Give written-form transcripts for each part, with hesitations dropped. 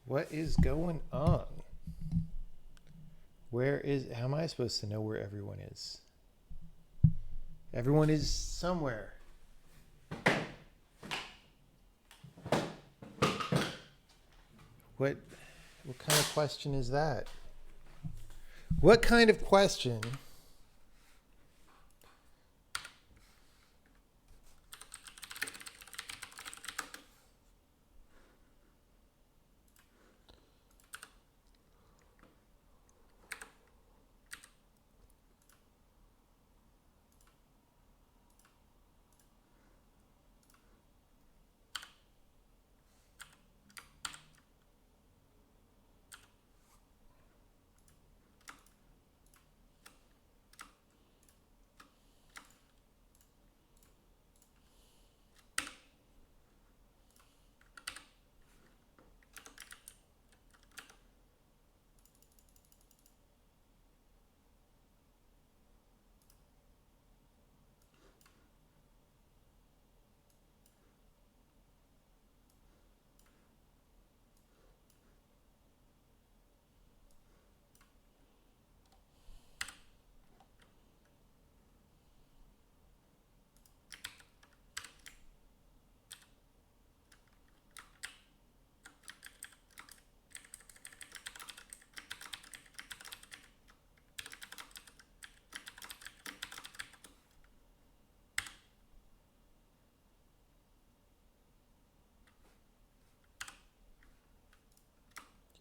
What is going on? How am I supposed to know where everyone is? Everyone is somewhere. What, what kind of question is that? What kind of question?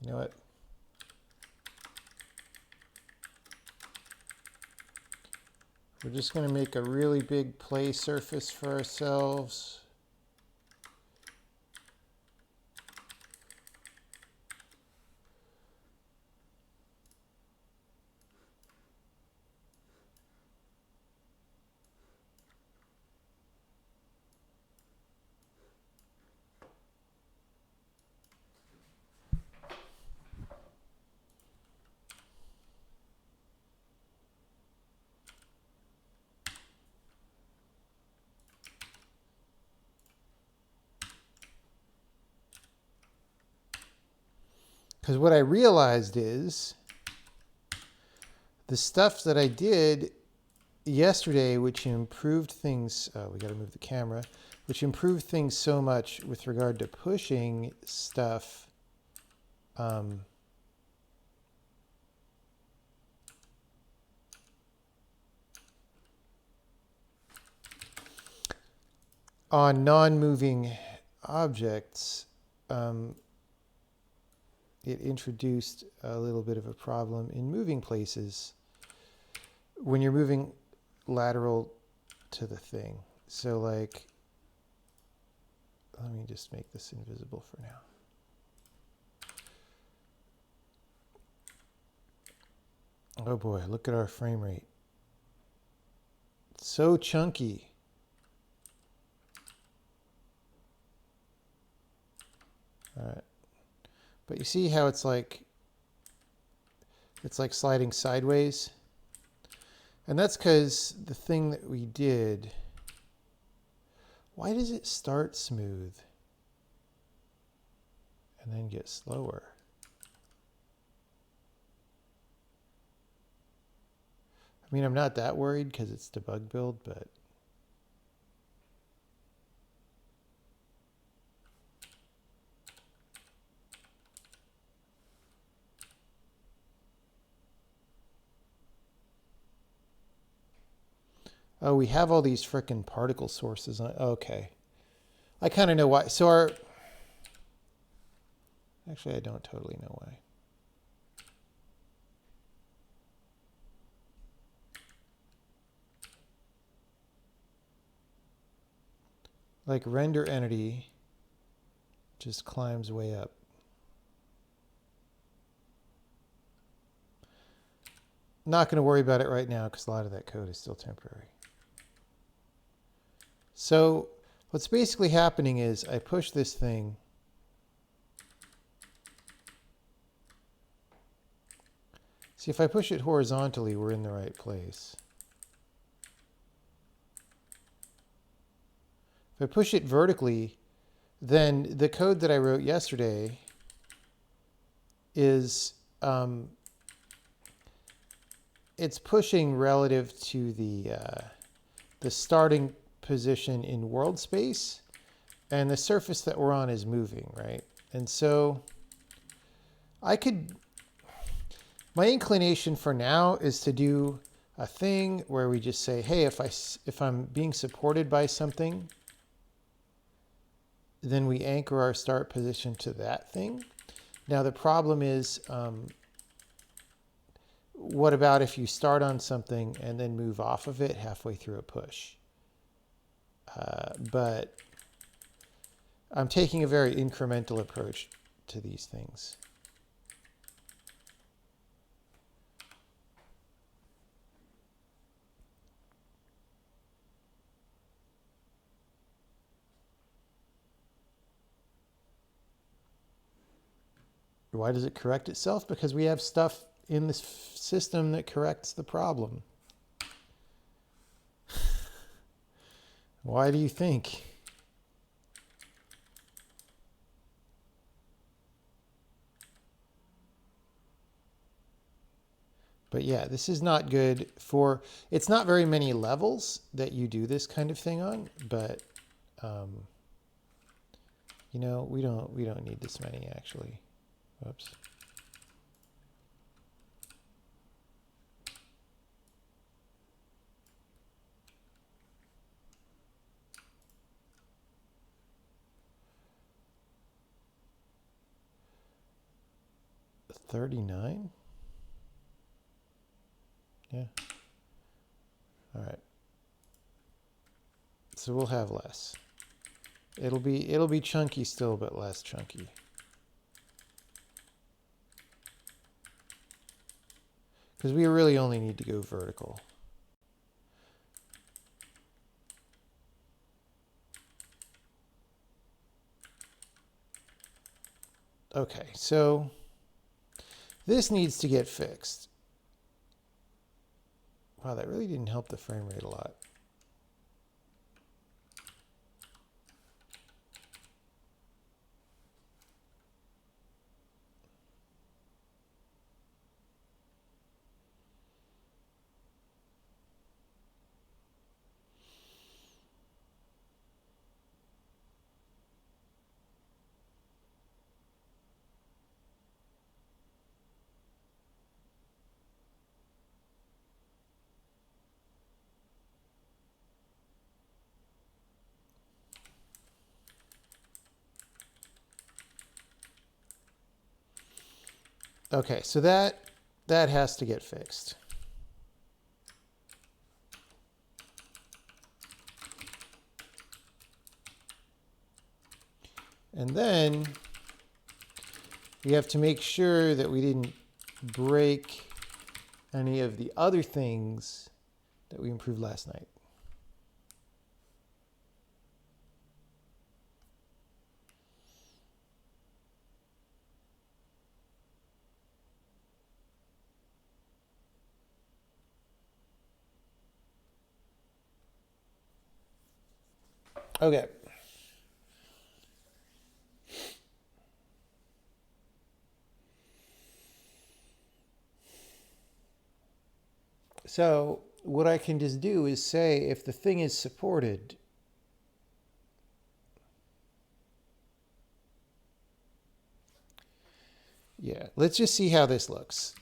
You know what? We're just going to make a really big play surface for ourselves. Because what I realized is the stuff that I did yesterday, which improved things, we got to move the camera, which improved things so much with regard to pushing stuff. On non-moving objects, it introduced a little bit of a problem in moving places when you're moving lateral to the thing. So like, let me just make this invisible for now. Oh boy, look at our frame rate. It's so chunky. All right. But you see how it's like sliding sideways? And that's because the thing that we did, why does it start smooth and then get slower? I mean, I'm not that worried because it's debug build, but oh, we have all these frickin' particle sources on. Okay. I kind of know why. So our, actually, I don't totally know why. Like render entity just climbs way up. Not going to worry about it right now because a lot of that code is still temporary. So what's basically happening is I push this thing. See, if I push it horizontally, we're in the right place. If I push it vertically, then the code that I wrote yesterday is it's pushing relative to the starting position in world space, and the surface that we're on is moving, right? And so my inclination for now is to do a thing where we just say, hey, if I'm being supported by something, then we anchor our start position to that thing. Now the problem is, what about if you start on something and then move off of it halfway through a push? But I'm taking a very incremental approach to these things. Why does it correct itself? Because we have stuff in this system that corrects the problem. Why do you think? But yeah, this is not good for, it's not very many levels that you do this kind of thing on, but you know, we don't need this many actually. Whoops. $39? Yeah. All right. So we'll have less. It'll be chunky still, but less chunky. Because we really only need to go vertical. Okay, so this needs to get fixed. Wow, that really didn't help the frame rate a lot. Okay, so that has to get fixed. And then we have to make sure that we didn't break any of the other things that we improved last night. Okay. So what I can just do is say if the thing is supported, yeah, let's just see how this looks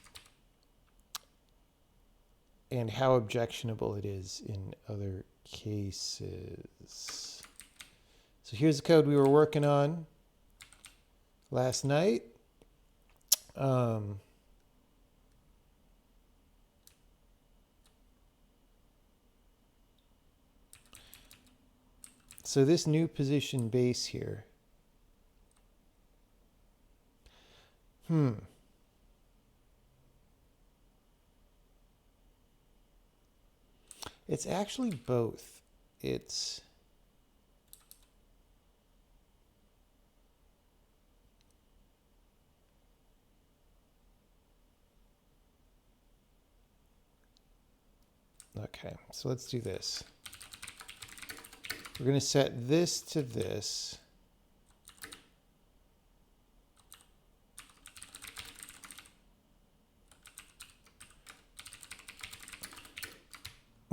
and how objectionable it is in other cases. So here's the code we were working on last night. So this new position base here. It's actually both. It's okay, so let's do this. We're going to set this to this.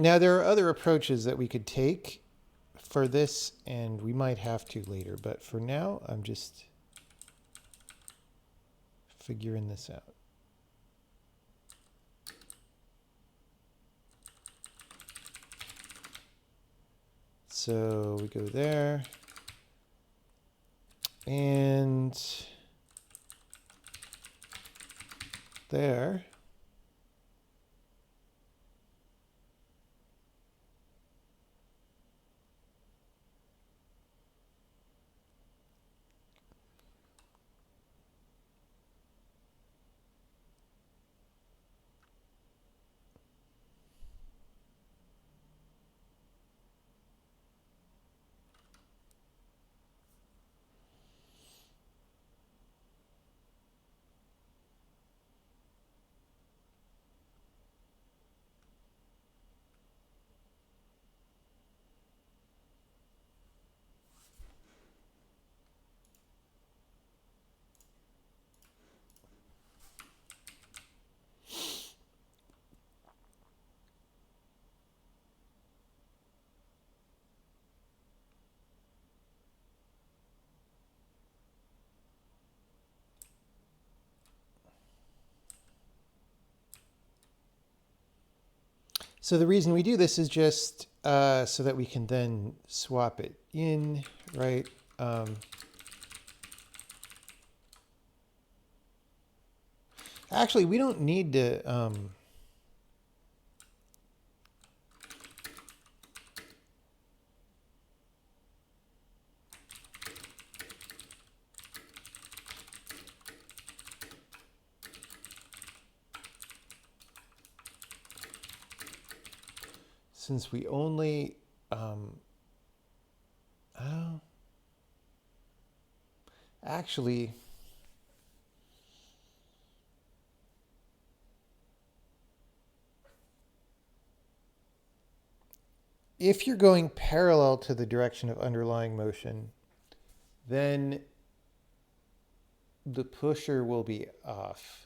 Now, there are other approaches that we could take for this, and we might have to later. But for now, I'm just figuring this out. So we go there. And there. So the reason we do this is just so that we can then swap it in, right? Actually, we don't need to... since we only... actually... if you're going parallel to the direction of underlying motion, then the pusher will be off.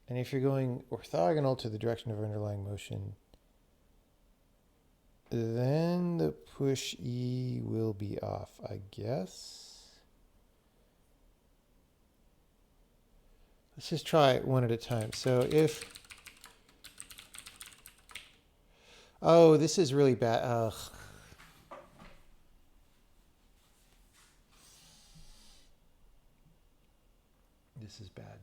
And if you're going orthogonal to the direction of underlying motion, then the push E will be off, I guess. Let's just try it one at a time. So if... oh, this is really bad. Ugh. This is bad.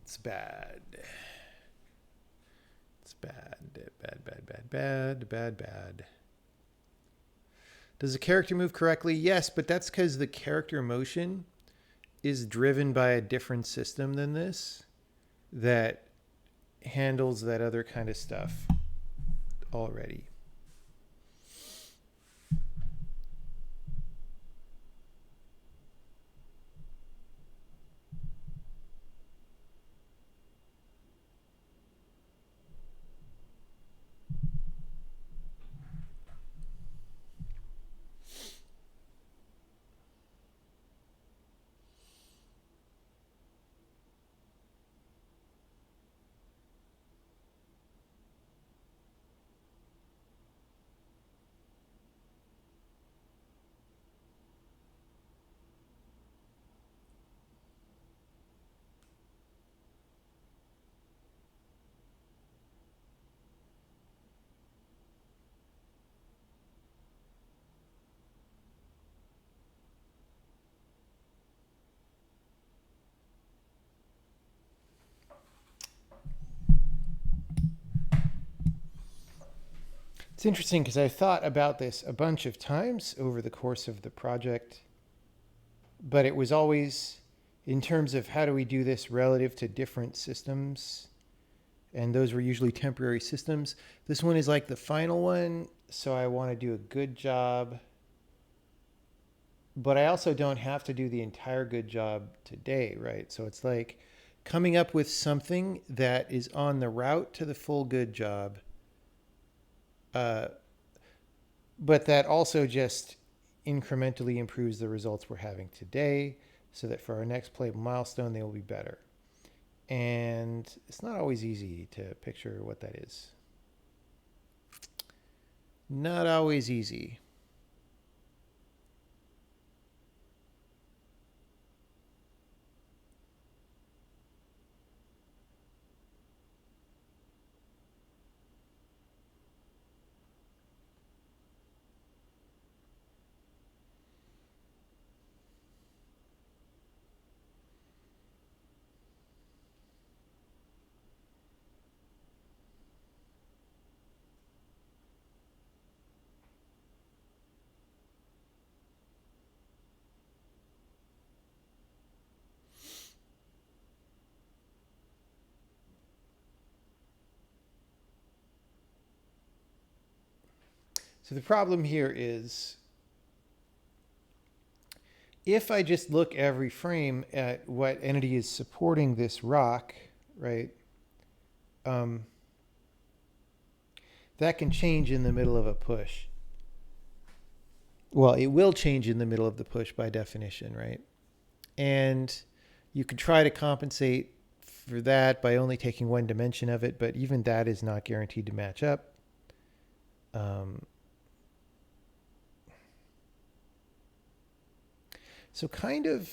It's bad. It's bad. Bad, bad, bad, bad, bad, bad. Does the character move correctly? Yes, but that's because the character motion is driven by a different system than this that handles that other kind of stuff already. It's interesting because I thought about this a bunch of times over the course of the project, but it was always in terms of how do we do this relative to different systems, and those were usually temporary systems. This one is like the final one, so I want to do a good job, but I also don't have to do the entire good job today, right? So it's like coming up with something that is on the route to the full good job But that also just incrementally improves the results we're having today so that for our next playable milestone, they will be better. And it's not always easy to picture what that is. Not always easy. So the problem here is if I just look every frame at what entity is supporting this rock, right, that can change in the middle of a push. Well, it will change in the middle of the push by definition, right? And you could try to compensate for that by only taking one dimension of it, but even that is not guaranteed to match up. So kind of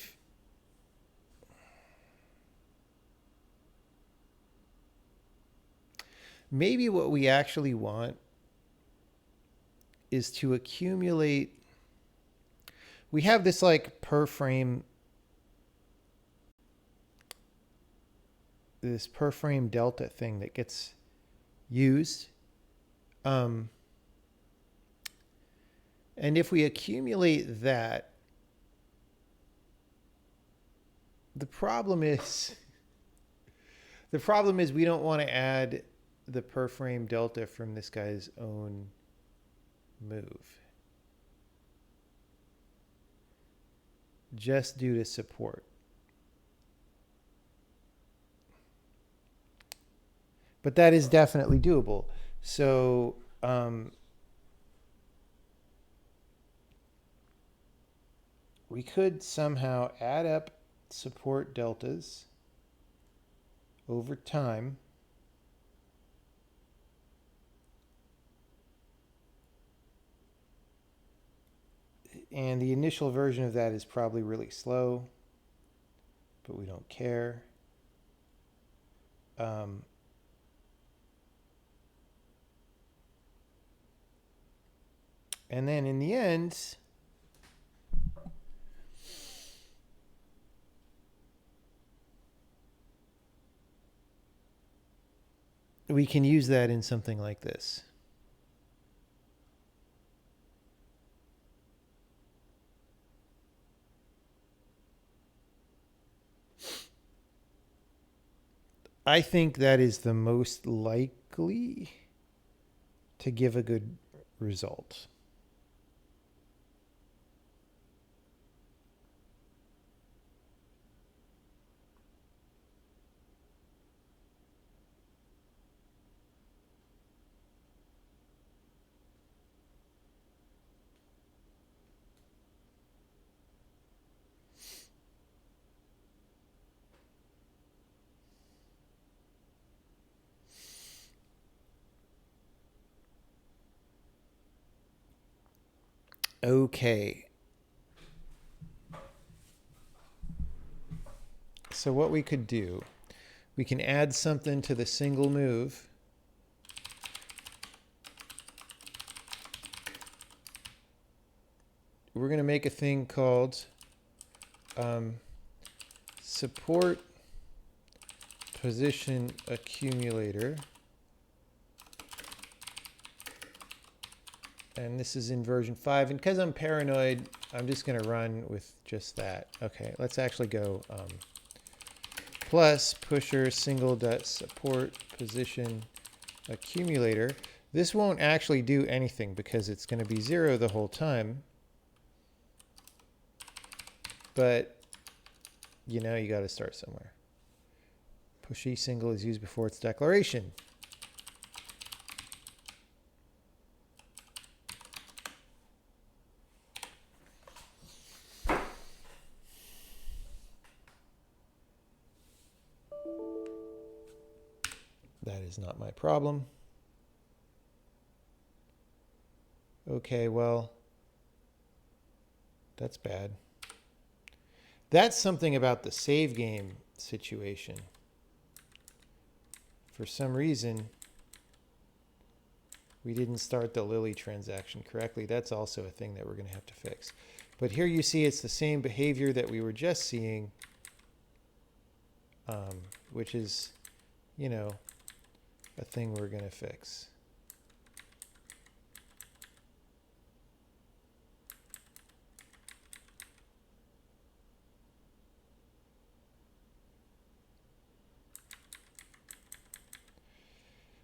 maybe what we actually want is to accumulate. We have this like per frame, this per frame delta thing that gets used. And if we accumulate that, the problem is we don't want to add the per frame delta from this guy's own move, just due to support. But that is definitely doable. So we could somehow add up support deltas over time. And the initial version of that is probably really slow, but we don't care. And then in the end, we can use that in something like this. I think that is the most likely to give a good result. Okay. So what we could do, we can add something to the single move. We're going to make a thing called support position accumulator. And this is in version 5. And because I'm paranoid, I'm just going to run with just that. Okay, let's actually go plus pusher single dot support position accumulator. This won't actually do anything because it's going to be 0 the whole time. But, you know, you got to start somewhere. Pushy single is used before its declaration. is not my problem. Okay, well, that's bad. That's something about the save game situation. For some reason, we didn't start the Lily transaction correctly. That's also a thing that we're going to have to fix. But here you see it's the same behavior that we were just seeing, which is, you know, a thing we're going to fix.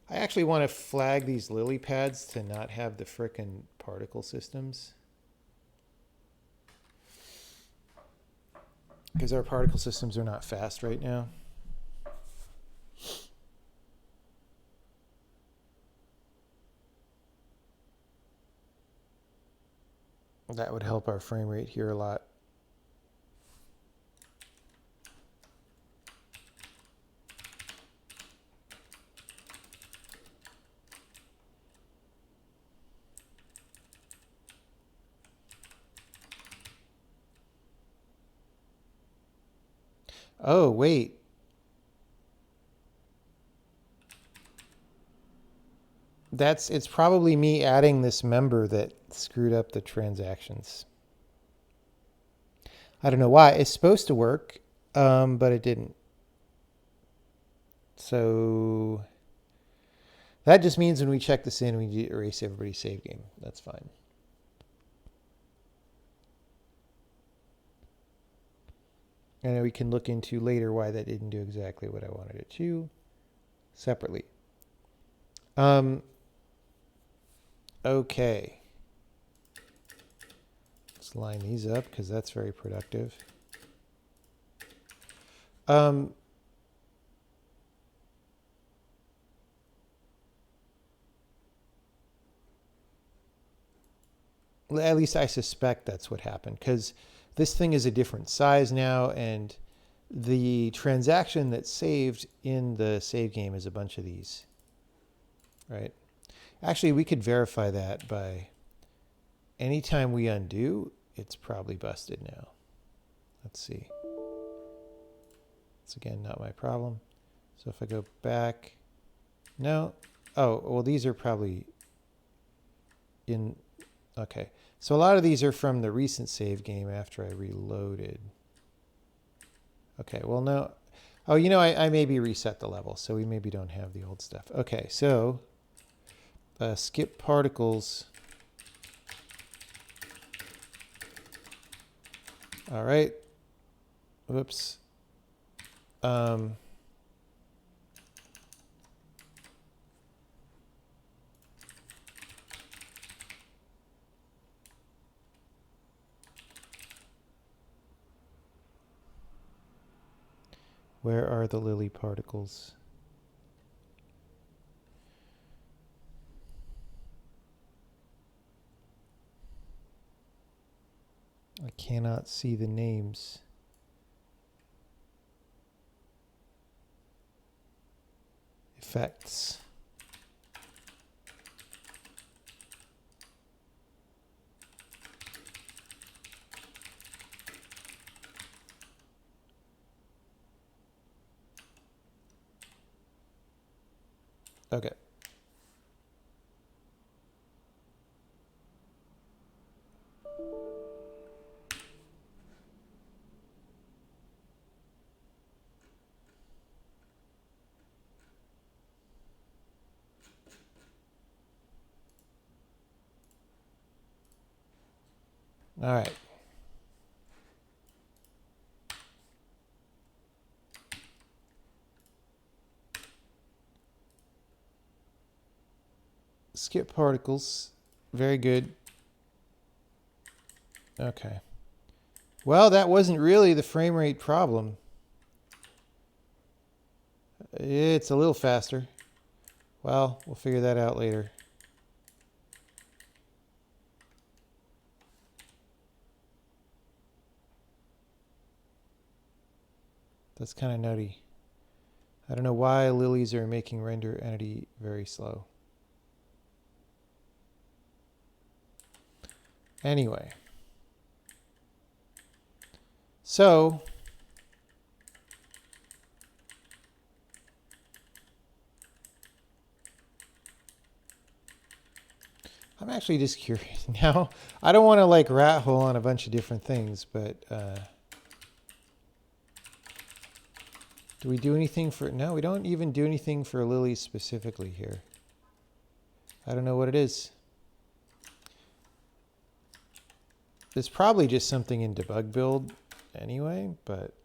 I actually want to flag these lily pads to not have the frickin' particle systems. Because our particle systems are not fast right now. That would help our frame rate here a lot. Oh, wait. It's probably me adding this member that screwed up the transactions. I don't know why. It's supposed to work, but it didn't. So that just means when we check this in, we erase everybody's save game. That's fine. And we can look into later why that didn't do exactly what I wanted it to separately. Okay. Let's line these up because that's very productive. At least I suspect that's what happened because this thing is a different size now, and the transaction that's saved in the save game is a bunch of these, right? Actually, we could verify that by anytime we undo, it's probably busted now. Let's see. It's again not my problem. So if I go back, no. Oh, well, these are probably in, okay. So a lot of these are from the recent save game after I reloaded. Okay, well, no. Oh, you know, I maybe reset the level, so we maybe don't have the old stuff. Okay, so skip particles. All right. Whoops. Where are the lily particles? I cannot see the names. Effects. Okay. All right. Skip particles. Very good. Okay. Well, that wasn't really the frame rate problem. It's a little faster. Well, we'll figure that out later. That's kind of nutty. I don't know why lilies are making render entity very slow. Anyway. So I'm actually just curious now. I don't want to like rat hole on a bunch of different things, but do we do anything for, no, we don't even do anything for lilies specifically here. I don't know what it is. It's probably just something in debug build anyway, but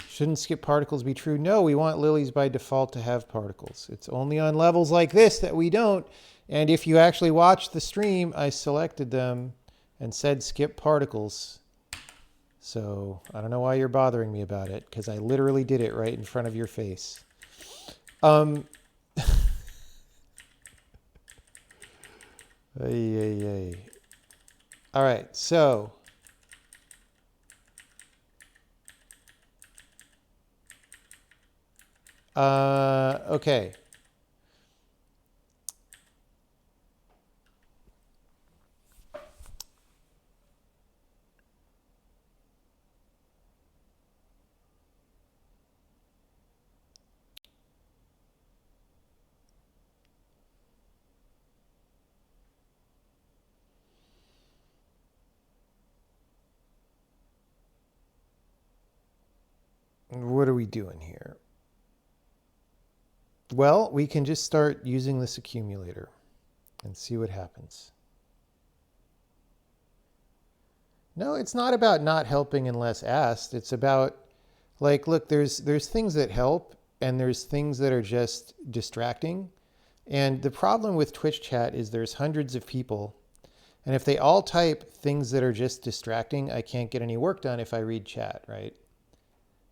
shouldn't skip particles be true? No, we want lilies by default to have particles. It's only on levels like this that we don't. And if you actually watch the stream, I selected them and said skip particles. So I don't know why you're bothering me about it, because I literally did it right in front of your face. Ay, ay, ay. All right, so okay. What are we doing here? Well, we can just start using this accumulator and see what happens. No, it's not about not helping unless asked. It's about, like, look, there's things that help and there's things that are just distracting. And the problem with Twitch chat is there's hundreds of people. And if they all type things that are just distracting, I can't get any work done if I read chat, right?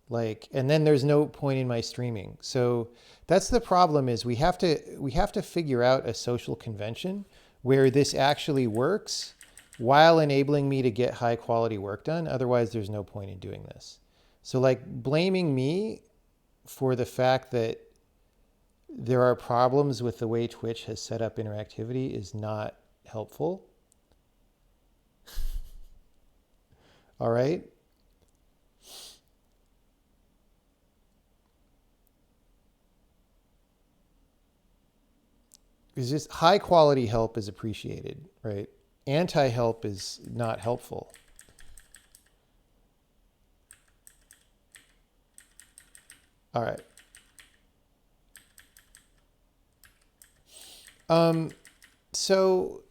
Like, and then there's no point in my streaming. So that's the problem, is we have to figure out a social convention where this actually works while enabling me to get high quality work done. Otherwise, there's no point in doing this. So like blaming me for the fact that there are problems with the way Twitch has set up interactivity is not helpful. All right. It's just high quality help is appreciated, right? Anti-help is not helpful. All right. So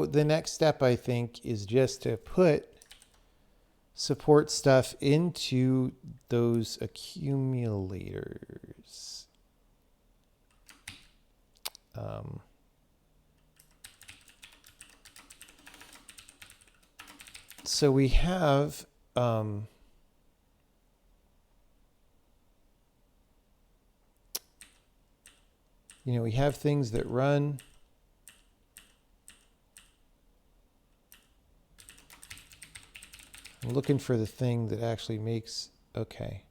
the next step, I think, is just to put support stuff into those accumulators. So we have we have things that run. I'm looking for the thing that actually makes, okay.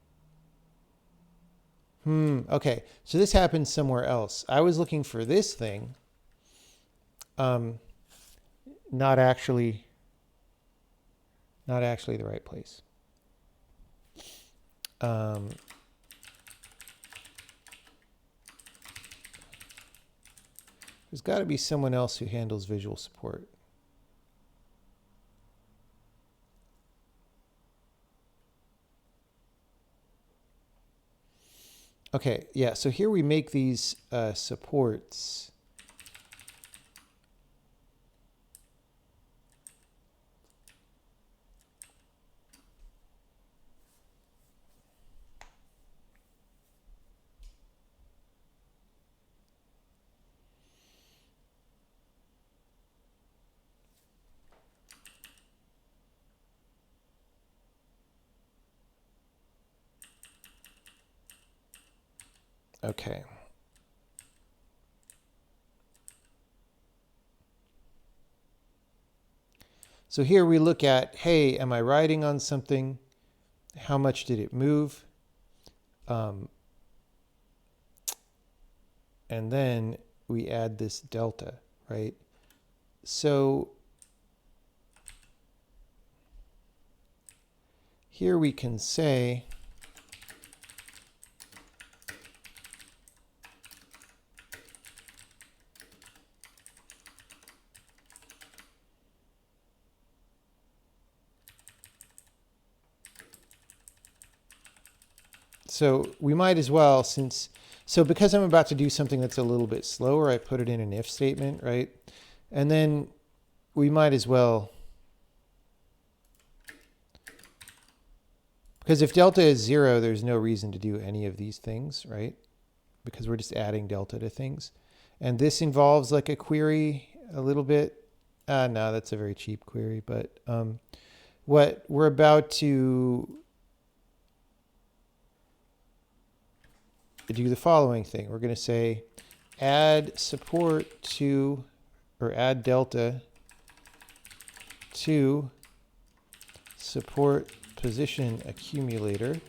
Okay, so this happens somewhere else. I was looking for this thing, not actually the right place. There's got to be someone else who handles visual support. Okay, yeah, so here we make these supports. Okay. So here we look at, hey, am I riding on something? How much did it move? And then we add this delta, right? So here we can say, so we might as well, so because I'm about to do something that's a little bit slower, I put it in an if statement, right? And then we might as well, because if delta is 0, there's no reason to do any of these things, right? Because we're just adding delta to things. And this involves like a query a little bit. No, that's a very cheap query, but what we're about to do the following thing. We're going to say add support to, or add delta to support position accumulator.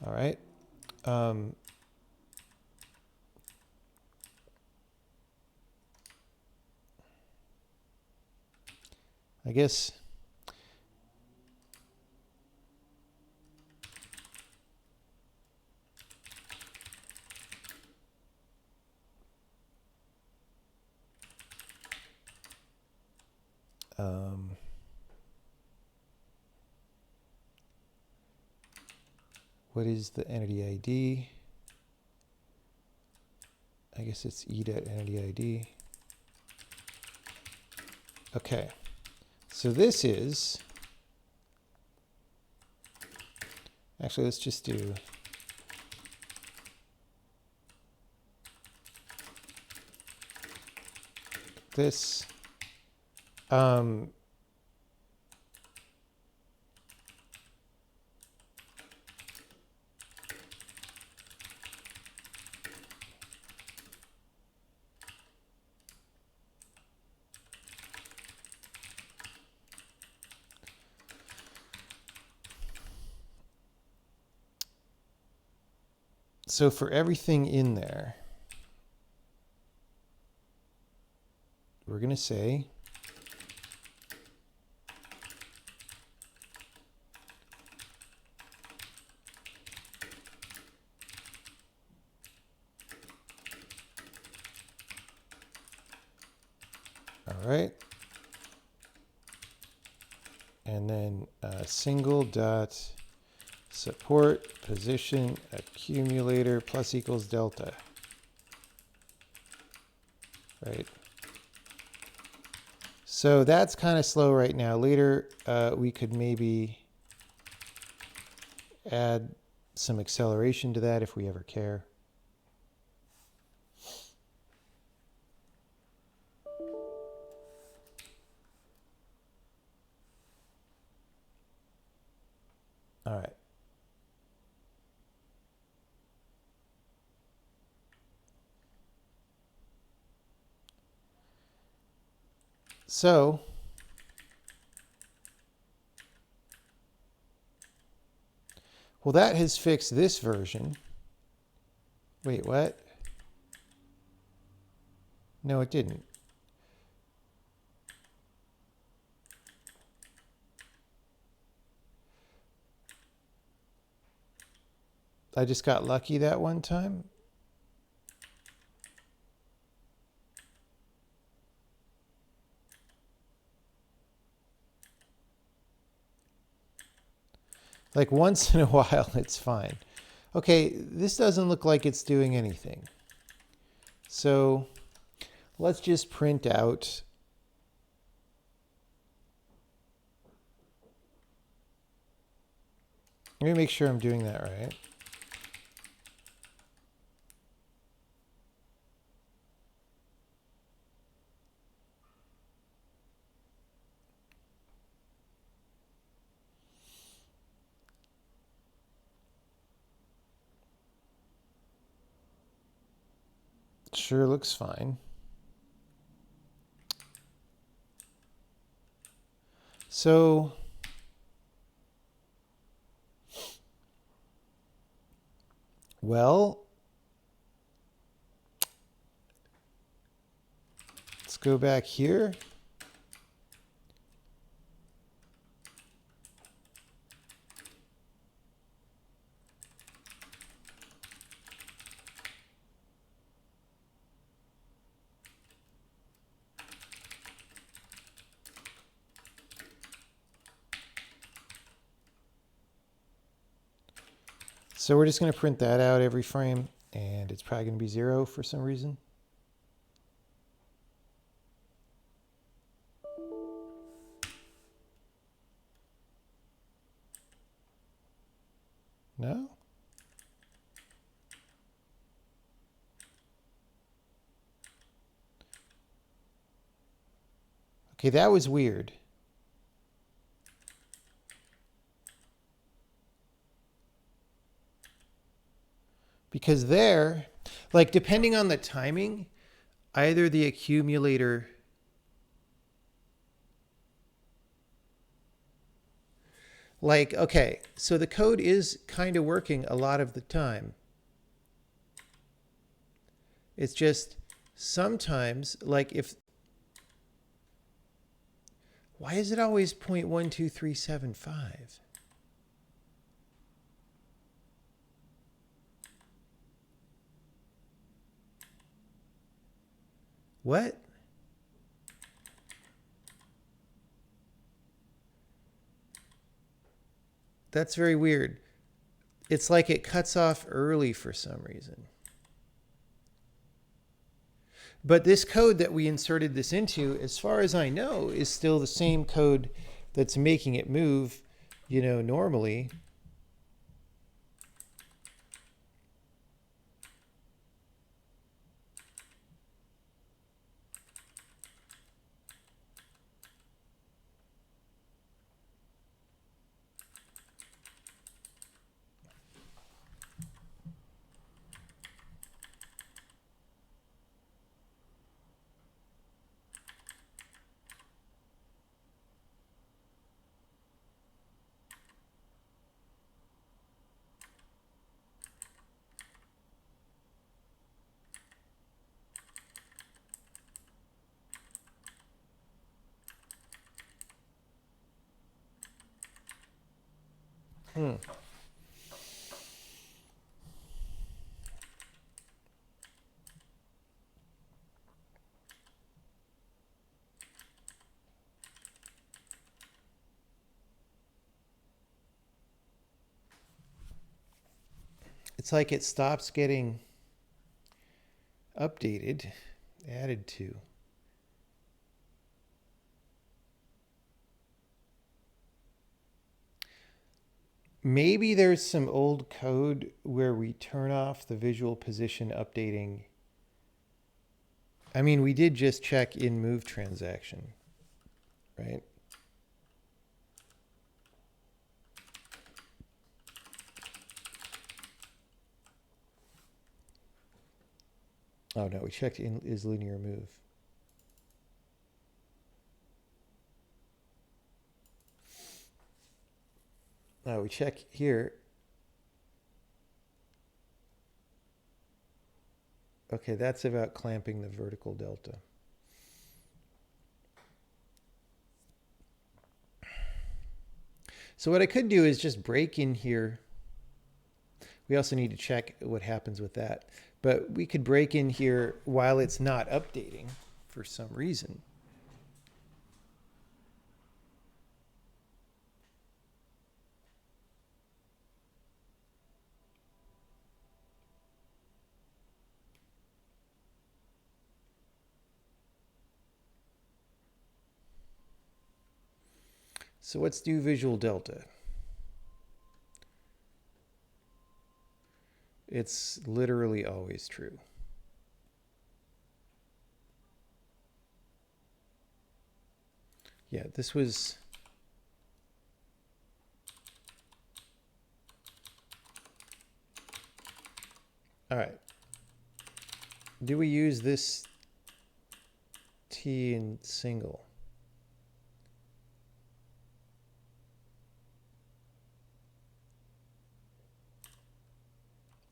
All right. I guess what is the entity ID? I guess it's e.entity ID. Okay, so this is, actually let's just do this. So for everything in there, we're going to say all right, and then single dot support position accumulator plus equals delta, right? So that's kind of slow right now. Later, we could maybe add some acceleration to that if we ever care. All right. So well, that has fixed this version. Wait, what? No, it didn't. I just got lucky that one time. Like once in a while, it's fine. Okay, this doesn't look like it's doing anything. So let's just print out let me make sure I'm doing that right. Sure looks fine. So well, let's go back here. So we're just going to print that out every frame, and it's probably going to be 0 for some reason. No? Okay, that was weird. Because there, like depending on the timing, either the accumulator like, okay, so the code is kind of working a lot of the time. It's just sometimes, like if, why is it always 0.12375? What? That's very weird. It's like it cuts off early for some reason. But this code that we inserted this into, as far as I know, is still the same code that's making it move, you know, normally. It's like it stops getting updated, added to. Maybe there's some old code where we turn off the visual position updating. I mean, we did just check in move transaction, right? Oh no, we checked in is linear move. Oh, we check here. Okay, that's about clamping the vertical delta. So what I could do is just break in here. We also need to check what happens with that. But we could break in here while it's not updating for some reason. So let's do visual delta. It's literally always true. Yeah, this was... All right. Do we use this T in single?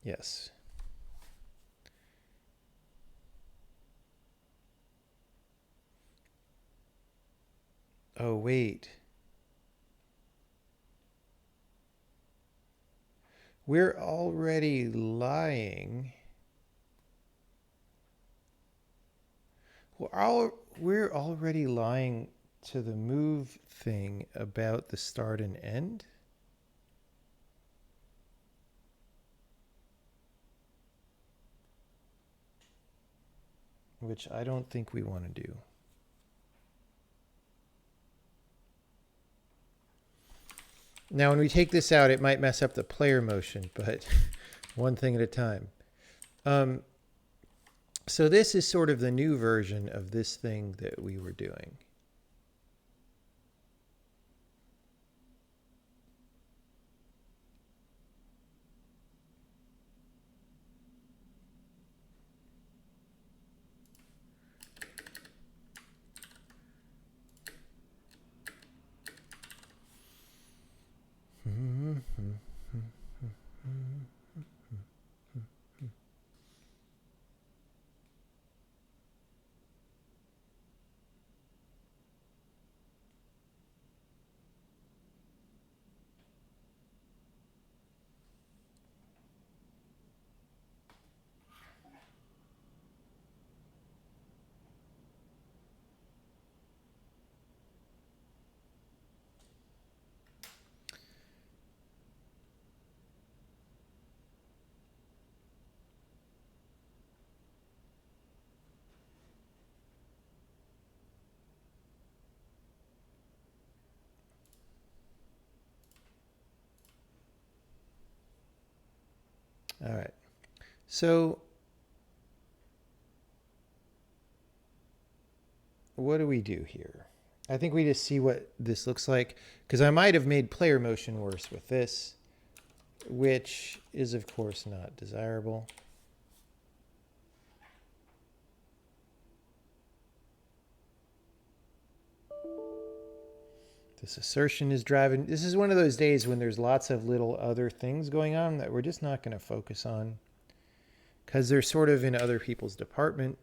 Yes. Oh, wait. We're already lying. We're already lying to the move thing about the start and end. Which I don't think we want to do. Now, when we take this out, it might mess up the player motion, but one thing at a time. So this is sort of the new version of this thing that we were doing. All right. So what do we do here? I think we just see what this looks like, because I might have made player motion worse with this, which is, of course, not desirable. This assertion is driving. This is one of those days when there's lots of little other things going on that we're just not going to focus on because they're sort of in other people's department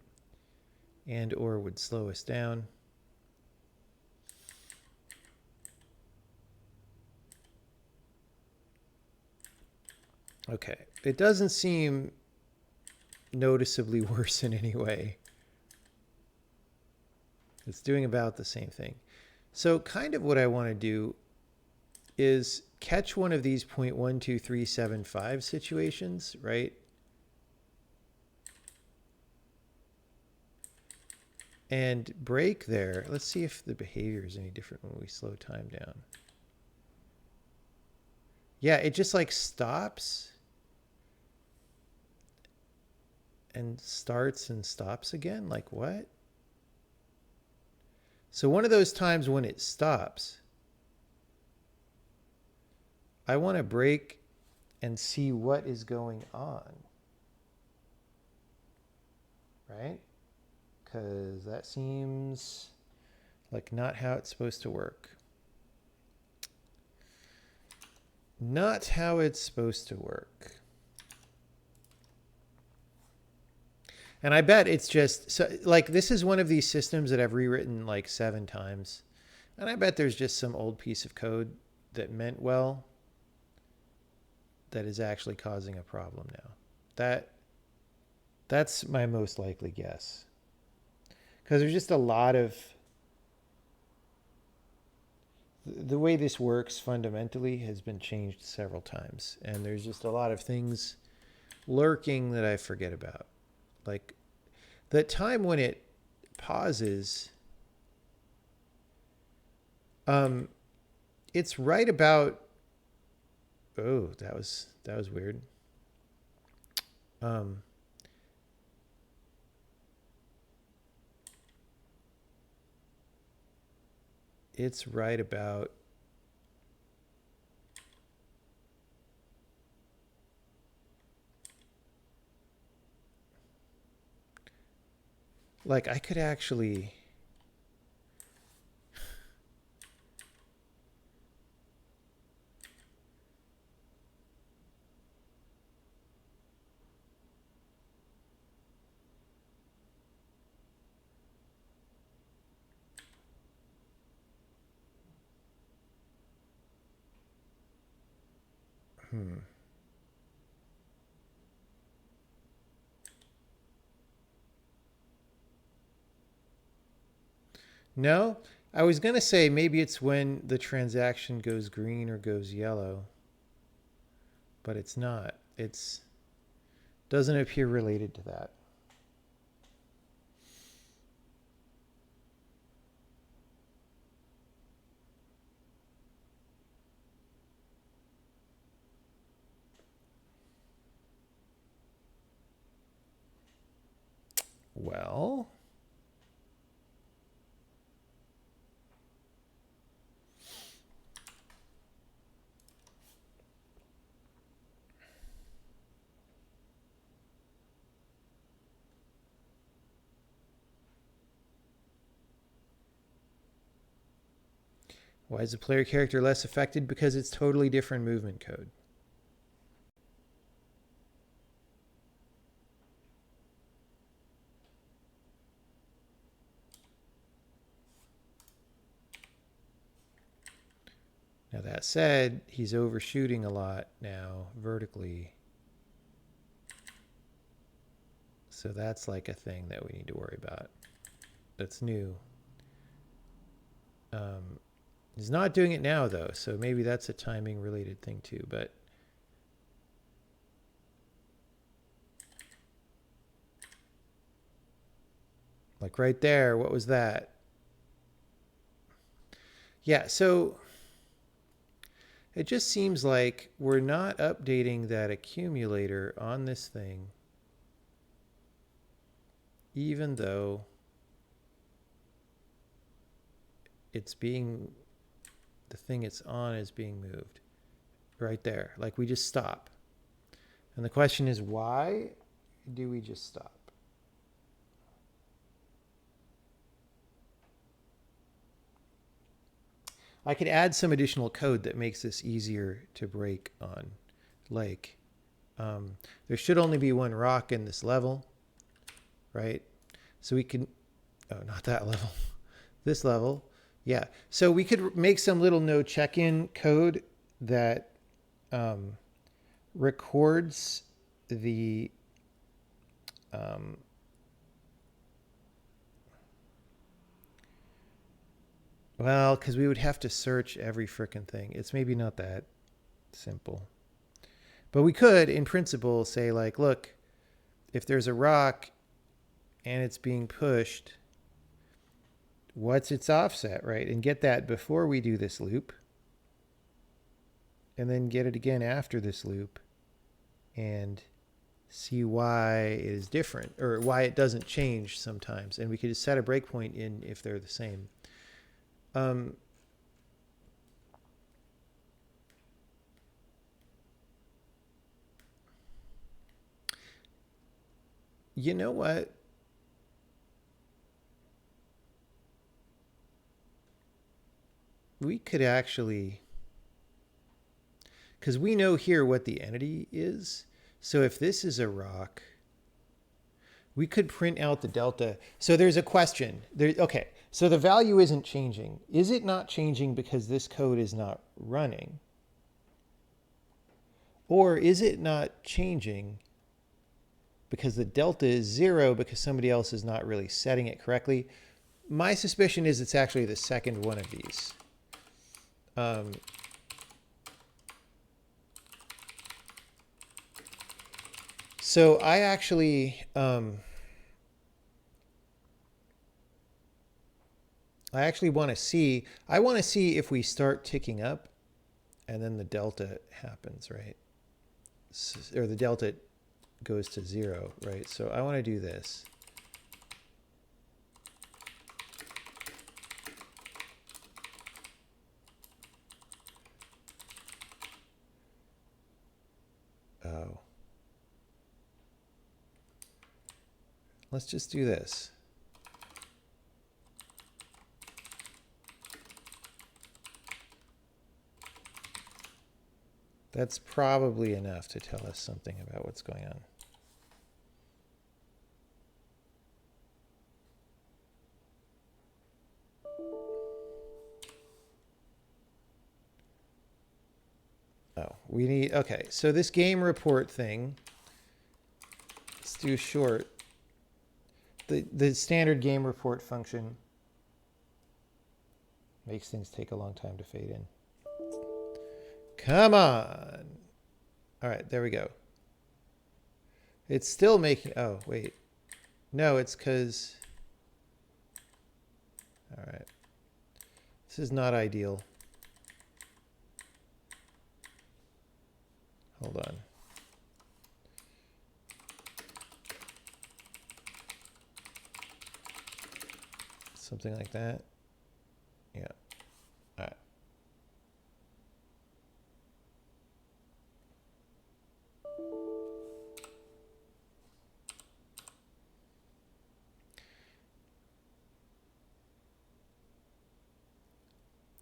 and or would slow us down. Okay, it doesn't seem noticeably worse in any way. It's doing about the same thing. So kind of what I want to do is catch one of these 0.12375 situations, right? And break there. Let's see if the behavior is any different when we slow time down. Yeah, it just like stops and starts and stops again. Like what? So one of those times when it stops, I want to break and see what is going on, right? Because that seems like not how it's supposed to work. Not how it's supposed to work. And I bet it's just, so, like, this is one of these systems that I've rewritten like 7 times. And I bet there's just some old piece of code that meant well that is actually causing a problem now. That's my most likely guess. Because there's just a lot of, the way this works fundamentally has been changed several times. And there's just a lot of things lurking that I forget about. Like the time when it pauses, it's right about, oh, that was weird. It's right about like I could actually No, I was going to say maybe it's when the transaction goes green or goes yellow, but it's not. It's doesn't appear related to that. Well, why is the player character less affected? Because it's totally different movement code. Now that said, he's overshooting a lot now vertically. So that's like a thing that we need to worry about. That's new. He's not doing it now though, so maybe that's a timing related thing too, but like right there, what was that? Yeah, so it just seems like we're not updating that accumulator on this thing, even though it's being, the thing it's on is being moved right there. Like we just stop. And the question is, why do we just stop? I could add some additional code that makes this easier to break on. Like, there should only be one rock in this level, right? So we can, oh, not that level, this level. Yeah. So we could make some little no check-in code that records the well, because we would have to search every frickin' thing. It's maybe not that simple. But we could, in principle, say like, look, if there's a rock and it's being pushed, what's its offset, right? And get that before we do this loop. And then get it again after this loop. And see why it is different, or why it doesn't change sometimes. And we could just set a breakpoint in if they're the same. You know what? We could actually, because we know here what the entity is. So if this is a rock, we could print out the delta. So there's a question. Okay, so the value isn't changing. Is it not changing because this code is not running? Or is it not changing because the delta is 0 because somebody else is not really setting it correctly? My suspicion is it's actually the second one of these. So I actually want to see, if we start ticking up and then the delta happens, right? Or the delta goes to 0, right? So I want to do this. Oh. Let's just do this. That's probably enough to tell us something about what's going on. Oh, we need, okay, so this game report thing, let's do short. The standard game report function makes things take a long time to fade in. Come on. All right, there we go. It's still making, oh, wait. No, it's because, all right. This is not ideal. Hold on. Something like that. Yeah. All right.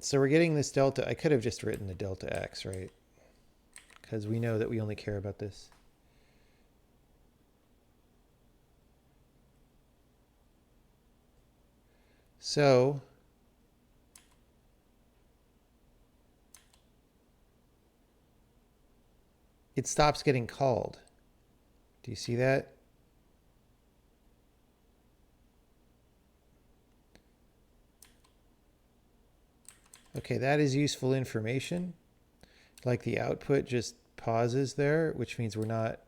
So we're getting this delta. I could have just written the delta x, right? Because we know that we only care about this. So it stops getting called. Do you see that? Okay, that is useful information. Like the output just pauses there, which means we're not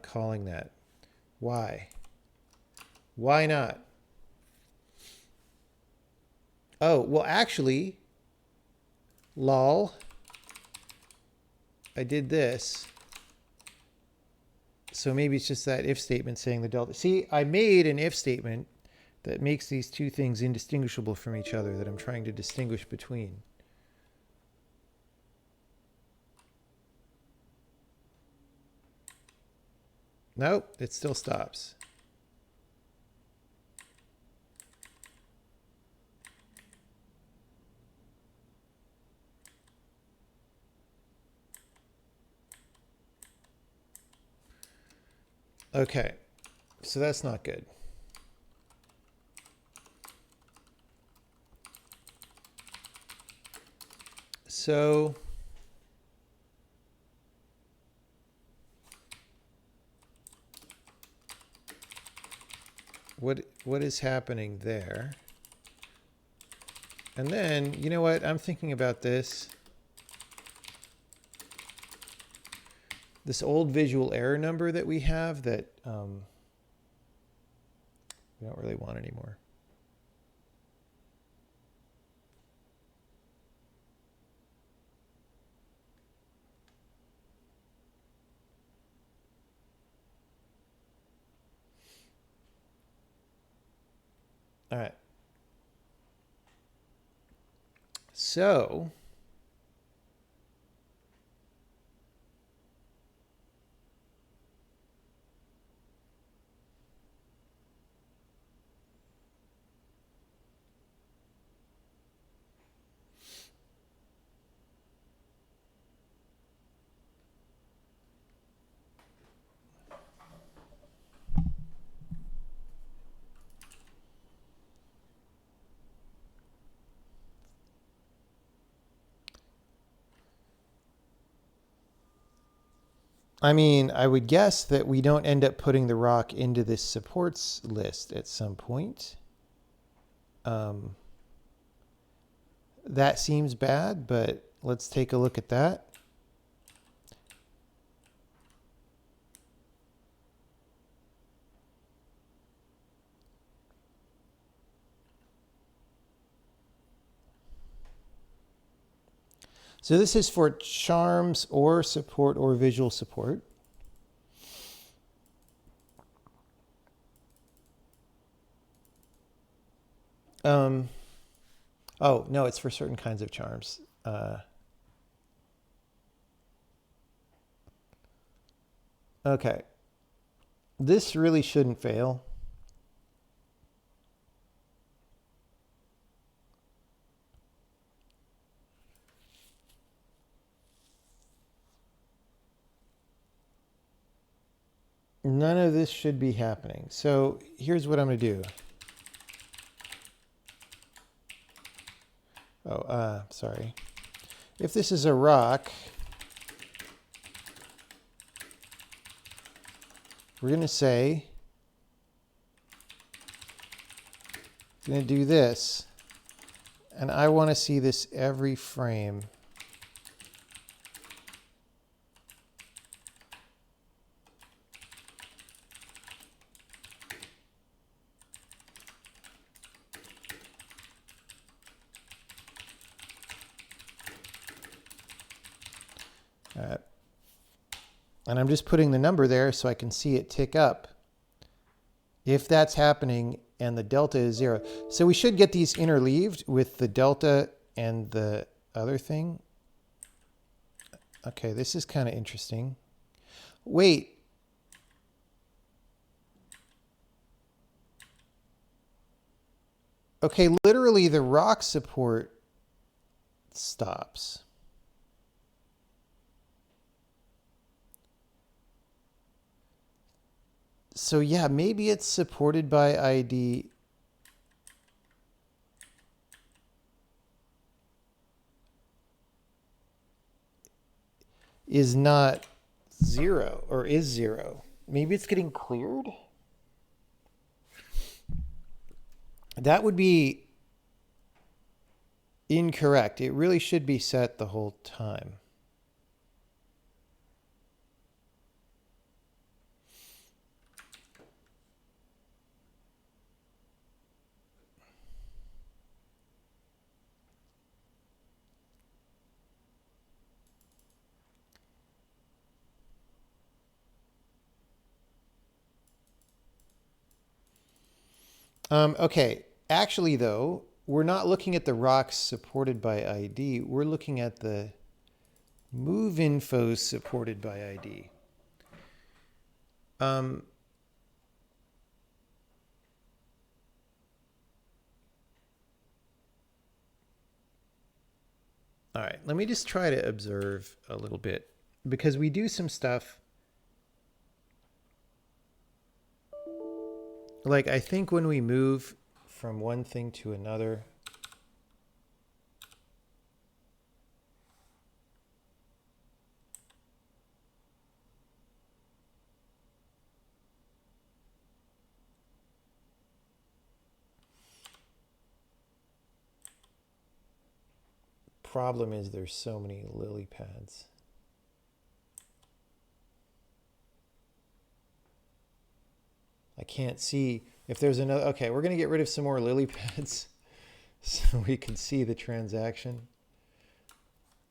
calling that. Why? Why not? Oh, well, actually, lol, I did this. So maybe it's just that if statement saying the delta. See, I made an if statement that makes these two things indistinguishable from each other that I'm trying to distinguish between. Nope, it still stops. Okay, so that's not good. So what is happening there? And then, you know what? I'm thinking about this. This old visual error number that we have that we don't really want anymore. All right. So I mean, I would guess that we don't end up putting the rock into this supports list at some point. That seems bad, but let's take a look at that. So this is for charms or support or visual support. Oh, no, it's for certain kinds of charms. Okay. This really shouldn't fail. None of this should be happening. So here's what I'm going to do. Oh, sorry. If this is a rock, we're going to say, going to do this, and I want to see this every frame. And I'm just putting the number there so I can see it tick up if that's happening and the delta is 0. So we should get these interleaved with the delta and the other thing. Okay, this is kind of interesting. Wait. Okay, literally the rock support stops. So yeah, maybe it's supported by ID. Is not 0 or is 0. Maybe it's getting cleared. That would be incorrect. It really should be set the whole time. Okay, actually though, we're not looking at the rocks supported by ID. We're looking at the move infos supported by ID. All right, let me just try to observe a little bit because we do some stuff. Like I think when we move from one thing to another, problem is there's so many lily pads. I can't see if there's another. Okay, we're going to get rid of some more lily pads so we can see the transaction.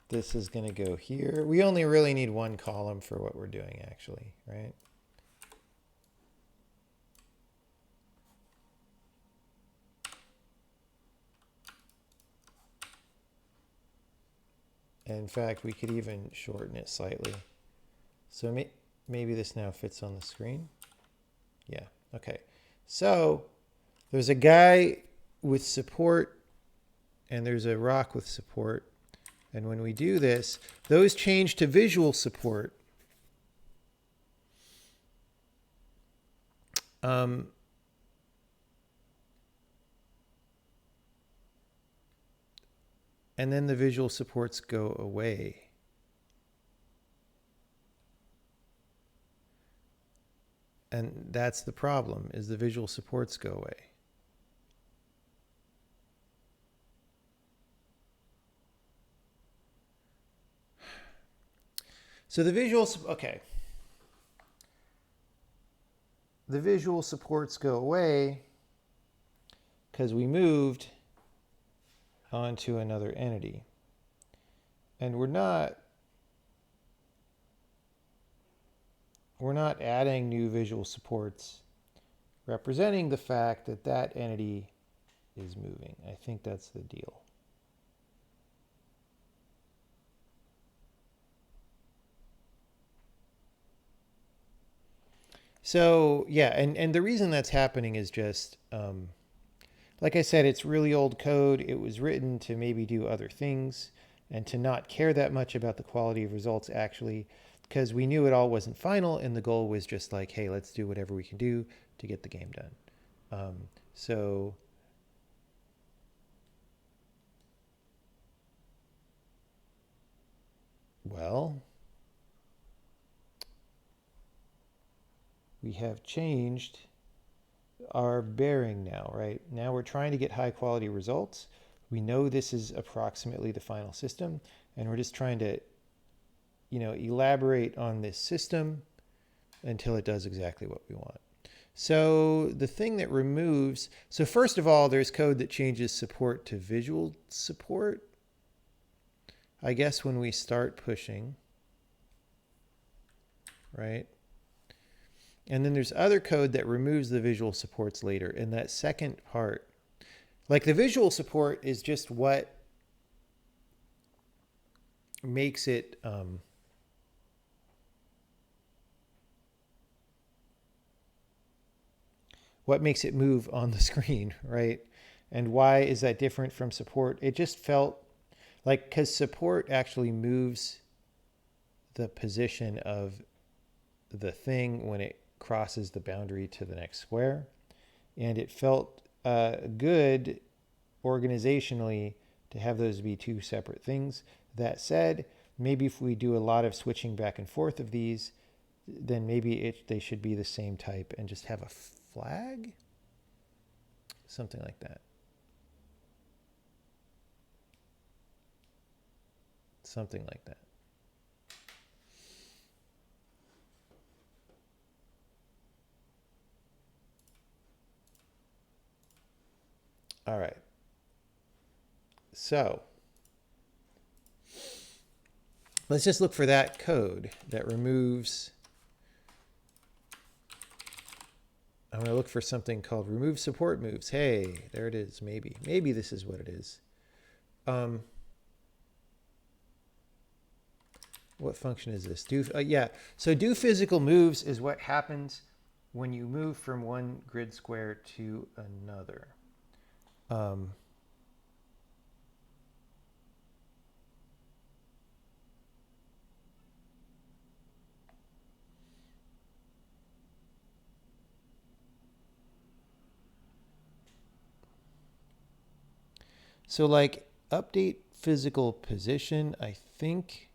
This is going to go here. We only really need one column for what we're doing actually, right? And in fact, we could even shorten it slightly. So maybe this now fits on the screen. Yeah, okay. So there's a guy with support and there's a rock with support. And when we do this, those change to visual support. And then the visual supports go away. And that's the problem, is the visual supports go away. So the visual, okay. The visual supports go away because we moved onto another entity. And we're not adding new visual supports representing the fact that that entity is moving. I think that's the deal. So yeah, and the reason that's happening is just, like I said, it's really old code. It was written to maybe do other things and to not care that much about the quality of results actually, because we knew it all wasn't final and the goal was just like, hey, let's do whatever we can do to get the game done. So well, we we have changed our bearing now, right? Now we're trying to get high quality results. We know this is approximately the final system, and we're just trying to, elaborate on this system until it does exactly what we want. So the thing that removes, so first of all, there's code that changes support to visual support. I guess when we start pushing, right? And then there's other code that removes the visual supports later. And that second part, like the visual support is just what makes it, move on the screen, right? And why is that different from support? It just felt like, because support actually moves the position of the thing when it crosses the boundary to the next square. And it felt good organizationally to have those be two separate things. That said, maybe if we do a lot of switching back and forth of these, then maybe they should be the same type and just have a flag, something like that. Something like that. All right. So let's just look for that code that removes. I'm going to look for something called remove support moves. Hey, there it is. Maybe this is what it is. What function is this? Yeah. So do physical moves is what happens when you move from one grid square to another. So like update physical position, I think.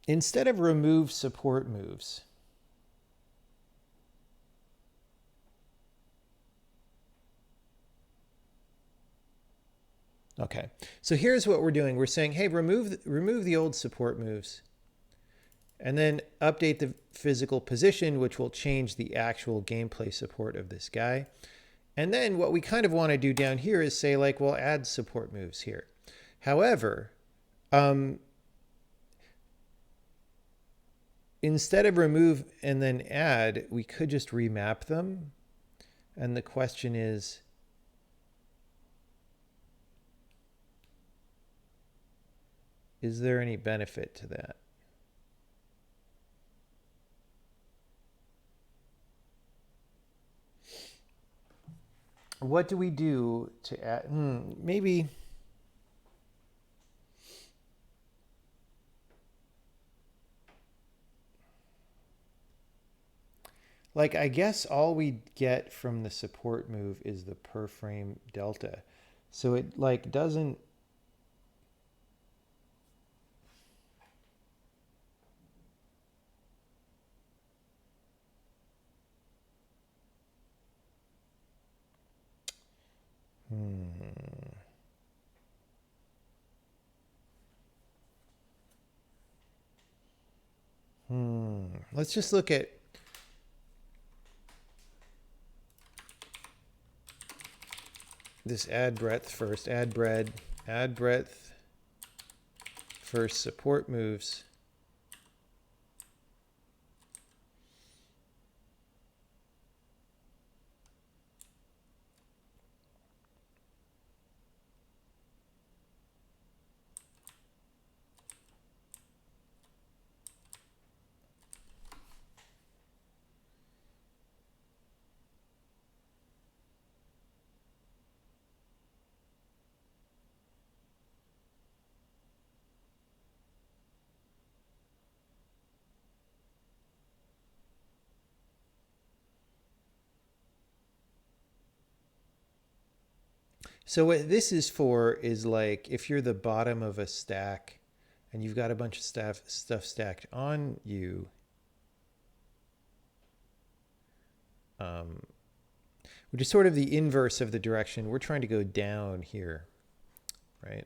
Instead of remove support moves, okay, so here's what we're doing. We're saying, hey, remove the old support moves and then update the physical position, which will change the actual gameplay support of this guy. And then what we kind of want to do down here is say, like, well, add support moves here. However, instead of remove and then add, we could just remap them. And the question is, is there any benefit to that? What do we do to add? Maybe. Like, I guess all we get from the support move is the per frame delta. So it like doesn't. Let's just look at this add breadth first. Add breadth first support moves. So what this is for is like if you're the bottom of a stack and you've got a bunch of stuff stacked on you, which is sort of the inverse of the direction. We're trying to go down here, right?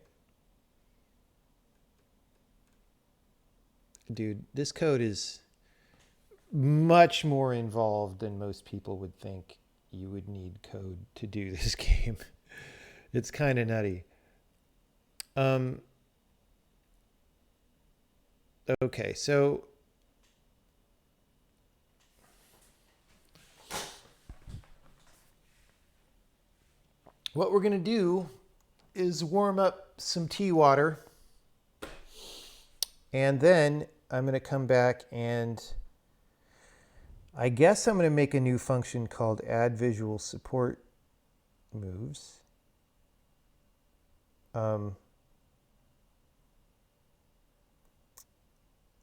Dude, this code is much more involved than most people would think you would need code to do this game. It's kind of nutty. Okay, so what we're going to do is warm up some tea water. And then I'm going to come back and I guess I'm going to make a new function called add visual support moves.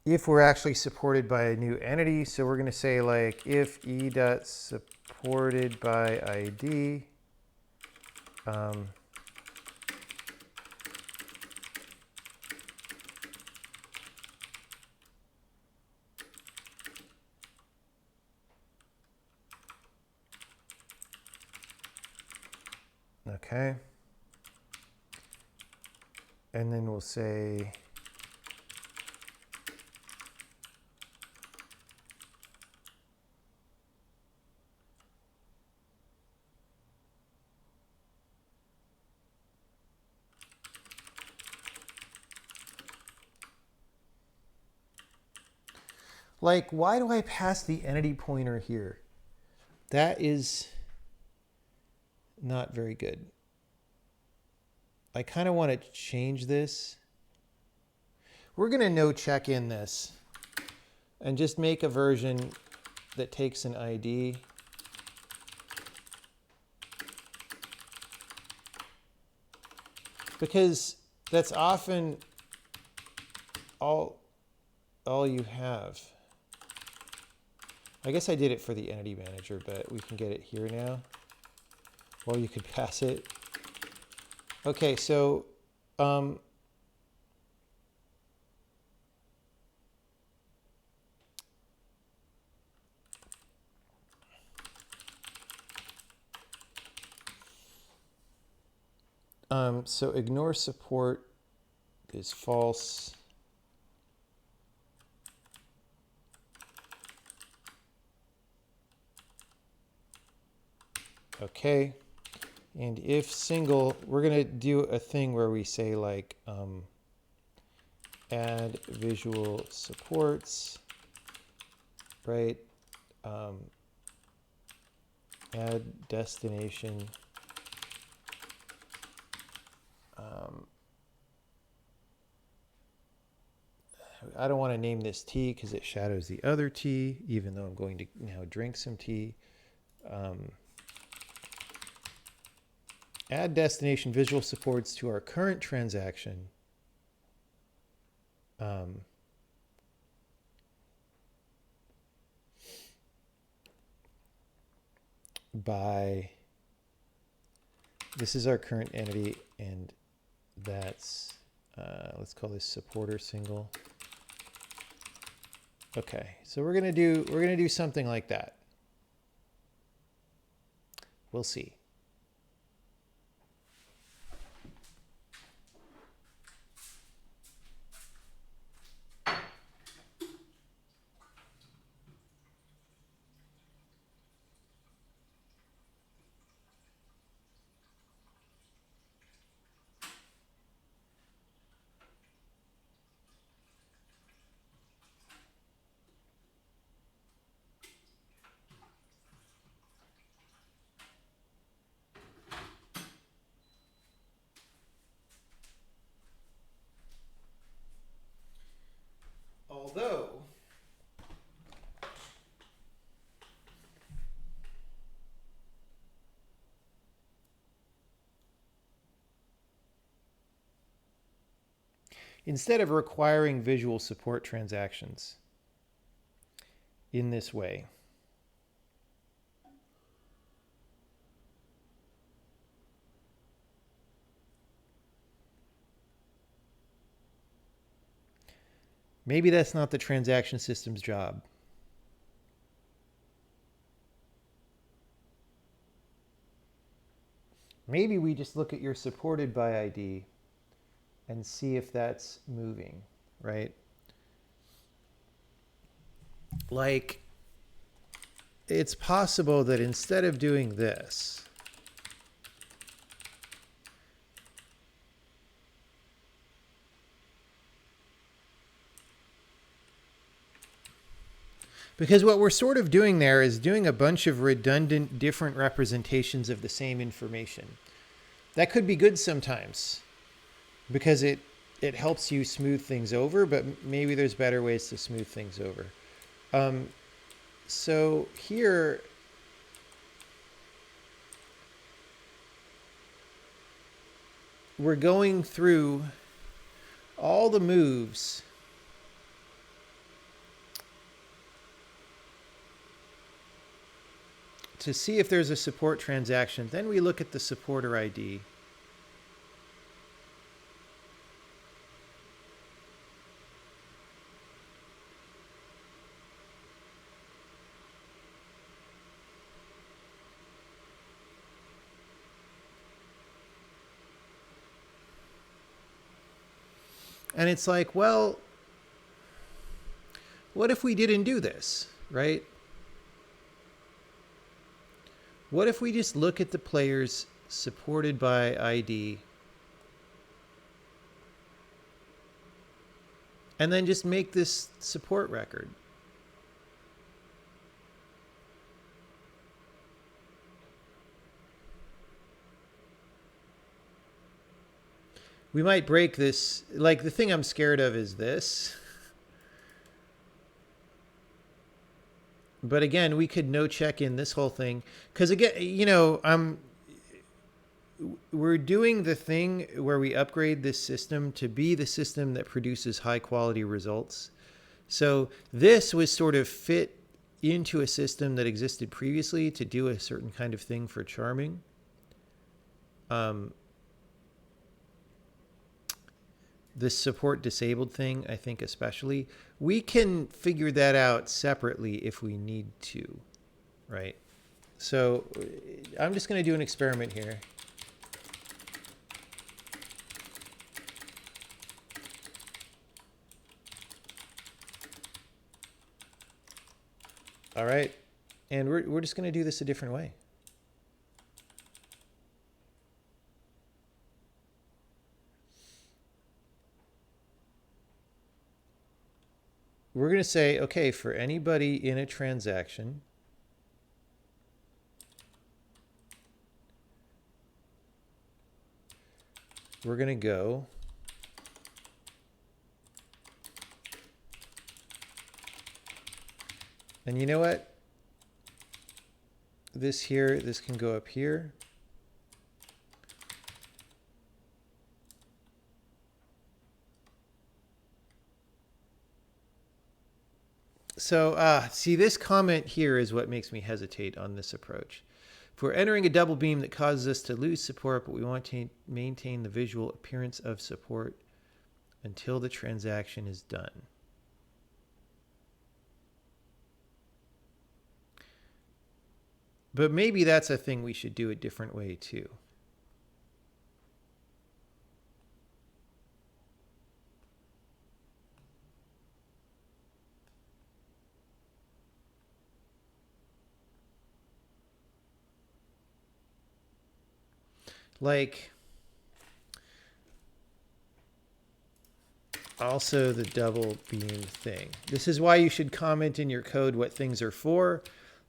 If we're actually supported by a new entity, so we're going to say like if e.supported by ID, okay. And then we'll say like, why do I pass the entity pointer here? That is not very good. I kind of want to change this. We're going to no check in this and just make a version that takes an ID. Because that's often all you have. I guess I did it for the entity manager, but we can get it here now. Or you could pass it. Okay, so so ignore support is false. Okay. And if single, we're going to do a thing where we say like add visual supports, right? Add destination. I don't want to name this tea because it shadows the other tea, even though I'm going to now drink some tea. Add destination visual supports to our current transaction. By, this is our current entity, and that's, let's call this supporter single. Okay, so we're gonna do something like that. We'll see. Although instead of requiring visual support transactions in this way, Maybe that's not the transaction system's job. Maybe we just look at your supported by ID and see if that's moving, right? Like, it's possible that instead of doing this, because what we're sort of doing there is doing a bunch of redundant different representations of the same information. That could be good sometimes because it helps you smooth things over, but maybe there's better ways to smooth things over. So here, we're going through all the moves to see if there's a support transaction. Then we look at the supporter ID. And it's like, well, what if we didn't do this, right? What if we just look at the players supported by ID and then just make this support record? We might break this. Like, the thing I'm scared of is this. But again, we could no check in this whole thing. Because again, you know, we're doing the thing where we upgrade this system to be the system that produces high quality results. So this was sort of fit into a system that existed previously to do a certain kind of thing for charming. This support disabled thing, I think especially, we can figure that out separately if we need to, right? So I'm just going to do an experiment here. All right. And we're just going to do this a different way. We're going to say, okay, for anybody in a transaction, we're going to go and you know what? This here, this can go up here. So see, this comment here is what makes me hesitate on this approach. If we're entering a double beam that causes us to lose support, but we want to maintain the visual appearance of support until the transaction is done. But maybe that's a thing we should do a different way too. Like, also the double beam thing. This is why you should comment in your code what things are for,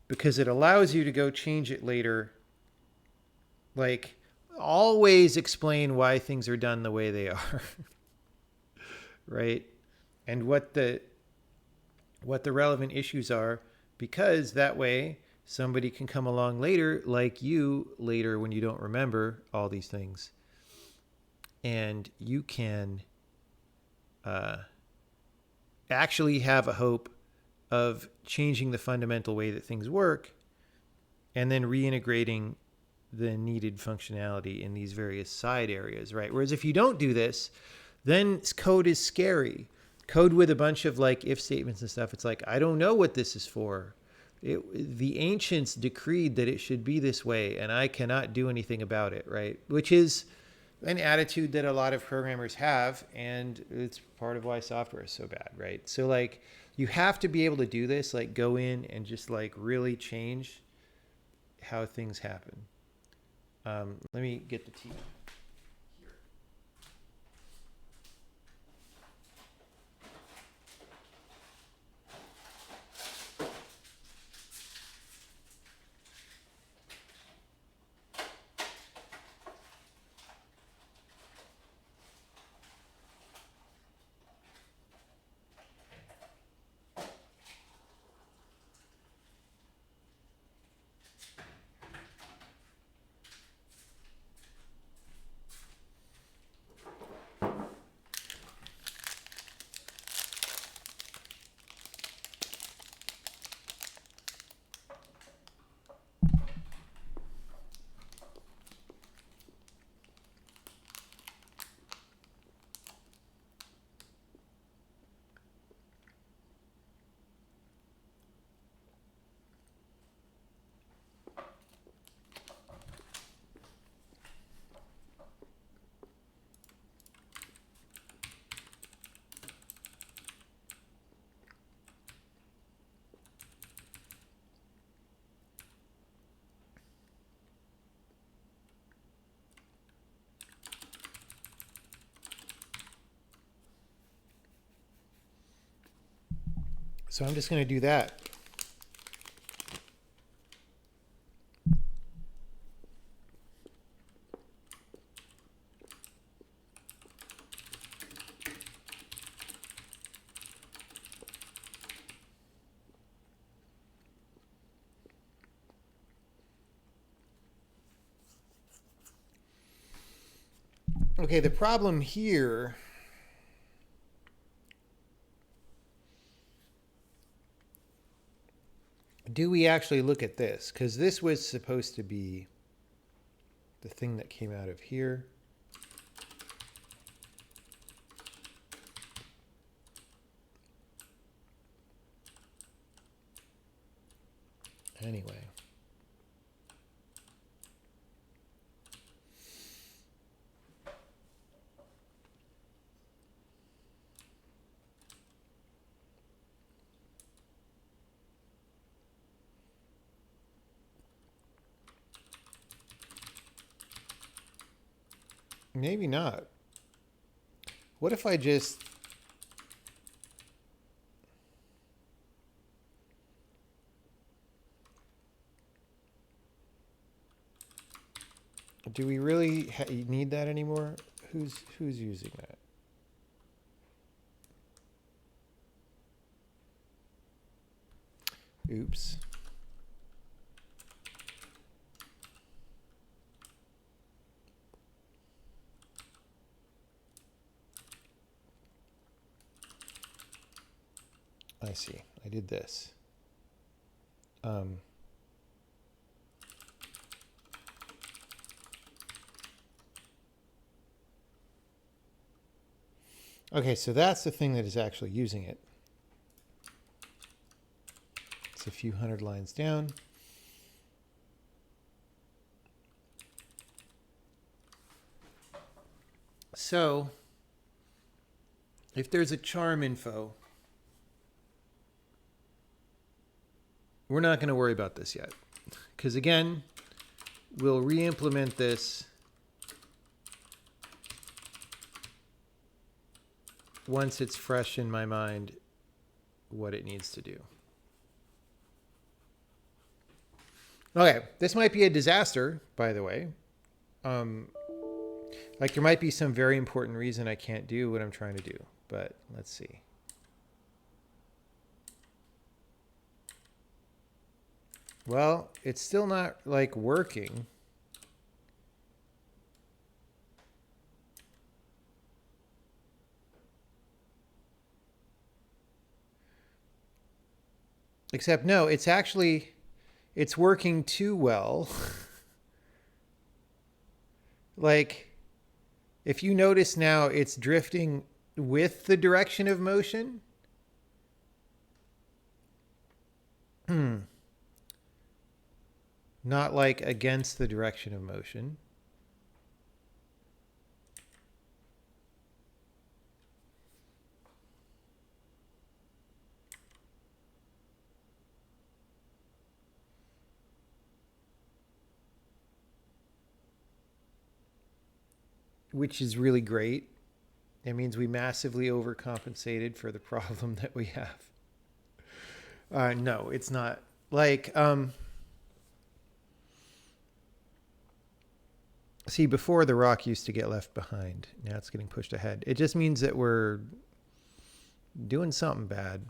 because it allows you to go change it later. Like, always explain why things are done the way they are. Right? And what the relevant issues are, because that way somebody can come along later, like you later when you don't remember all these things, and you can actually have a hope of changing the fundamental way that things work and then reintegrating the needed functionality in these various side areas, right? Whereas if you don't do this, then code is scary. code with a bunch of like if statements and stuff. It's like, I don't know what this is for. The ancients decreed that it should be this way, and I cannot do anything about it, right? Which is an attitude that a lot of programmers have, and it's part of why software is so bad, right? So like, you have to be able to do this, like go in and just like really change how things happen. Let me get the tea. So I'm just going to do that. Okay, the problem here do we actually look at this? Because this was supposed to be the thing that came out of here. Anyway. Maybe not. What if I just... Do we really need that anymore? Who's using that? Oops. I see. I did this. Okay, so that's the thing that is actually using it. It's a few hundred lines down. So, if there's a charm info, we're not going to worry about this yet. Because again, we'll re-implement this once it's fresh in my mind what it needs to do. Okay, this might be a disaster, by the way. Like there might be some very important reason I can't do what I'm trying to do, but let's see. Well, it's still not like working. Except no, it's actually, it's working too well. Like, if you notice now, it's drifting with the direction of motion. Not like against the direction of motion. Which is really great. It means we massively overcompensated for the problem that we have. No, it's not. Like, see, before the rock used to get left behind. Now it's getting pushed ahead. It just means that we're doing something bad.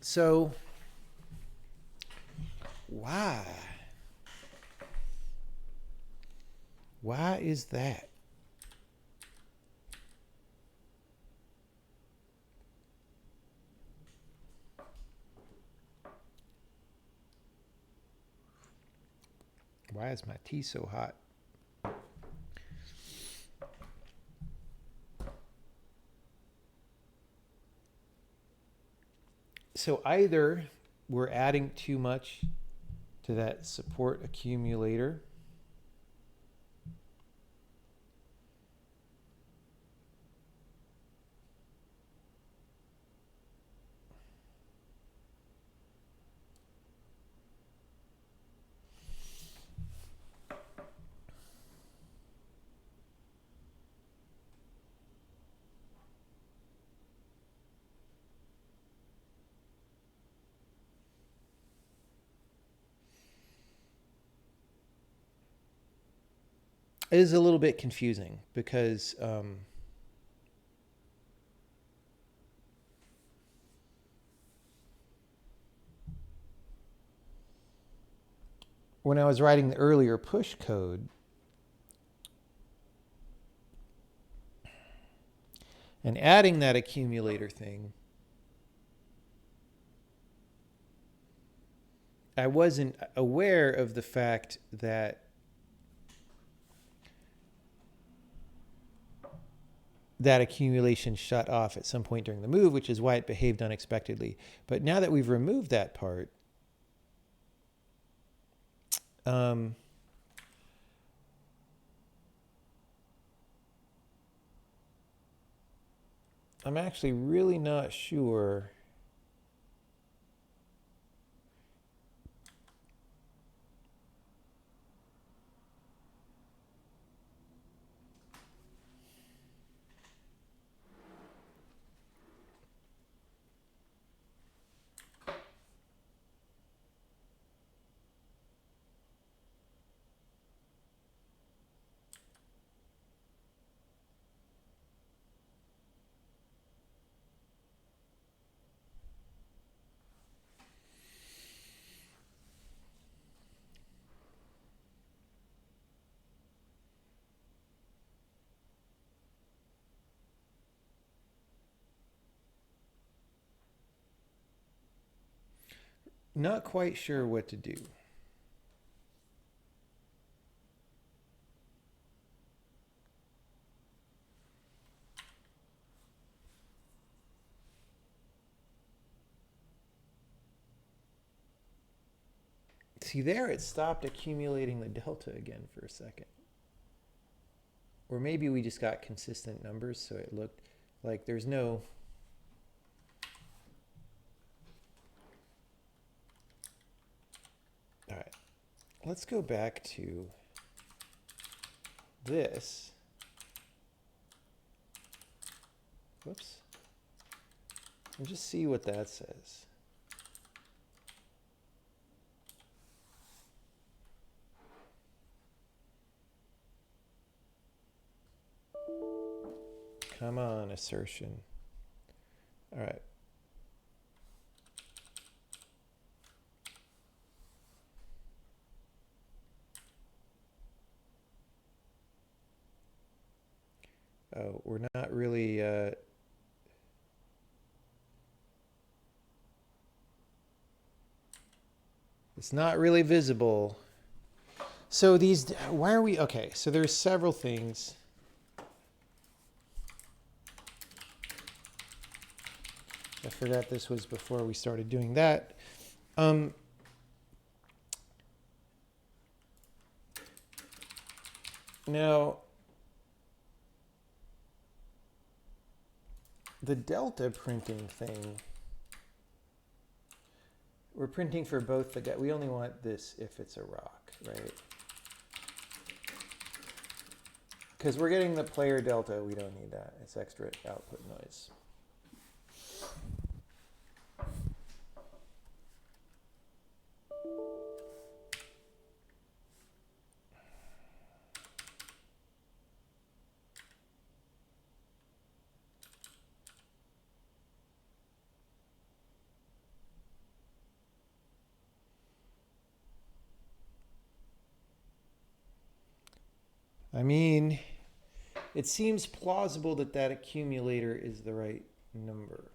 So, why? Why is that? Why is my tea so hot? So either we're adding too much to that support accumulator, it is a little bit confusing because when I was writing the earlier push code and adding that accumulator thing, I wasn't aware of the fact that that accumulation shut off at some point during the move, which is why it behaved unexpectedly. But now that we've removed that part, I'm actually really not sure not quite sure what to do. See, there it stopped accumulating the delta again for a second. Or maybe we just got consistent numbers, so it looked like there's no... All right, let's go back to this. Whoops. And just see what that says. Come on, assertion. All right. Oh, we're not really... it's not really visible. So these... Why are we... Okay, so there's several things. I forgot this was before we started doing that. Now, the delta printing thing, we're printing for both the... We only want this if it's a rock, right? Because we're getting the player delta, we don't need that. It's extra output noise. I mean, it seems plausible that that accumulator is the right number.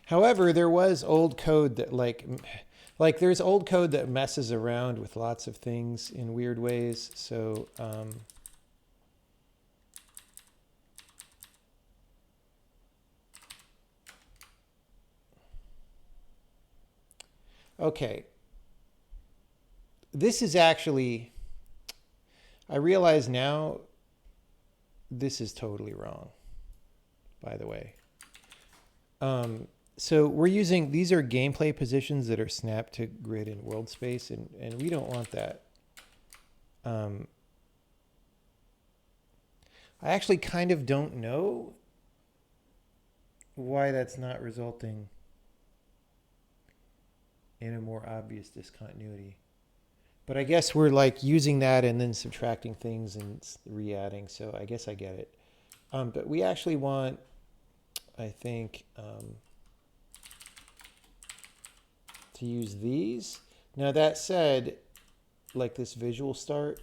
However, there was old code that like there's old code that messes around with lots of things in weird ways. So okay, this is actually, I realize now, this is totally wrong, by the way. So we're using, these are gameplay positions that are snapped to grid in world space, and we don't want that. I actually kind of don't know why that's not resulting in a more obvious discontinuity. But I guess we're like using that and then subtracting things and re-adding, so I guess I get it. But we actually want, I think, to use these. Now that said, like this visual start,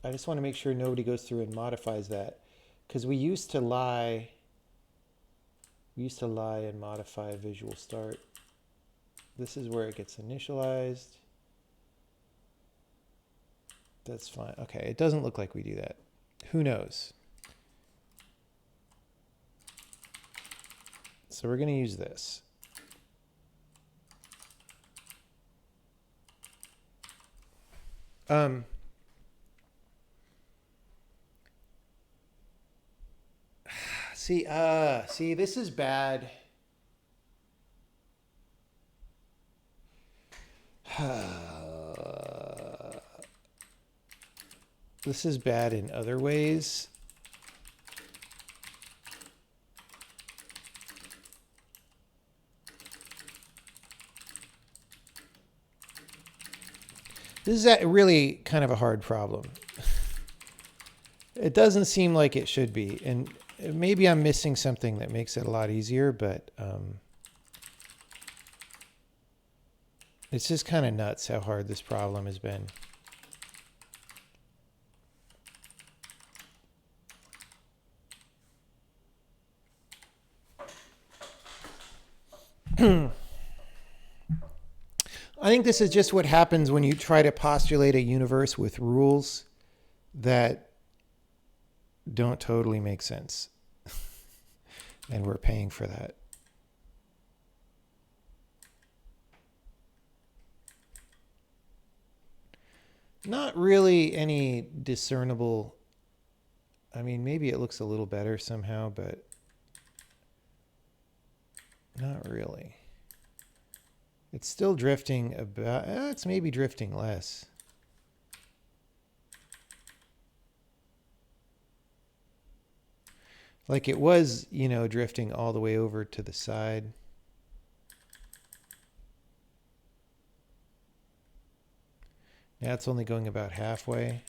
I just want to make sure nobody goes through and modifies that, because we used to lie and modify a visual start. This is where it gets initialized. That's fine. Okay, it doesn't look like we do that. Who knows? So we're going to use this. See, this is bad. This is bad in other ways. This is really kind of a hard problem. It doesn't seem like it should be, and maybe I'm missing something that makes it a lot easier, but it's just kind of nuts how hard this problem has been. I think this is just what happens when you try to postulate a universe with rules that don't totally make sense. And we're paying for that. Not really any discernible I mean, maybe it looks a little better somehow, but not really. It's still drifting about, it's maybe drifting less. Like it was, you know, drifting all the way over to the side. Now it's only going about halfway.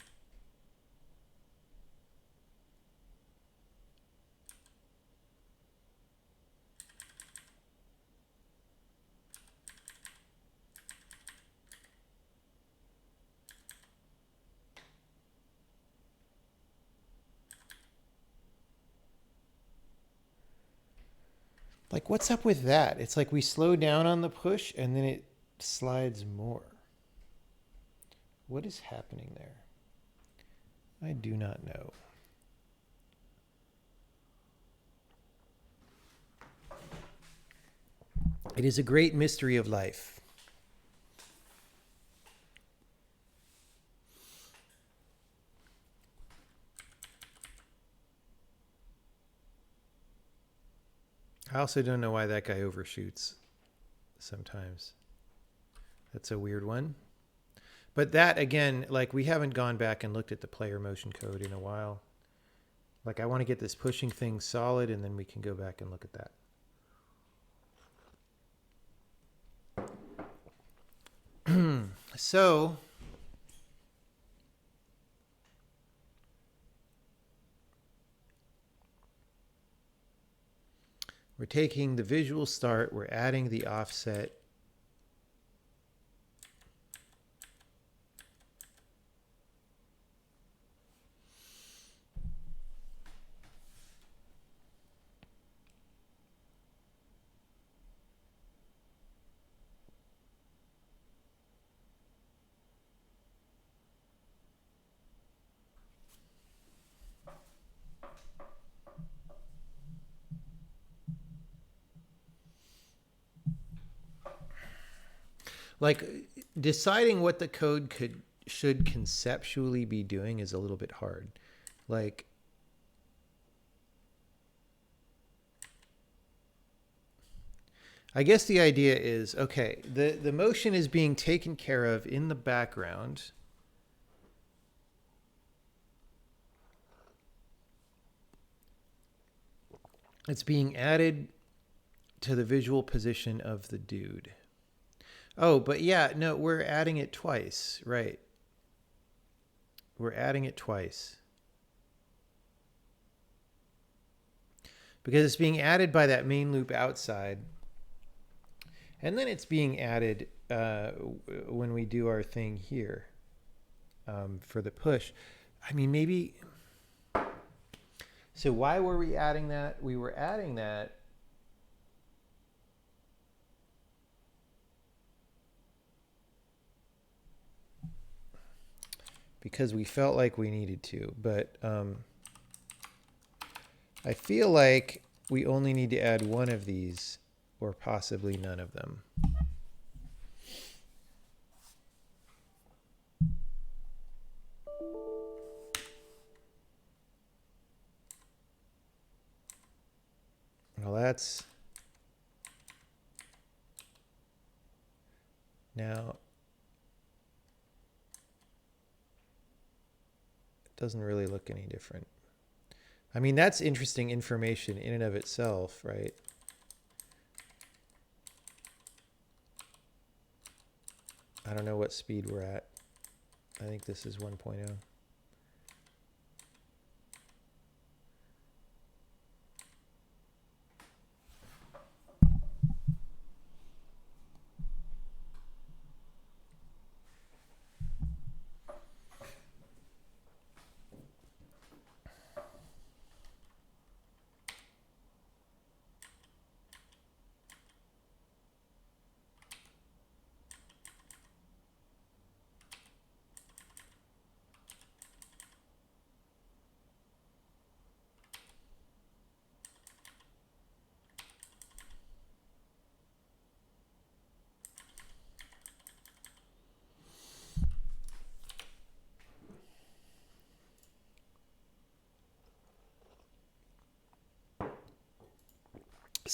Like, what's up with that? It's like we slow down on the push and then it slides more. What is happening there? I do not know. It is a great mystery of life. I also don't know why that guy overshoots sometimes. That's a weird one. But that, again, like we haven't gone back and looked at the player motion code in a while. Like I want to get this pushing thing solid and then we can go back and look at that. So we're taking the visual start, we're adding the offset. Like deciding what the code should conceptually be doing is a little bit hard. Like I guess the idea is, okay, the motion is being taken care of in the background. It's being added to the visual position of the dude. Oh, but yeah, no, we're adding it twice, right? We're adding it twice. Because it's being added by that main loop outside. And then it's being added when we do our thing here for the push. I mean, maybe... So why were we adding that? We were adding that because we felt like we needed to, but I feel like we only need to add one of these or possibly none of them. Well, that's now it doesn't really look any different. I mean, that's interesting information in and of itself, right? I don't know what speed we're at. I think this is 1.0.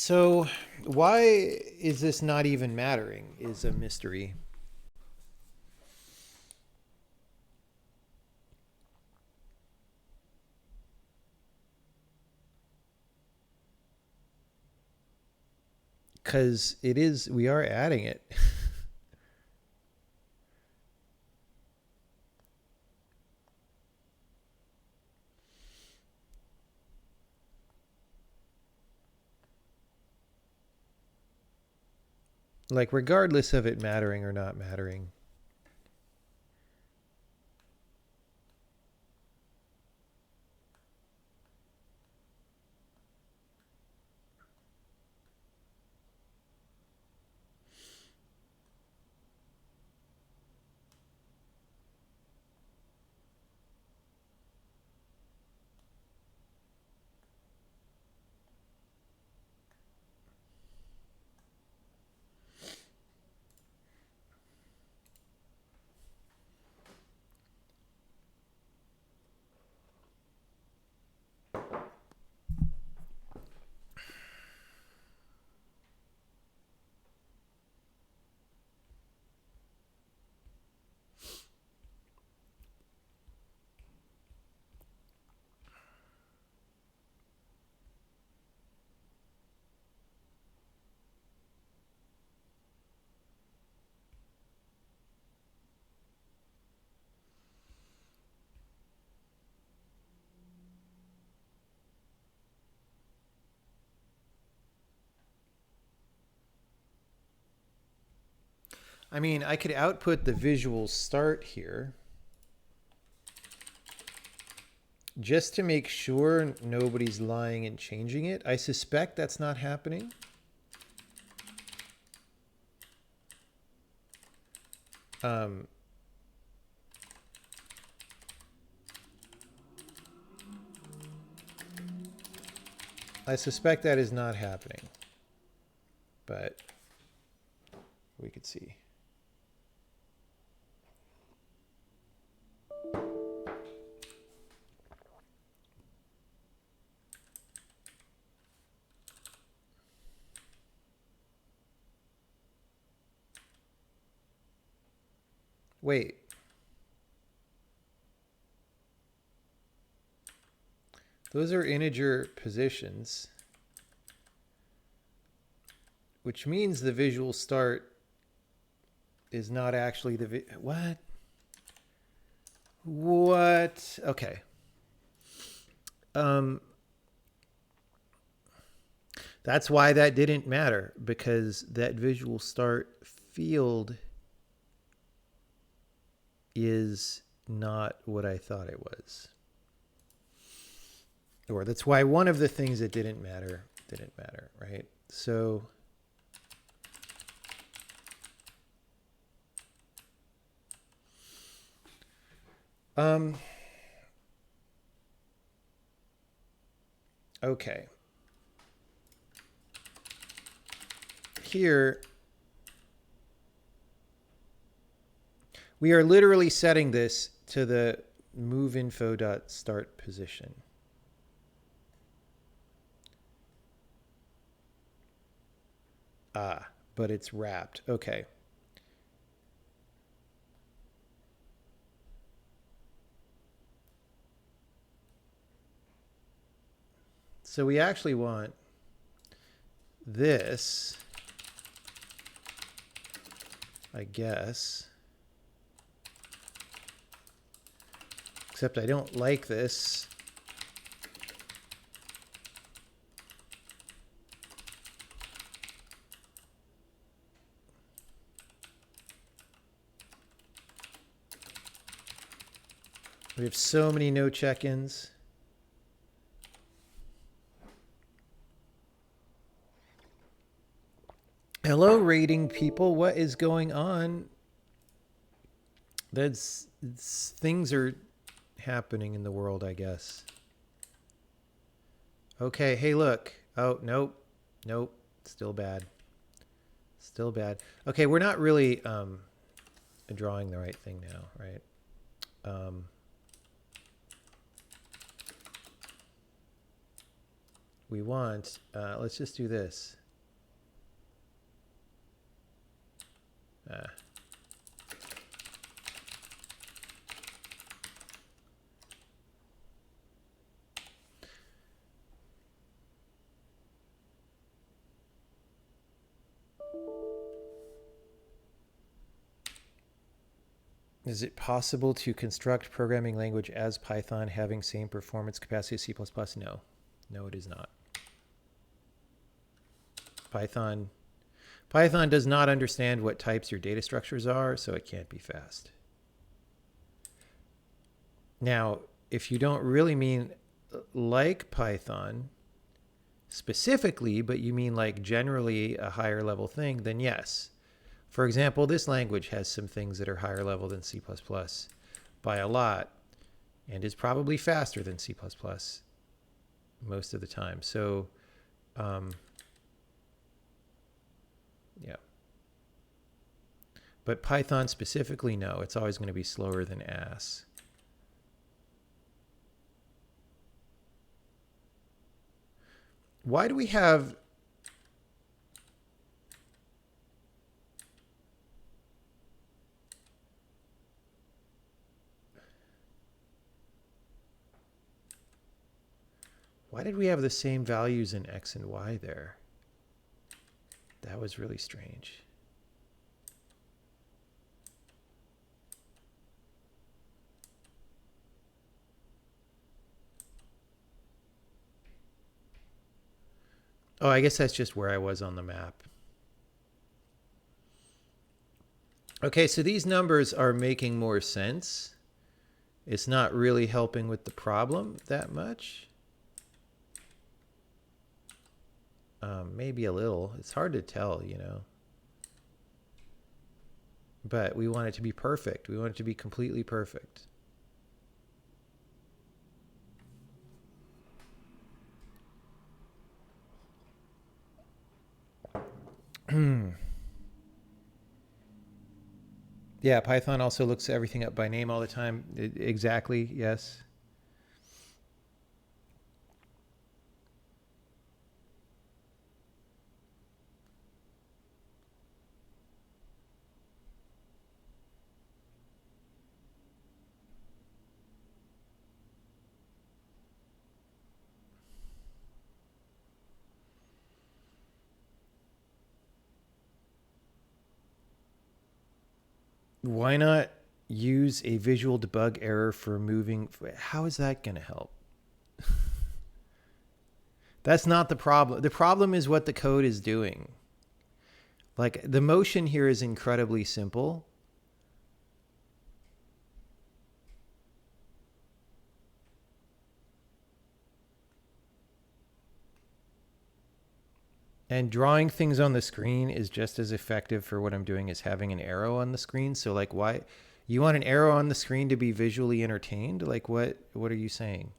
So why is this not even mattering is a mystery. Because it is, we are adding it. Like, regardless of it mattering or not mattering. I mean, I could output the visual start here just to make sure nobody's lying and changing it. I suspect that's not happening. I suspect that is not happening, but we could see. Wait. Those are integer positions, which means the visual start is not actually the what? What? Okay. That's why that didn't matter, because that visual start field is not what I thought it was. Or that's why one of the things that didn't matter, right? So okay. Here we are literally setting this to the moveinfo.start position. Ah, but it's wrapped. Okay. So we actually want this, I guess. Except I don't like this. We have so many no check-ins. Hello, rating people. What is going on? Things are happening in the world, I guess. Okay, hey, look. Oh, nope. Nope. Still bad. Still bad. Okay, we're not really drawing the right thing now, right? we want, let's just do this. Is it possible to construct programming language as Python having same performance capacity as C++? No. No, it is not. Python does not understand what types your data structures are, so it can't be fast. Now, if you don't really mean like Python specifically, but you mean like generally a higher level thing, then yes. For example, this language has some things that are higher level than C++ by a lot, and is probably faster than C++ most of the time. So, yeah. But Python specifically, no. It's always going to be slower than AS. Why do we have... Why did we have the same values in X and Y there? That was really strange. Oh, I guess that's just where I was on the map. Okay, so these numbers are making more sense. It's not really helping with the problem that much. Maybe a little. It's hard to tell, you know. But we want it to be perfect. We want it to be completely perfect. Yeah, Python also looks everything up by name all the time. Exactly, yes. Why not use a visual debug error for moving? How is that going to help? That's not the problem. The problem is what the code is doing. Like, the motion here is incredibly simple. And drawing things on the screen is just as effective for what I'm doing as having an arrow on the screen. So like, why you want an arrow on the screen to be visually entertained? Like, what are you saying?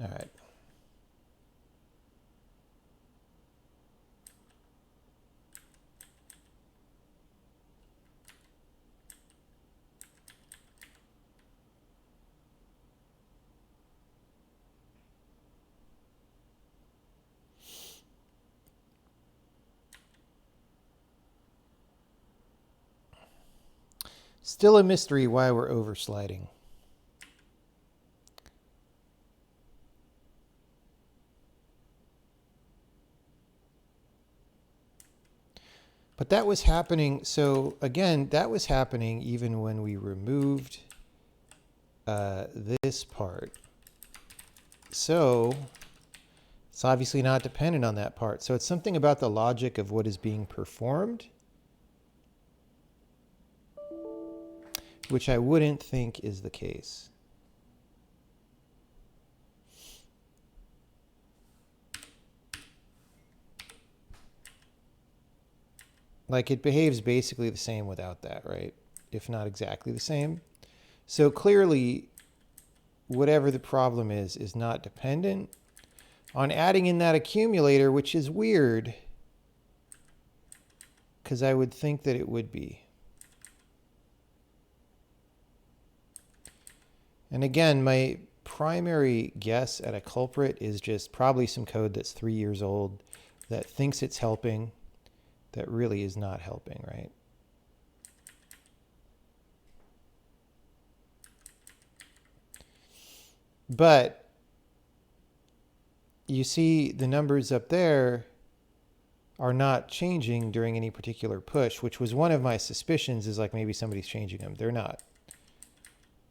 All right. Still a mystery why we're oversliding. But that was happening. So again, that was happening even when we removed this part. So it's obviously not dependent on that part. So it's something about the logic of what is being performed, which I wouldn't think is the case. Like it behaves basically the same without that, right? If not exactly the same. So clearly, whatever the problem is not dependent on adding in that accumulator, which is weird, because I would think that it would be. And again, my primary guess at a culprit is just probably some code that's 3 years old that thinks it's helping, that really is not helping, right? But you see the numbers up there are not changing during any particular push, which was one of my suspicions, is like maybe somebody's changing them. They're not.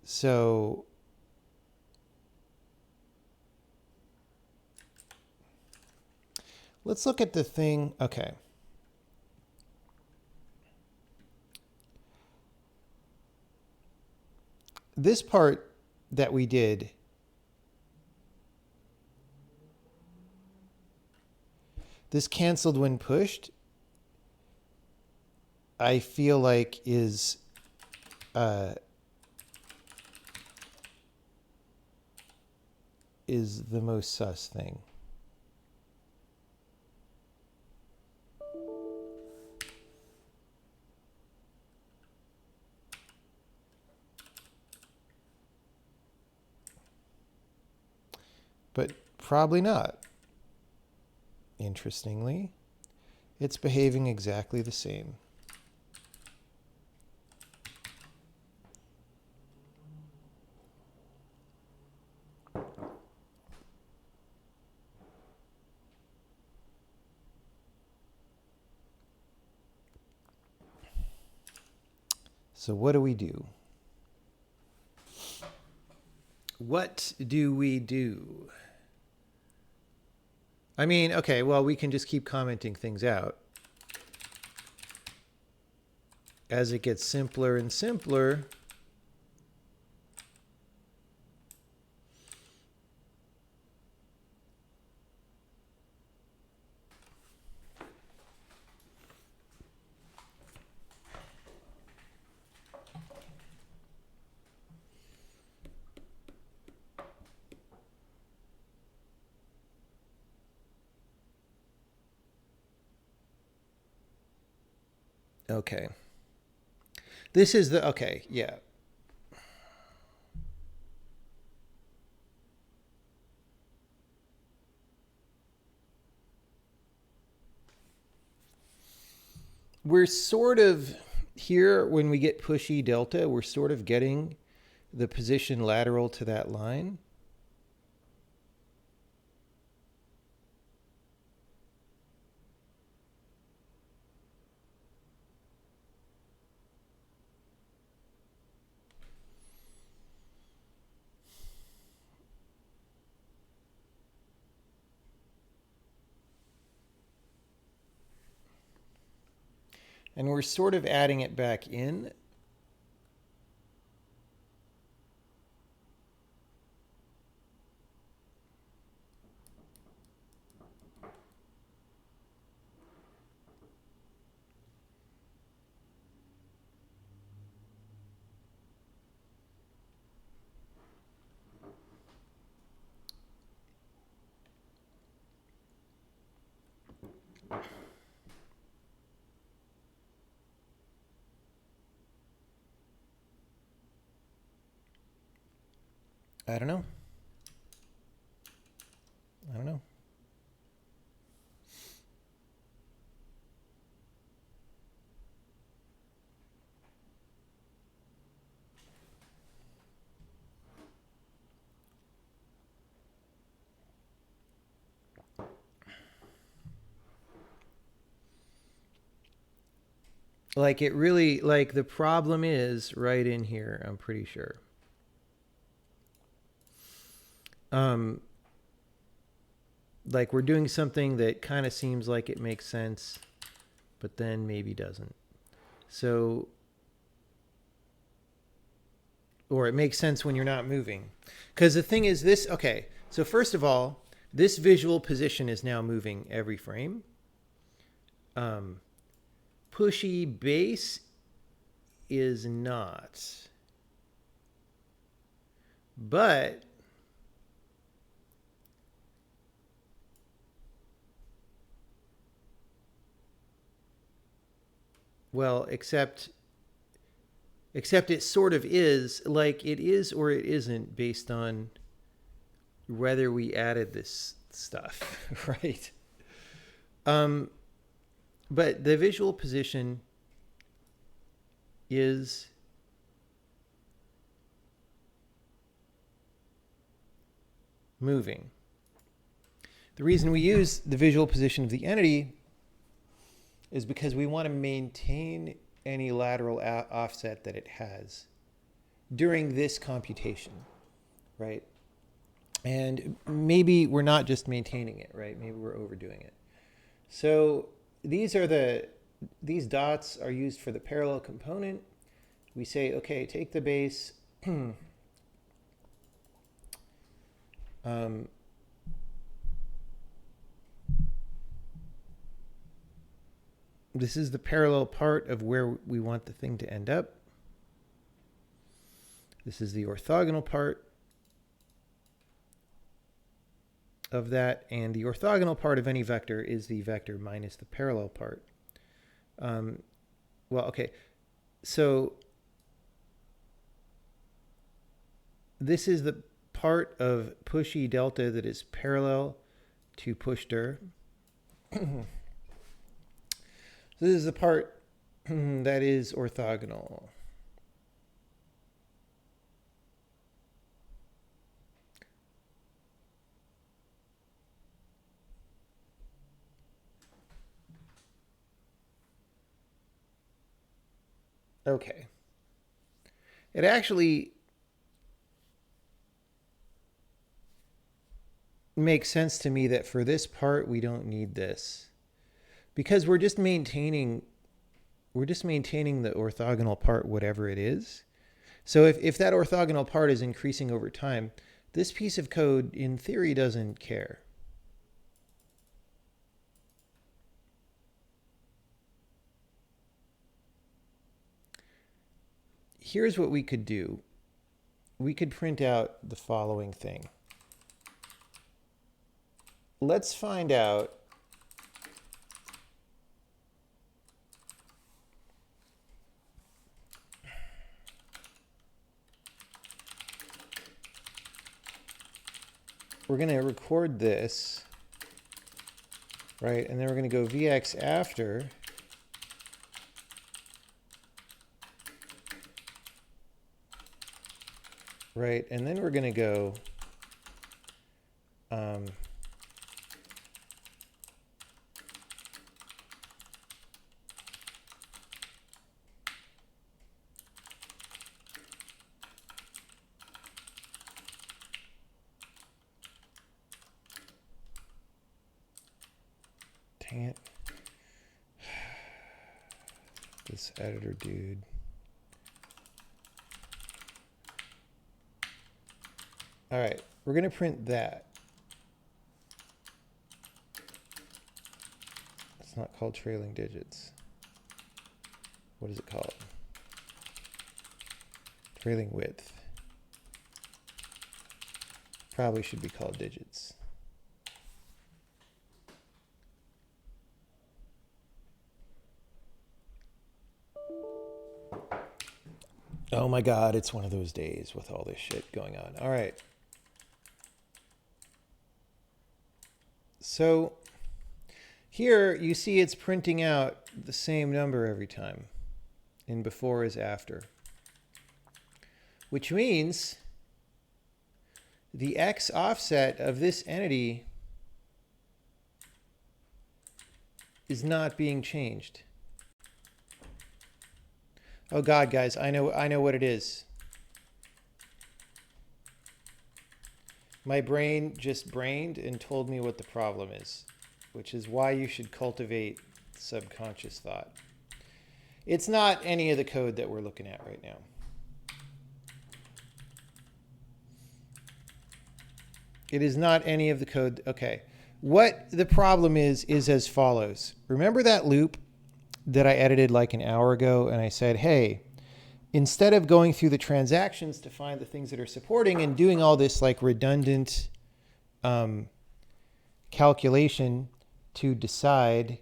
So let's look at the thing. Okay. This part that we did, this canceled when pushed, I feel like is the most sus thing. But probably not. Interestingly, it's behaving exactly the same. So what do we do? What do we do? I mean, okay, well, we can just keep commenting things out. As it gets simpler and simpler, okay. This is the, okay, yeah. We're sort of here when we get pushy delta, we're sort of getting the position lateral to that line. And we're sort of adding it back in. I don't know. I don't know. Like it really, like the problem is right in here, I'm pretty sure. like we're doing something that kind of seems like it makes sense, but then maybe doesn't. So, or it makes sense when you're not moving. Because the thing is this, okay, so first of all, this visual position is now moving every frame. Pushy base is not. But well, except it sort of is, like it is or it isn't based on whether we added this stuff, right? But the visual position is moving. The reason we use the visual position of the entity is because we want to maintain any lateral offset that it has during this computation, right? And maybe we're not just maintaining it, right? Maybe we're overdoing it. So these dots are used for the parallel component. We say, okay, take the base. This is the parallel part of where we want the thing to end up. This is the orthogonal part of that, and the orthogonal part of any vector is the vector minus the parallel part. Well, okay, so this is the part of pushy delta that is parallel to pushdir. So this is the part that is orthogonal. Okay. It actually makes sense to me that for this part we don't need this, because we're just maintaining the orthogonal part, whatever it is. So if that orthogonal part is increasing over time, this piece of code in theory doesn't care. Here's what we could do. We could print out the following thing. Let's find out we're going to record this, right? And then we're going to go VX after. Right, and then we're going to go dang it. This editor dude. All right, we're going to print that. It's not called trailing digits. What is it called? Trailing width. Probably should be called digits. Oh my God, it's one of those days with all this shit going on. All right. So here you see it's printing out the same number every time in before is after, which means the x offset of this entity is not being changed. Oh God, guys, I know what it is. My brain just brained and told me what the problem is, which is why you should cultivate subconscious thought. It's not any of the code that we're looking at right now. It is not any of the code. Okay. What the problem is as follows. Remember that loop that I edited like an hour ago, and I said, hey, instead of going through the transactions to find the things that are supporting and doing all this like redundant calculation to decide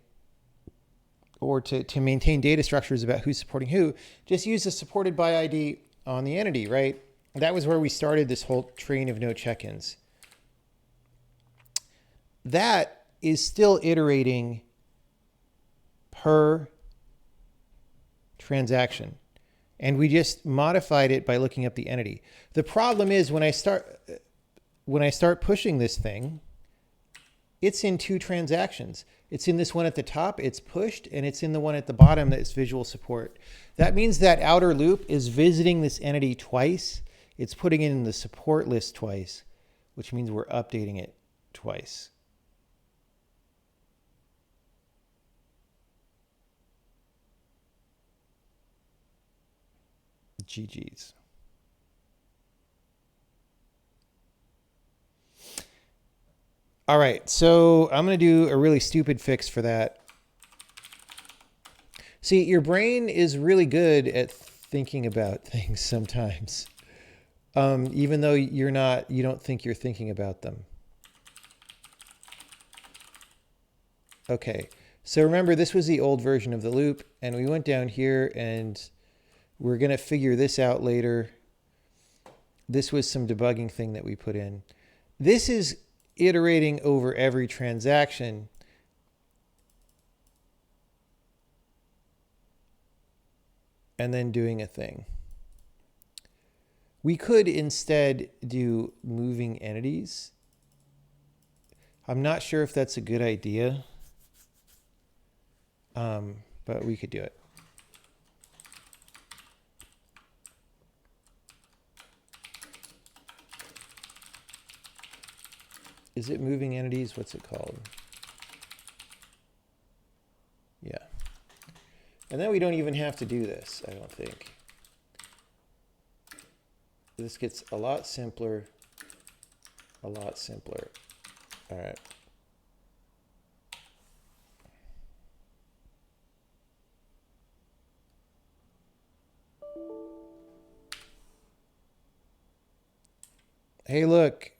or to maintain data structures about who's supporting who, just use the supported by ID on the entity, right? That was where we started this whole train of no check-ins. That is still iterating per transaction. And we just modified it by looking up the entity. The problem is when I start pushing this thing, it's in two transactions. It's in this one at the top, it's pushed, and it's in the one at the bottom that's visual support. That means that outer loop is visiting this entity twice. It's putting it in the support list twice, which means we're updating it twice. GG's. All right, so I'm going to do a really stupid fix for that. See, your brain is really good at thinking about things sometimes, even though you don't think you're thinking about them. Okay, so remember this was the old version of the loop, and we went down here and we're going to figure this out later. This was some debugging thing that we put in. This is iterating over every transaction. And then doing a thing. We could instead do moving entities. I'm not sure if that's a good idea, but we could do it. Is it moving entities? What's it called? Yeah. And then we don't even have to do this, I don't think. This gets a lot simpler. A lot simpler. All right. Hey, look.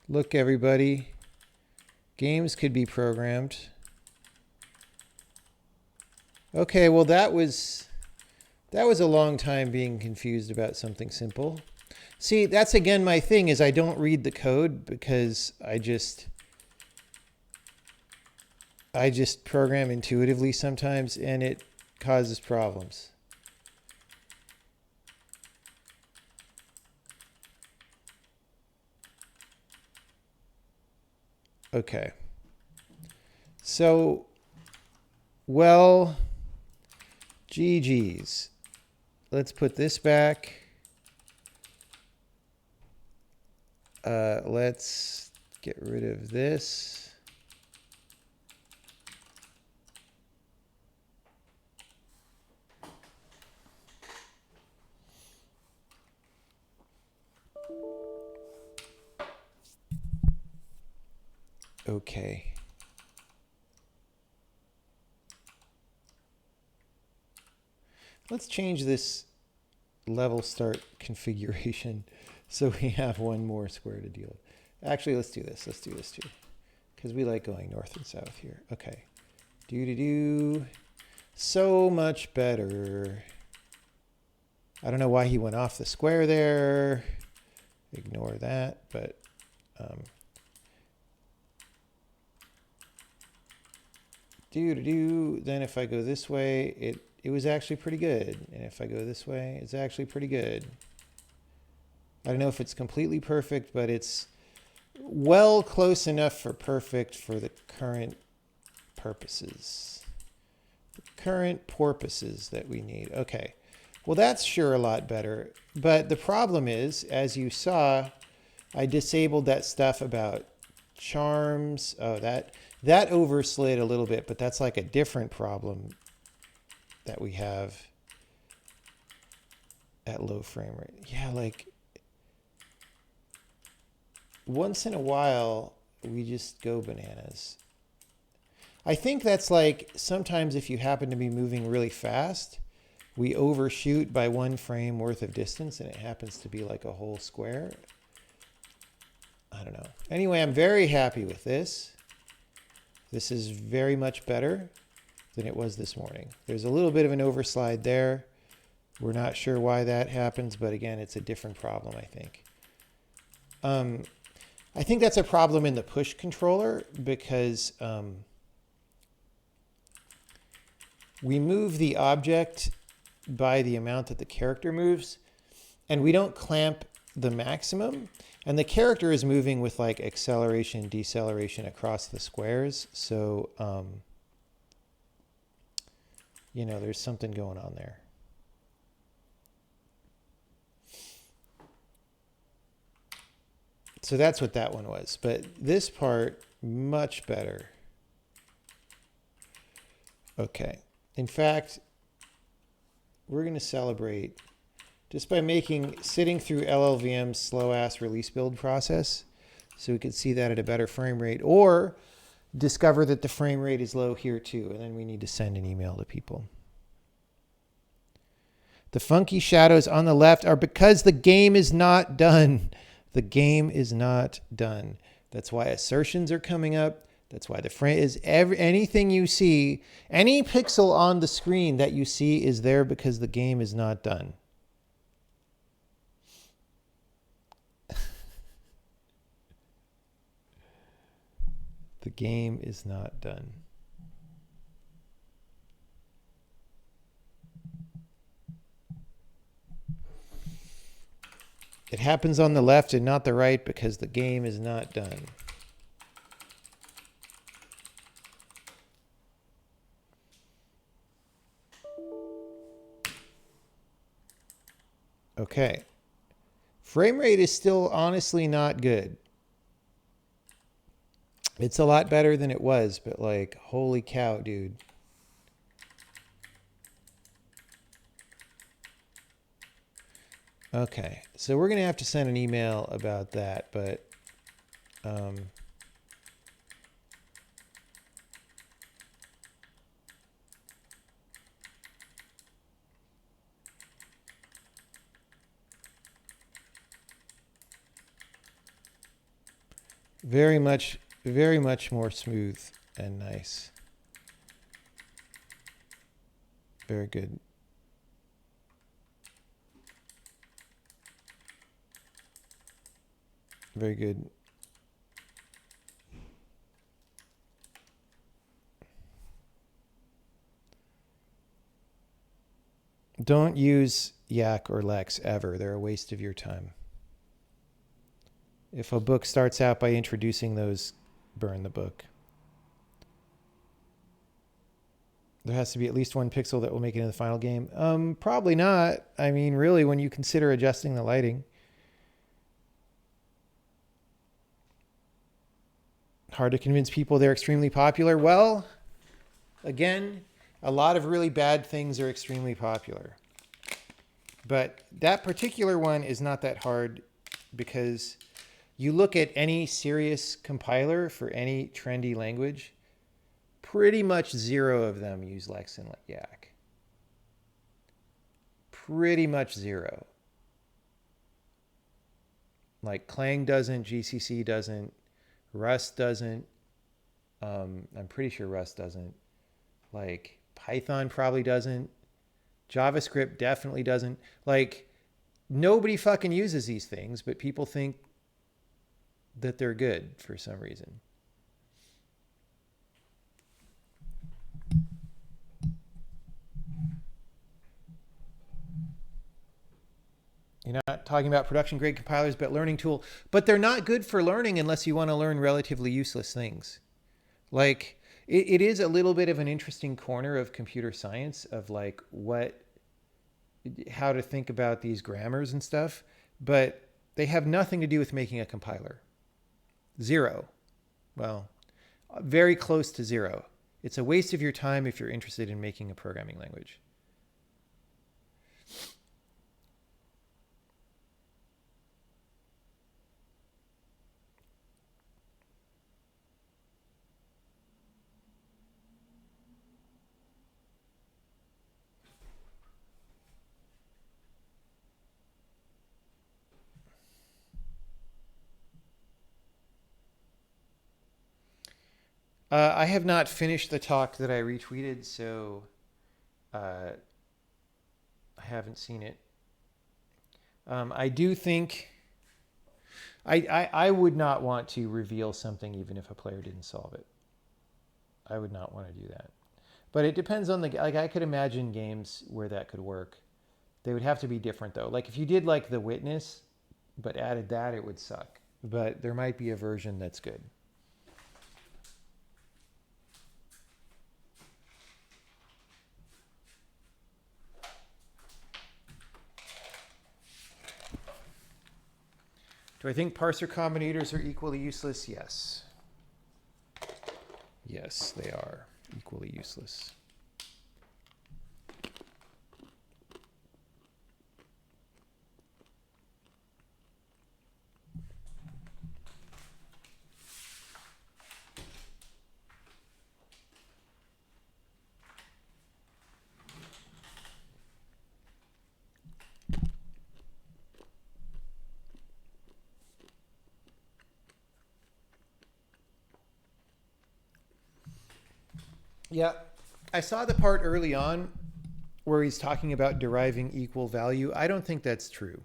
Look, everybody. Games could be programmed. Okay, well, that was a long time being confused about something simple. See, that's again my thing is I don't read the code because I just program intuitively sometimes and it causes problems. Okay. So, well, GG's. Let's put this back. Let's get rid of this. Okay. Let's change this level start configuration so we have one more square to deal with. Actually, let's do this. Let's do this too, because we like going north and south here. Okay. Do. So much better. I don't know why he went off the square there. Ignore that, but then if I go this way, it was actually pretty good. And if I go this way, it's actually pretty good. I don't know if it's completely perfect, but it's well close enough for perfect for the current purposes. The current porpoises that we need. Okay. Well, that's sure a lot better. But the problem is, as you saw, I disabled that stuff about charms. Oh, that overslid a little bit, but that's like a different problem that we have at low frame rate. Yeah, like once in a while, we just go bananas. I think that's like sometimes if you happen to be moving really fast, we overshoot by 1 frame worth of distance and it happens to be like a whole square. I don't know. Anyway, I'm very happy with this. This is very much better than it was this morning. There's a little bit of an overslide there. We're not sure why that happens, but again, it's a different problem, I think. I think that's a problem in the push controller because we move the object by the amount that the character moves, and we don't clamp the maximum. And the character is moving with like acceleration, deceleration across the squares. So, you know, there's something going on there. So that's what that one was. But this part, much better. Okay. In fact, we're going to celebrate just by sitting through LLVM's slow-ass release build process so we could see that at a better frame rate, or discover that the frame rate is low here too, and then we need to send an email to people. The funky shadows on the left are because the game is not done. The game is not done. That's why assertions are coming up. That's why the frame is anything you see, any pixel on the screen that you see is there because the game is not done. The game is not done. It happens on the left and not the right because the game is not done. Okay. Frame rate is still honestly not good. It's a lot better than it was, but like, holy cow, dude. Okay, so we're going to have to send an email about that, but very much more smooth and nice. Very good. Very good. Don't use Yak or Lex ever. They're a waste of your time. If a book starts out by introducing those, burn the book. There has to be at least 1 pixel that will make it in the final game. Probably not. I mean, really, when you consider adjusting the lighting. Hard to convince people they're extremely popular. Well, again, a lot of really bad things are extremely popular. But that particular one is not that hard because you look at any serious compiler for any trendy language, pretty much 0 of them use Lex and Yak. Pretty much 0. Like Clang doesn't, GCC doesn't, Rust doesn't. I'm pretty sure Rust doesn't. Like Python probably doesn't. JavaScript definitely doesn't. Like nobody fucking uses these things, but people think that they're good for some reason. You're not talking about production grade compilers, but learning tool. But they're not good for learning unless you want to learn relatively useless things. Like it is a little bit of an interesting corner of computer science of like what how to think about these grammars and stuff, but they have nothing to do with making a compiler. Zero. Well, very close to zero. It's a waste of your time if you're interested in making a programming language. I have not finished the talk that I retweeted, so I haven't seen it. I do think I would not want to reveal something even if a player didn't solve it. I would not want to do that. But it depends on like I could imagine games where that could work. They would have to be different though. Like if you did like The Witness, but added that, it would suck. But there might be a version that's good. Do I think parser combinators are equally useless? Yes. Yes, they are equally useless. Yeah, I saw the part early on where he's talking about deriving equal value. I don't think that's true.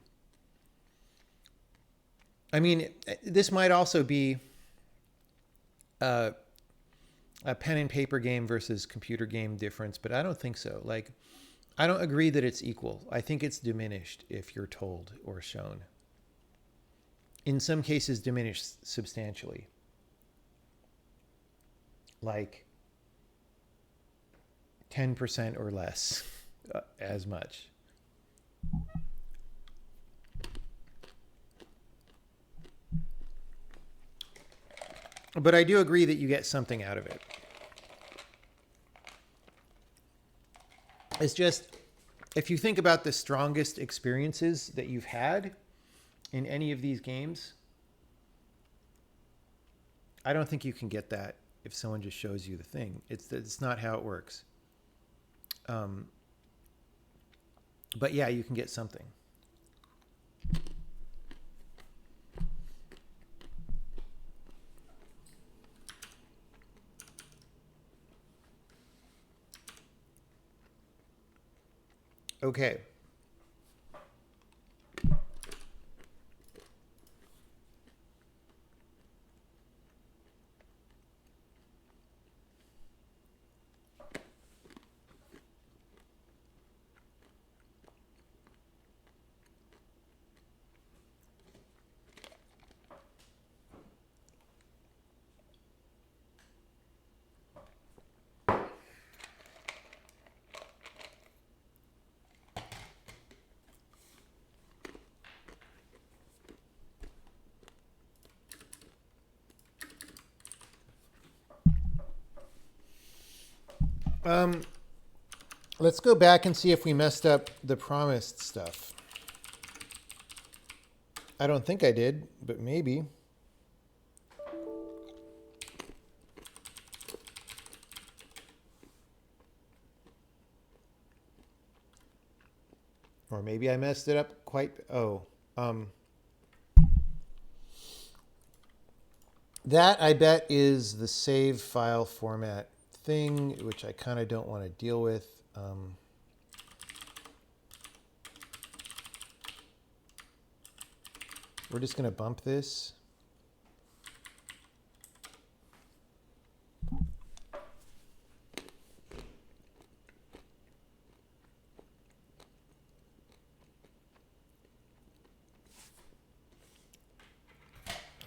I mean, this might also be a pen and paper game versus computer game difference, but I don't think so. Like, I don't agree that it's equal. I think it's diminished if you're told or shown. In some cases, diminished substantially. Like 10% or less, as much. But I do agree that you get something out of it. It's just, if you think about the strongest experiences that you've had in any of these games, I don't think you can get that if someone just shows you the thing. It's not how it works. But yeah, you can get something. Okay. Let's go back and see if we messed up the promised stuff. I don't think I did, but maybe. Or maybe I messed it up quite. Oh, that I bet is the save file format thing, which I kind of don't want to deal with. We're just going to bump this.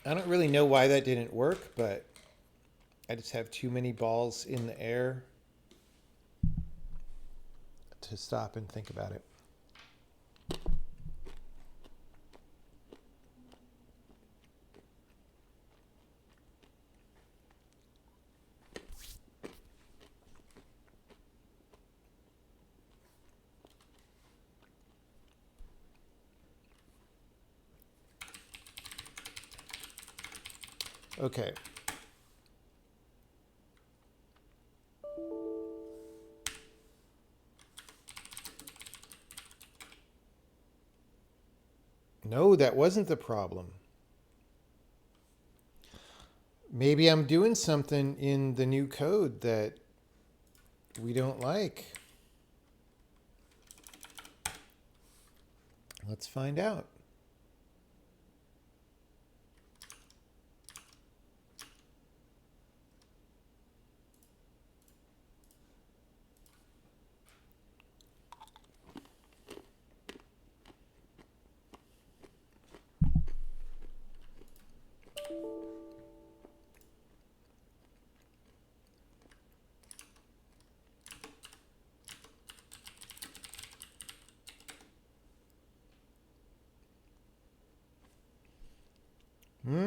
I don't really know why that didn't work, but I just have too many balls in the air to stop and think about it. Okay. No, that wasn't the problem. Maybe I'm doing something in the new code that we don't like. Let's find out.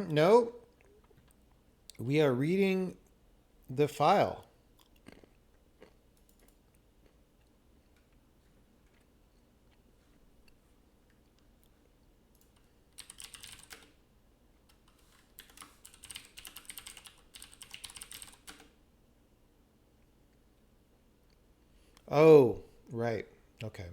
No, we are reading the file. Oh, right. Okay.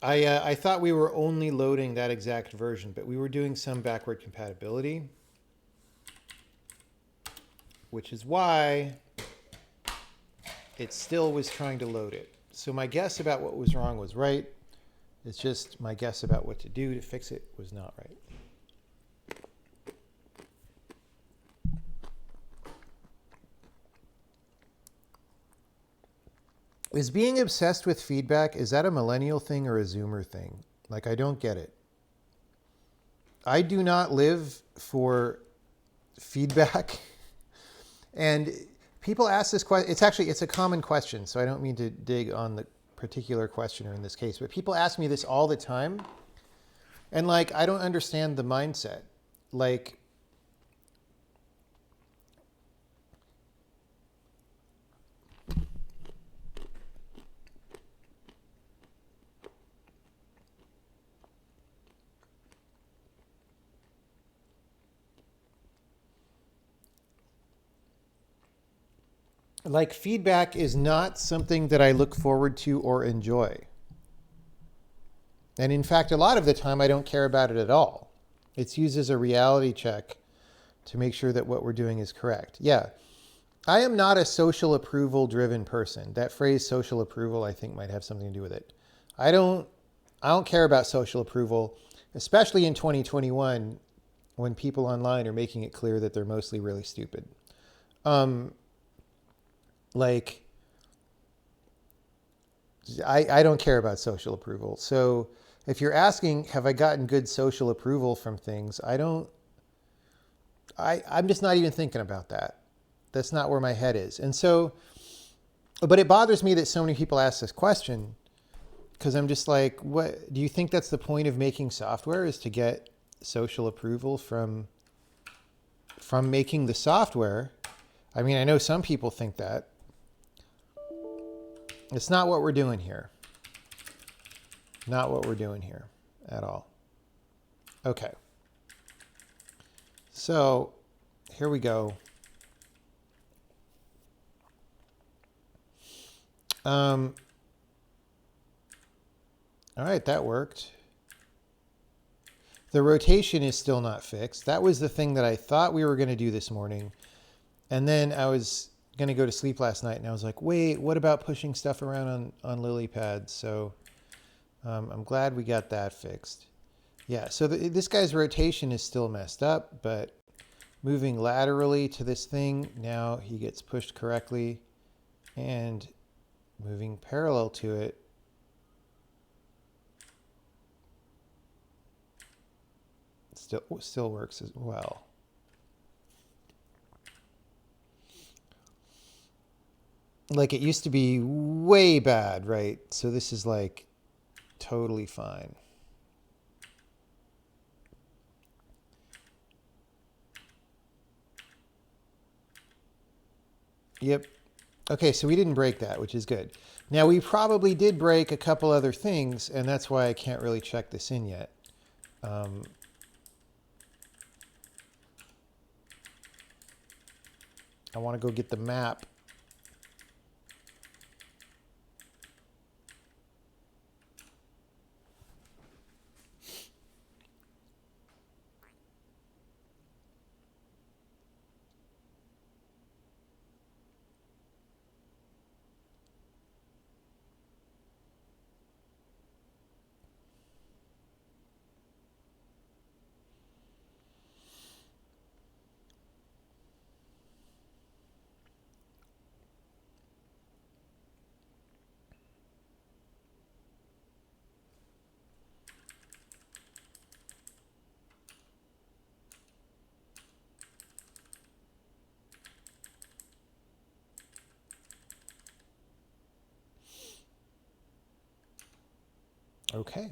I thought we were only loading that exact version, but we were doing some backward compatibility, which is why it still was trying to load it. So my guess about what was wrong was right. It's just my guess about what to do to fix it was not right. Is being obsessed with feedback, is that a millennial thing or a Zoomer thing? Like, I don't get it. I do not live for feedback. And people ask this question. It's a common question, so I don't mean to dig on the particular questioner in this case, but people ask me this all the time. And like, I don't understand the mindset. Like, feedback is not something that I look forward to or enjoy. And in fact, a lot of the time, I don't care about it at all. It's used as a reality check to make sure that what we're doing is correct. Yeah. I am not a social approval driven person. That phrase social approval, I think, might have something to do with it. I don't care about social approval, especially in 2021 when people online are making it clear that they're mostly really stupid. Like, I don't care about social approval. So if you're asking, have I gotten good social approval from things? I'm just not even thinking about that. That's not where my head is. And so, but it bothers me that so many people ask this question because I'm just like, what do you think that's the point of making software, is to get social approval from making the software? I mean, I know some people think that. It's not what we're doing here. Not what we're doing here at all. Okay. So here we go. All right, that worked. The rotation is still not fixed. That was the thing that I thought we were going to do this morning. And then I was going to go to sleep last night and I was like, wait, what about pushing stuff around on LilyPad? So I'm glad we got that fixed. Yeah, so this guy's rotation is still messed up, but moving laterally to this thing, now he gets pushed correctly, and moving parallel to it, still works as well. Like, it used to be way bad, right? So this is like totally fine. Yep. Okay, so we didn't break that, which is good. Now we probably did break a couple other things, and that's why I can't really check this in yet. I want to go get the map. Okay.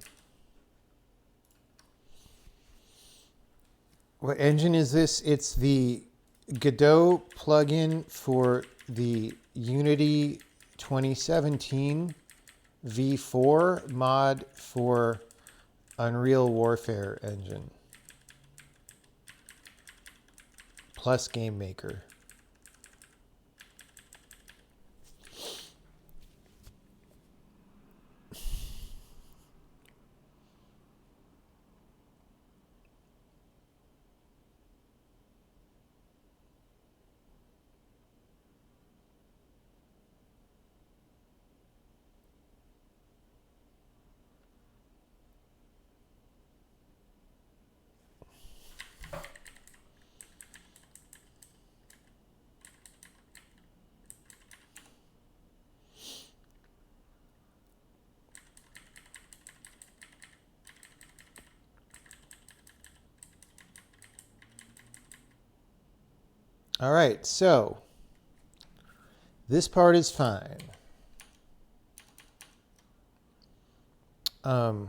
What engine is this? It's the Godot plugin for the Unity 2017 V4 mod for Unreal Warfare engine plus Game Maker. All right, so this part is fine. I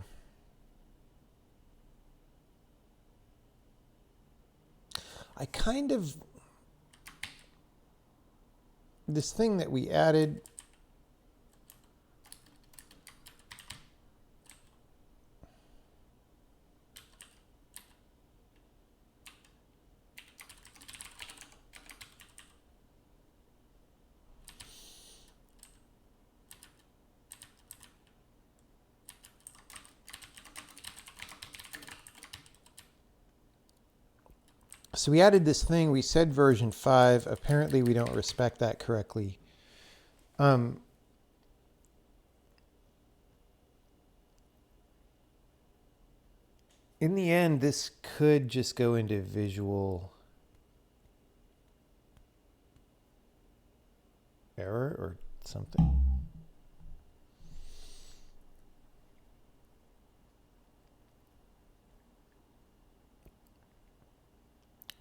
kind of, this thing that we added, so we added this thing, we said version 5. Apparently we don't respect that correctly. In the end, this could just go into visual error or something.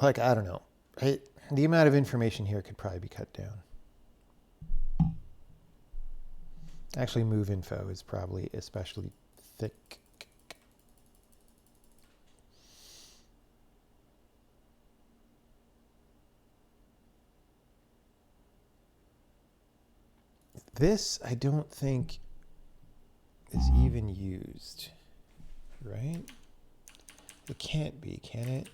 Like, I don't know. The amount of information here could probably be cut down. Actually, move info is probably especially thick. This, I don't think, is even used, right? It can't be, can it?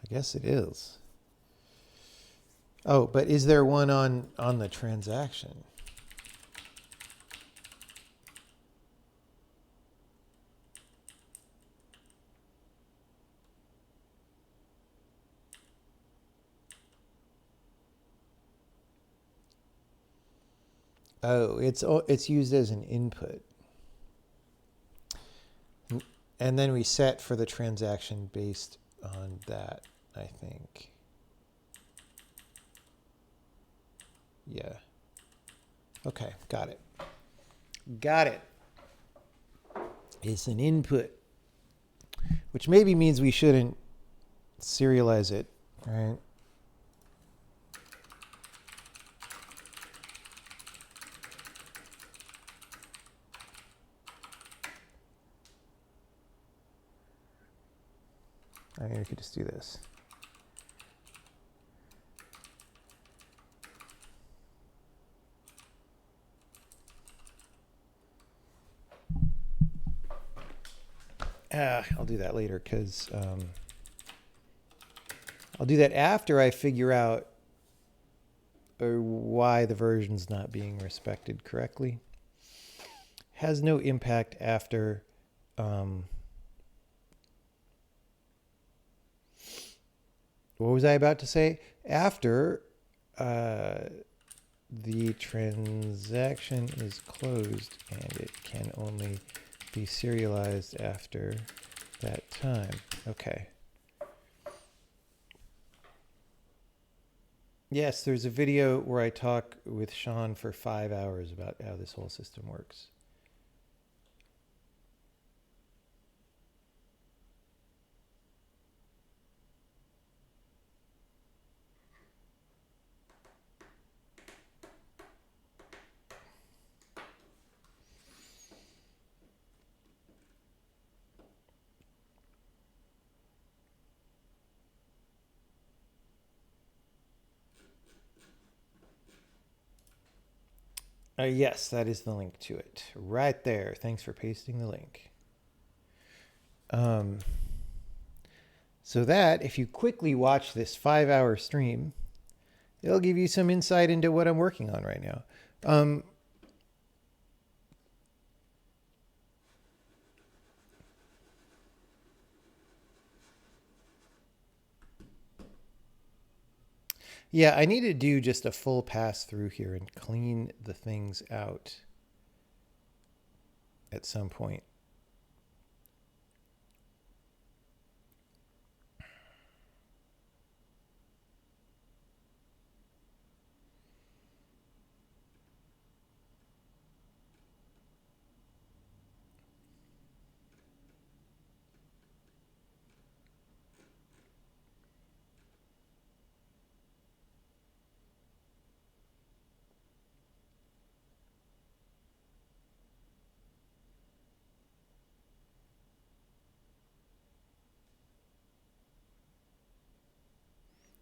I guess it is. Oh, but is there one on the transaction? Oh, it's used as an input. And then we set for the transaction based on that, I think. Yeah. Okay, got it. Got it. It's an input, which maybe means we shouldn't serialize it, right? I mean, we could just do this. I'll do that later because I'll do that after I figure out why the version's not being respected correctly. Has no impact after what was I about to say? After the transaction is closed and it can only be serialized after that time. Okay. Yes, there's a video where I talk with Sean for 5 hours about how this whole system works. Yes, that is the link to it. Right there. Thanks for pasting the link. So that, if you quickly watch this 5-hour stream, it'll give you some insight into what I'm working on right now. Yeah, I need to do just a full pass through here and clean the things out at some point.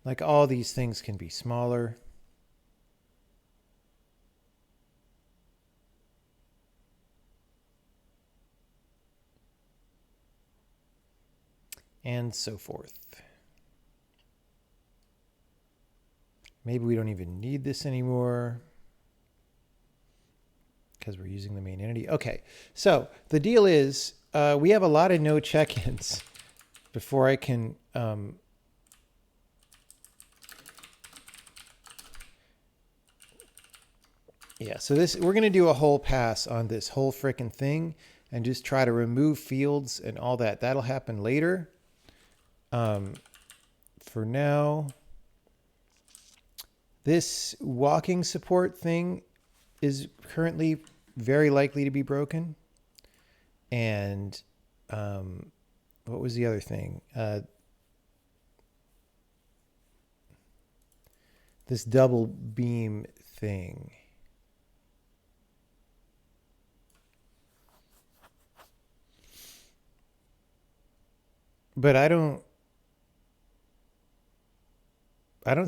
Like all these things can be smaller. And so forth. Maybe we don't even need this anymore because we're using the main entity. Okay, so the deal is we have a lot of no check-ins before I can yeah, so this we're going to do a whole pass on this whole frickin' thing and just try to remove fields and all that. That'll happen later. For now, this walking support thing is currently very likely to be broken. And what was the other thing? This double beam thing. But I don't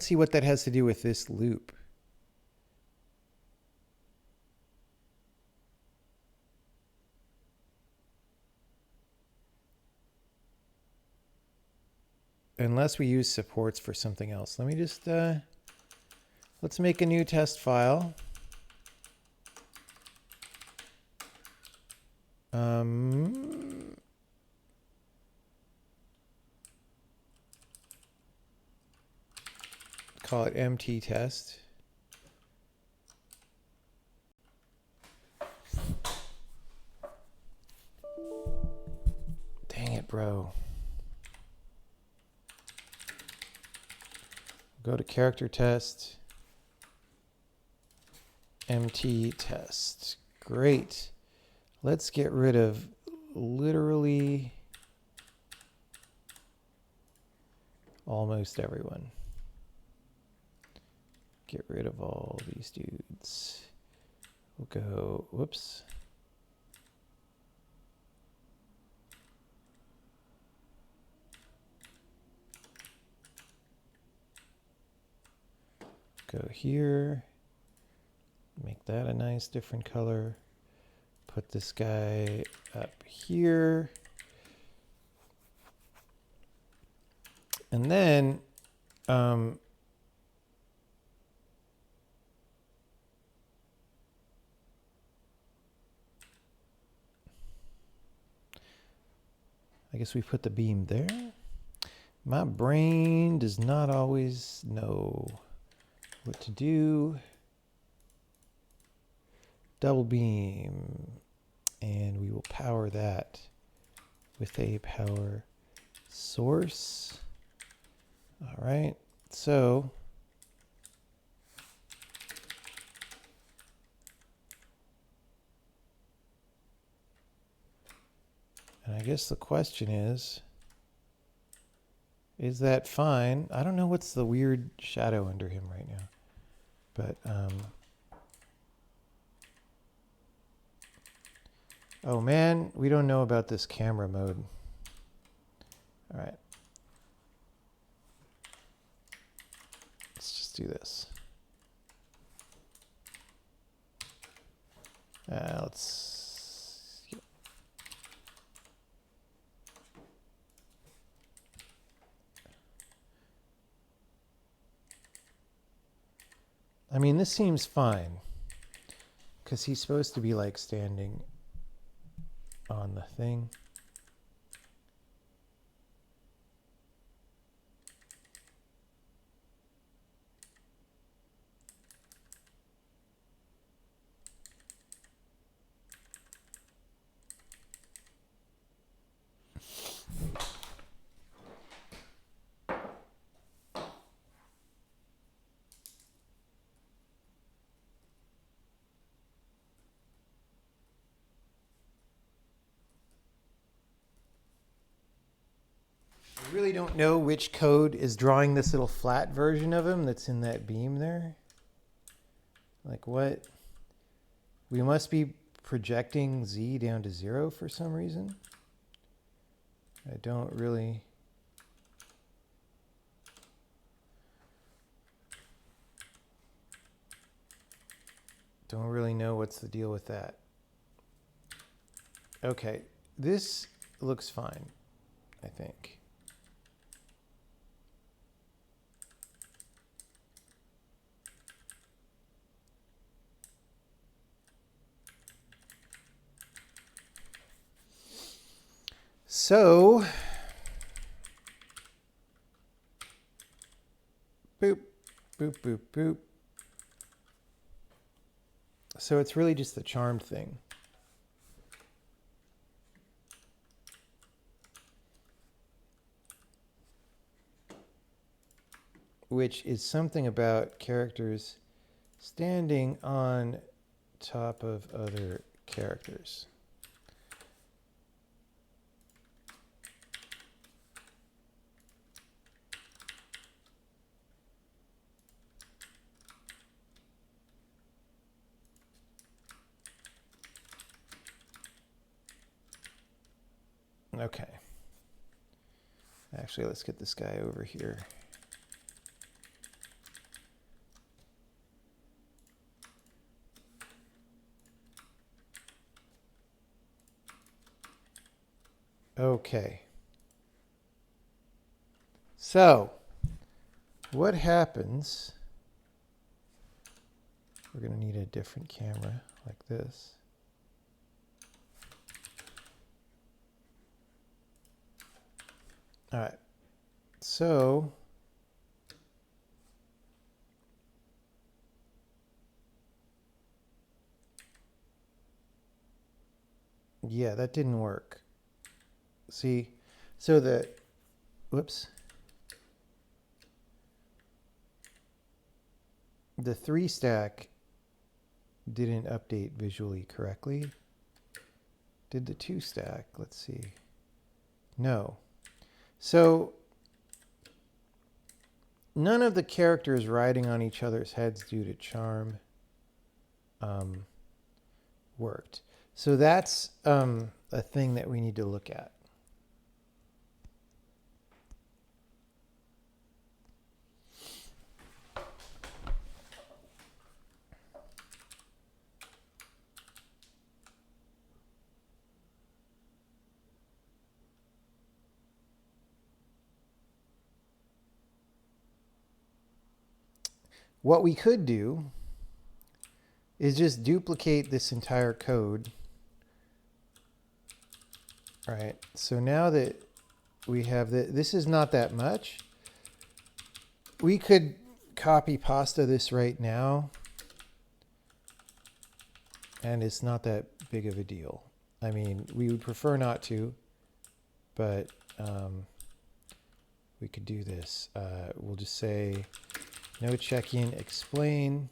see what that has to do with this loop. Unless we use supports for something else. Let me just, let's make a new test file. Call it MT test. Dang it, bro. Go to character test. MT test. Great. Let's get rid of literally almost everyone. Get rid of all these dudes. We'll go, whoops. Go here. Make that a nice different color. Put this guy up here. And then I guess we put the beam there. My brain does not always know what to do. Double beam, and we will power that with a power source. All right, so and I guess the question is that fine? I don't know what's the weird shadow under him right now, but oh man, we don't know about this camera mode. All right. Let's just do this. I mean, this seems fine because he's supposed to be like standing on the thing. I really don't know which code is drawing this little flat version of him that's in that beam there. Like what? We must be projecting Z down to 0 for some reason. I don't really know what's the deal with that. Okay, this looks fine, I think. So, boop, boop, boop, boop. So it's really just the charmed thing. Which is something about characters standing on top of other characters. Okay. Actually, let's get this guy over here. Okay. So, what happens? We're going to need a different camera like this. All right. So, yeah, that didn't work. See, so the, whoops. The 3 stack didn't update visually correctly. Did the 2 stack? Let's see. No. So none of the characters riding on each other's heads due to charm worked. So that's a thing that we need to look at. What we could do is just duplicate this entire code. All right, so now that we have this is not that much. We could copy pasta this right now, and it's not that big of a deal. I mean, we would prefer not to, but we could do this. We'll just say no check-in explain,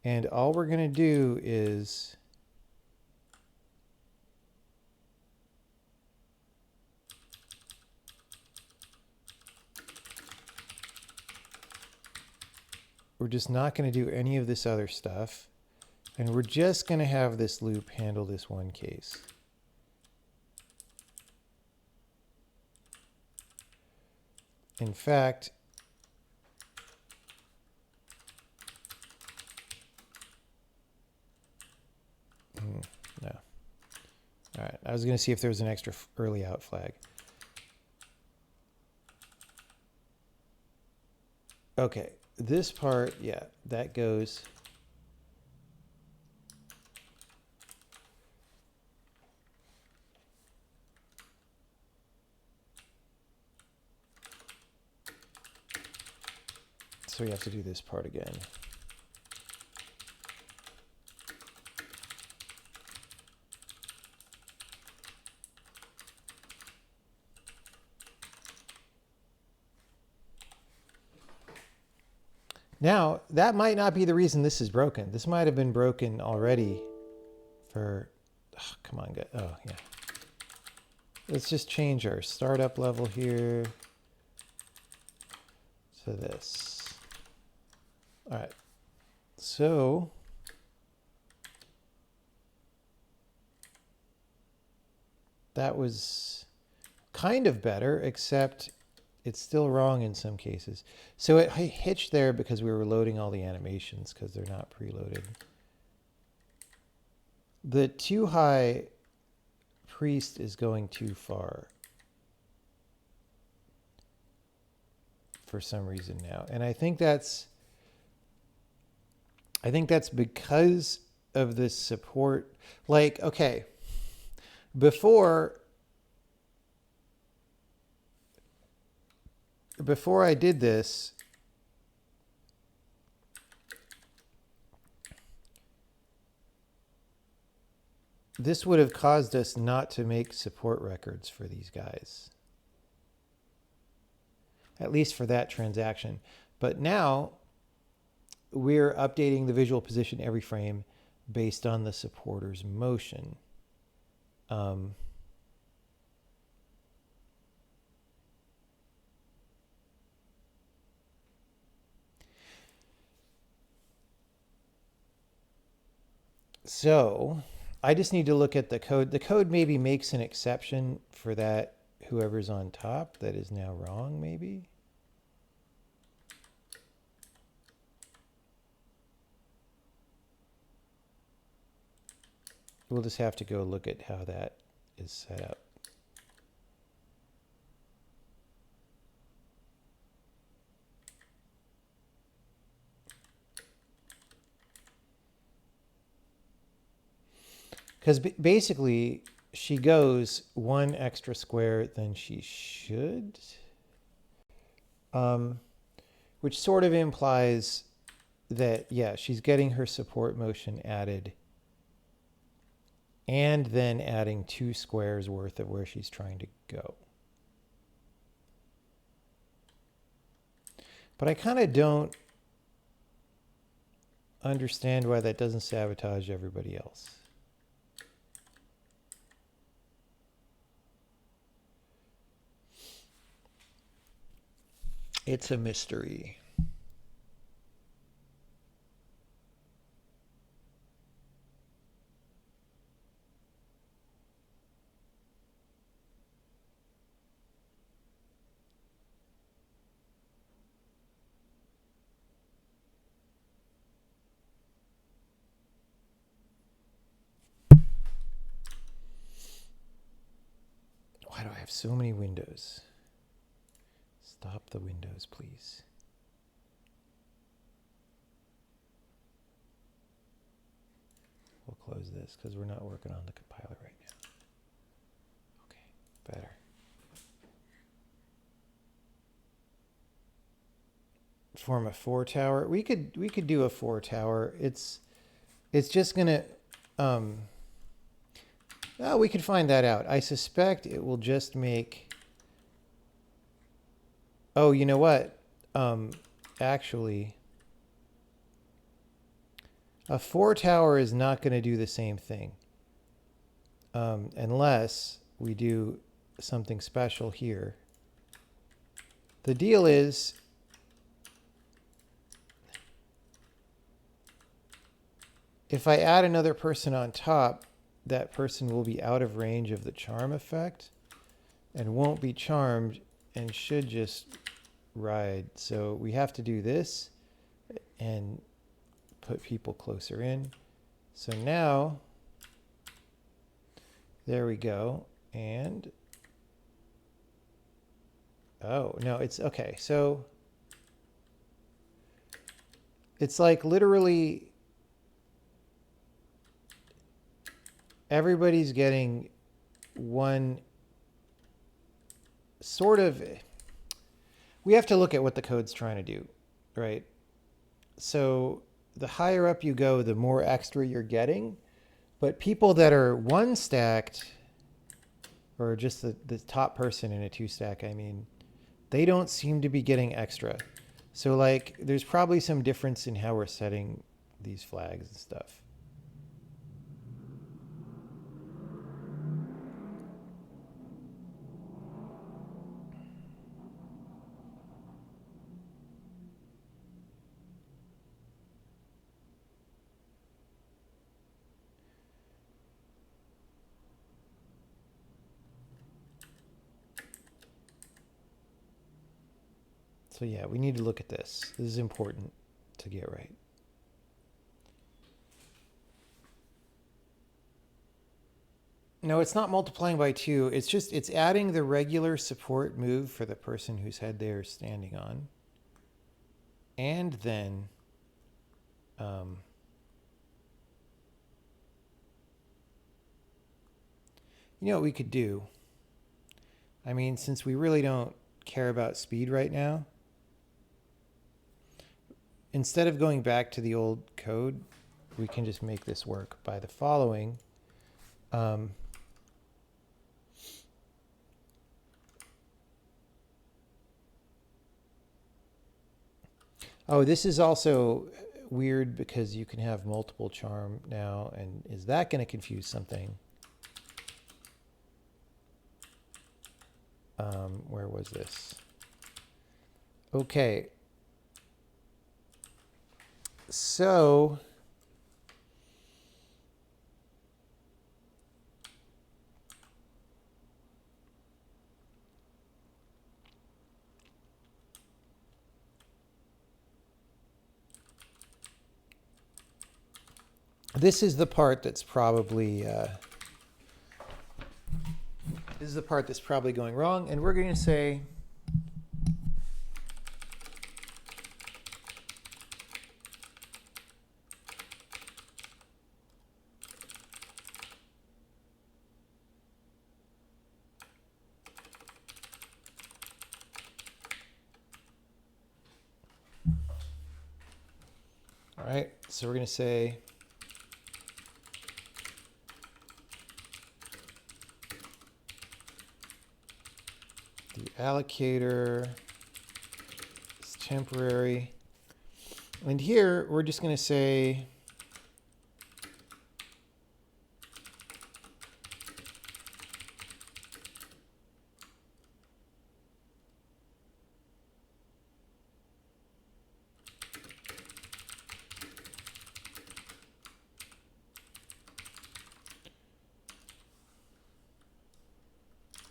and all we're going to do is we're just not going to do any of this other stuff. And we're just going to have this loop handle this one case. In fact, no. All right, I was going to see if there was an extra early out flag. Okay, this part, yeah, that goes. So we have to do this part again. Now, that might not be the reason this is broken. This might have been broken already for, oh, come on, oh, yeah. Let's just change our startup level here to this. All right, so that was kind of better, except it's still wrong in some cases. So it hitched there because we were loading all the animations because they're not preloaded. The too high priest is going too far for some reason now. And I think that's because of this support. Like, okay, before I did this, this would have caused us not to make support records for these guys. At least for that transaction. But now we're updating the visual position every frame based on the supporter's motion. So I just need to look at the code. The code maybe makes an exception for that whoever's on top that is now wrong, maybe. We'll just have to go look at how that is set up. Because basically, she goes one extra square than she should. Which sort of implies that, yeah, she's getting her support motion added and then adding 2 squares worth of where she's trying to go. But I kind of don't understand why that doesn't sabotage everybody else. It's a mystery. Why do I have so many windows? Stop the windows, please. We'll close this because we're not working on the compiler right now. Okay, better. Form a 4 tower. We could do a 4 tower. It's just gonna oh, we could find that out. I suspect it will just make, oh, you know what? Actually, a 4 tower is not going to do the same thing unless we do something special here. The deal is, if I add another person on top, that person will be out of range of the charm effect and won't be charmed and should just ride. So we have to do this and put people closer in. So now, there we go. And, oh, no, it's okay. So it's like literally everybody's getting one sort of, we have to look at what the code's trying to do, right? So the higher up you go, the more extra you're getting. But people that are 1 stacked, or just the top person in a 2 stack, I mean, they don't seem to be getting extra. So like, there's probably some difference in how we're setting these flags and stuff. So yeah, we need to look at this. This is important to get right. No, it's not multiplying by 2. It's just, it's adding the regular support move for the person whose head they're standing on. And then, you know what we could do? I mean, since we really don't care about speed right now, instead of going back to the old code, we can just make this work by the following. Oh, this is also weird because you can have multiple charm now. And is that going to confuse something? Where was this? Okay. So this is the part that's probably going wrong, and we're going to say all right, so we're going to say the allocator is temporary. And here we're just going to say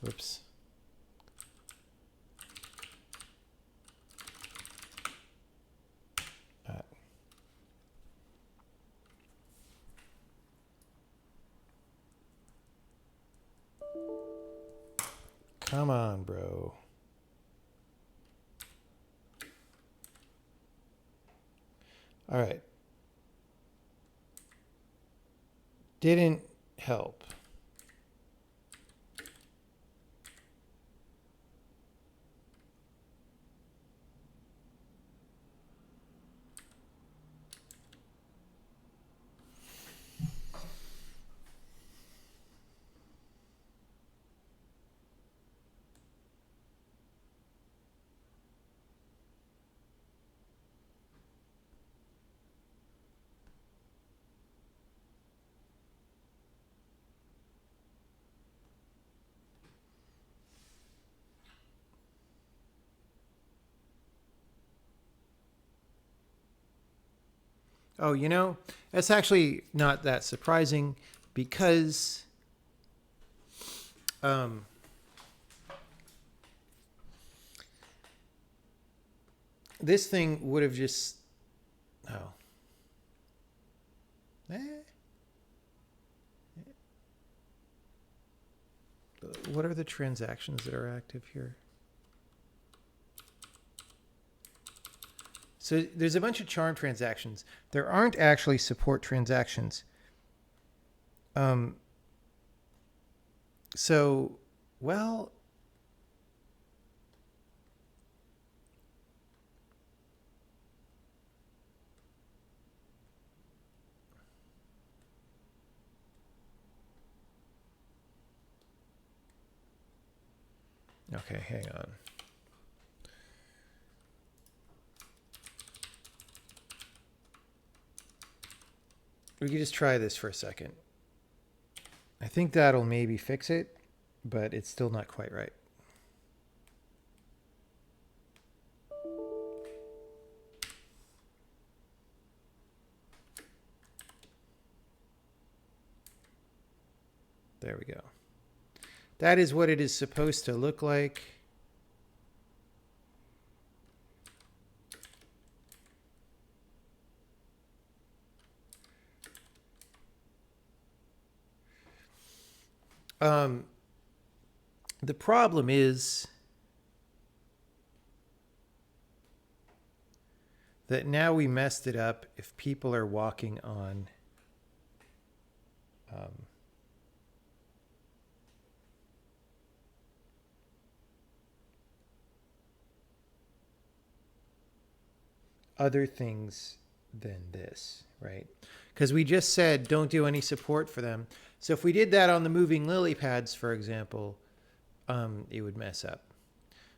whoops. Come on, bro. All right. didn't help. Oh, you know, that's actually not that surprising because um, this thing would have just, oh, eh. What are the transactions that are active here? So there's a bunch of charm transactions. There aren't actually support transactions. So, well, okay, hang on. We could just try this for a second. I think that'll maybe fix it, but it's still not quite right. There we go. That is what it is supposed to look like. The problem is that now we messed it up if people are walking on other things than this, right? Because we just said don't do any support for them. So if we did that on the moving lily pads, for example, it would mess up.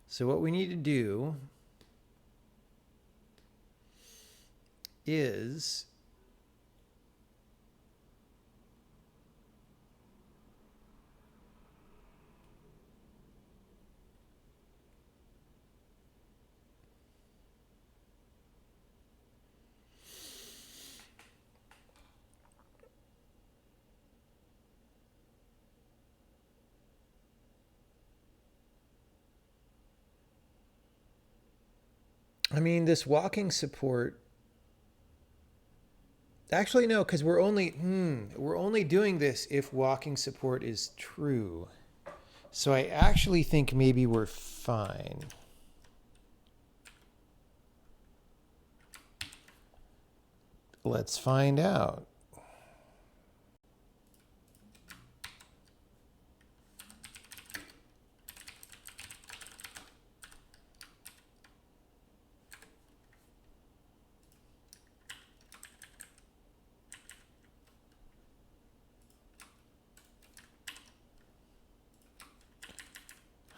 So what we need to do is I mean, this walking support. Actually, no, because we're only doing this if walking support is true. So I actually think maybe we're fine. Let's find out.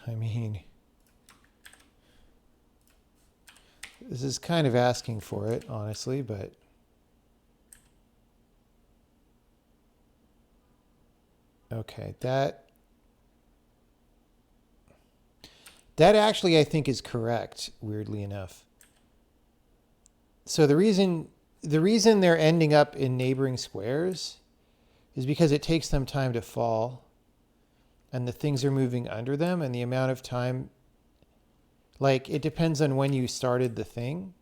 I mean, this is kind of asking for it, honestly, but okay, that actually I think is correct, weirdly enough. So the reason they're ending up in neighboring squares is because it takes them time to fall and the things are moving under them, and the amount of time, like, it depends on when you started the thing.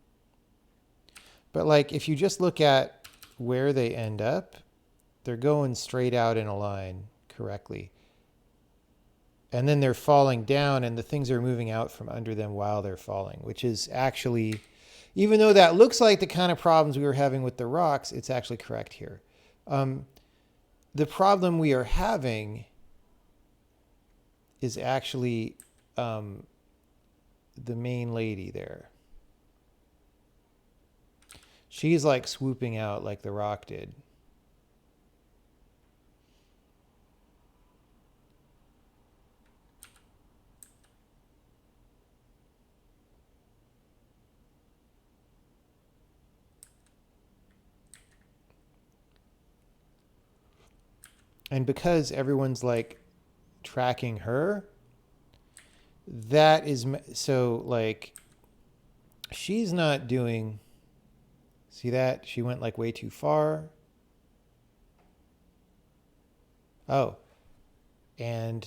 But like, if you just look at where they end up, they're going straight out in a line correctly. And then they're falling down and the things are moving out from under them while they're falling, which is actually, even though that looks like the kind of problems we were having with the rocks, it's actually correct here. the problem we are having is actually the main lady there. She's like swooping out like the Rock did. And because everyone's like tracking her, that is so like she's not doing, see that? She went like way too far. Oh, and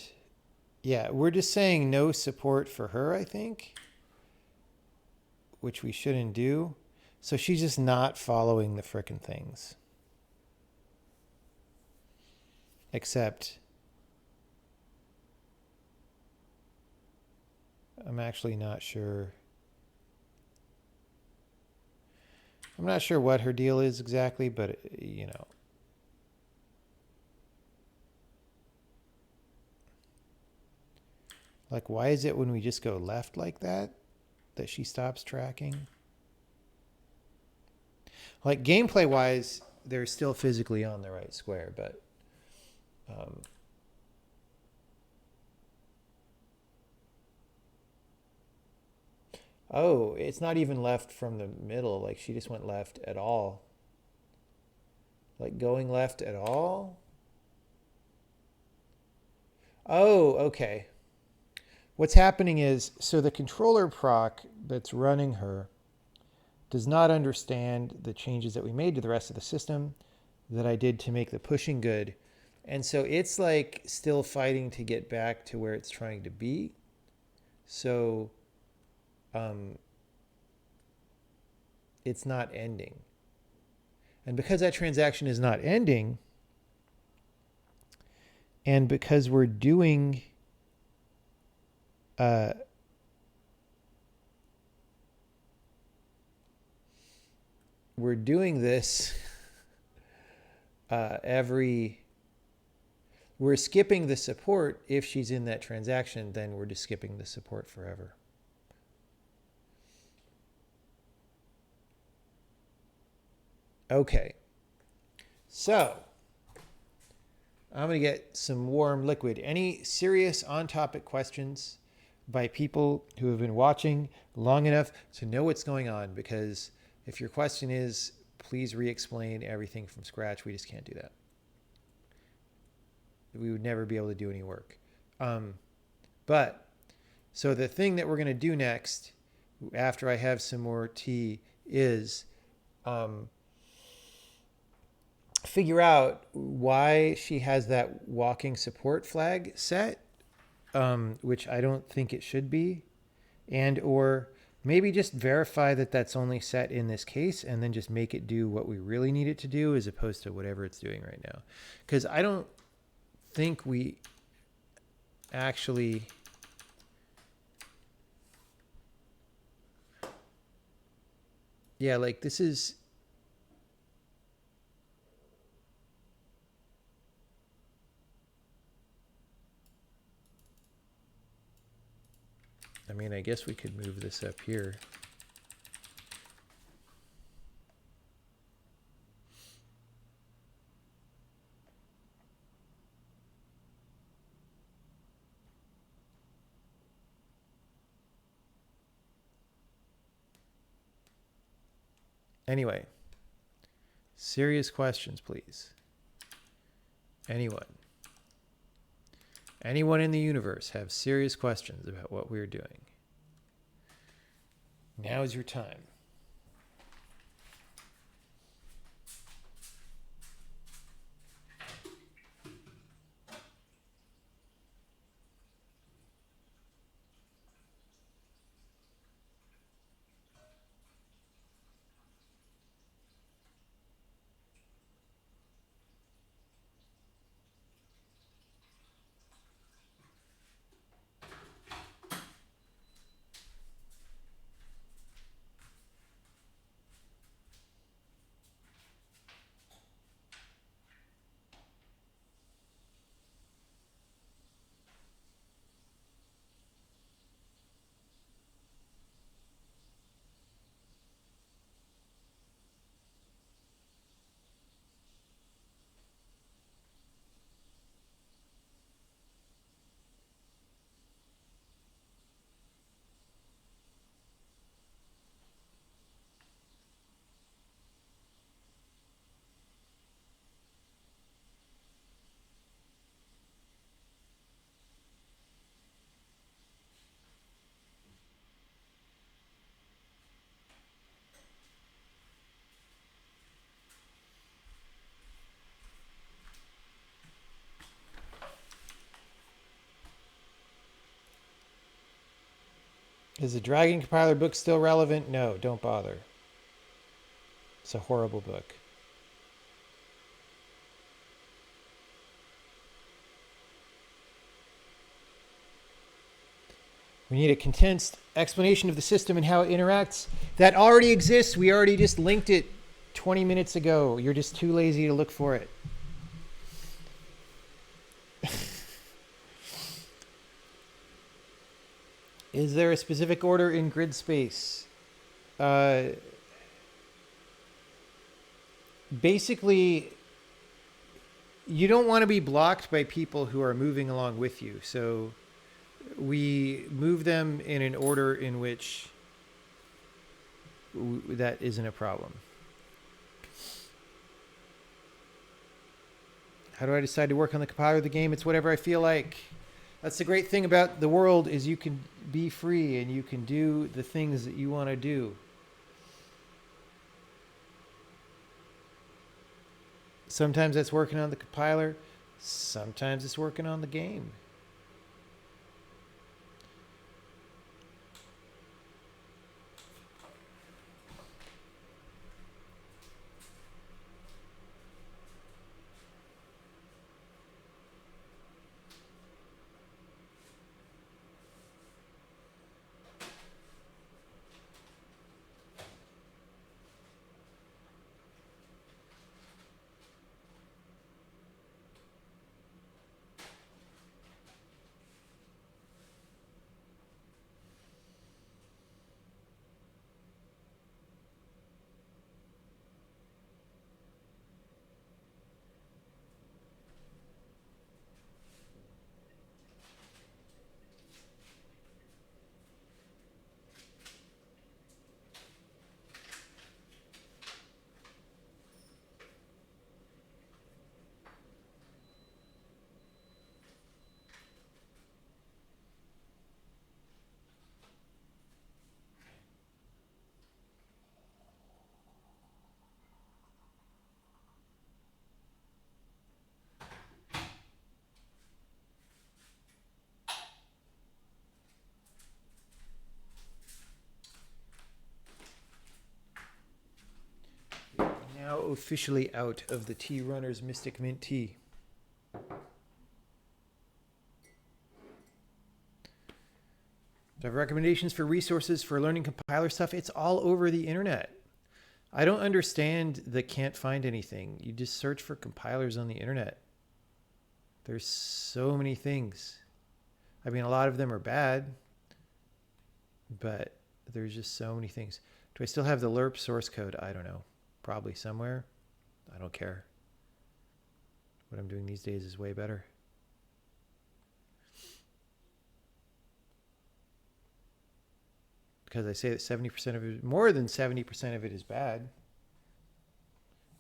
yeah, we're just saying no support for her, I think, which we shouldn't do. So she's just not following the frickin' things. Except I'm actually not sure. I'm not sure what her deal is exactly, but you know. Like, why is it when we just go left like that she stops tracking? Like, gameplay wise, they're still physically on the right square, but oh, it's not even left from the middle. Like, she just went left at all. Like, going left at all? Oh, okay. What's happening is, so the controller proc that's running her does not understand the changes that we made to the rest of the system that I did to make the pushing good. And so it's like still fighting to get back to where it's trying to be. So it's not ending. And because that transaction is not ending, and because we're doing this we're skipping the support. If she's in that transaction, then we're just skipping the support forever. Okay, so I'm going to get some warm liquid. Any serious on-topic questions by people who have been watching long enough to know what's going on? Because if your question is, please re-explain everything from scratch, we just can't do that. We would never be able to do any work. But, so the thing that we're going to do next, after I have some more tea, is figure out why she has that walking support flag set, which I don't think it should be, and or maybe just verify that that's only set in this case and then just make it do what we really need it to do as opposed to whatever it's doing right now. Because I don't think we actually... Yeah, like this is... I mean, I guess we could move this up here. Anyway, serious questions, please. Anyone in the universe have serious questions about what we're doing? Now is your time. Is the Dragon Compiler book still relevant? No, don't bother. It's a horrible book. We need a condensed explanation of the system and how it interacts. That already exists. We already just linked it 20 minutes ago. You're just too lazy to look for it. Is there a specific order in grid space? Basically, you don't want to be blocked by people who are moving along with you. So we move them in an order in which that isn't a problem. How do I decide to work on the compiler of the game? It's whatever I feel like. That's the great thing about the world, is you can be free and you can do the things that you want to do. Sometimes that's working on the compiler. Sometimes it's working on the game. Now officially out of the Tea Runners Mystic Mint Tea. Do I have recommendations for resources for learning compiler stuff? It's all over the internet. I don't understand the can't find anything. You just search for compilers on the internet. There's so many things. I mean, a lot of them are bad, but there's just so many things. Do I still have the LERP source code? I don't know. Probably somewhere. I don't care. What I'm doing these days is way better. Because I say that 70% of it, more than 70% of it is bad.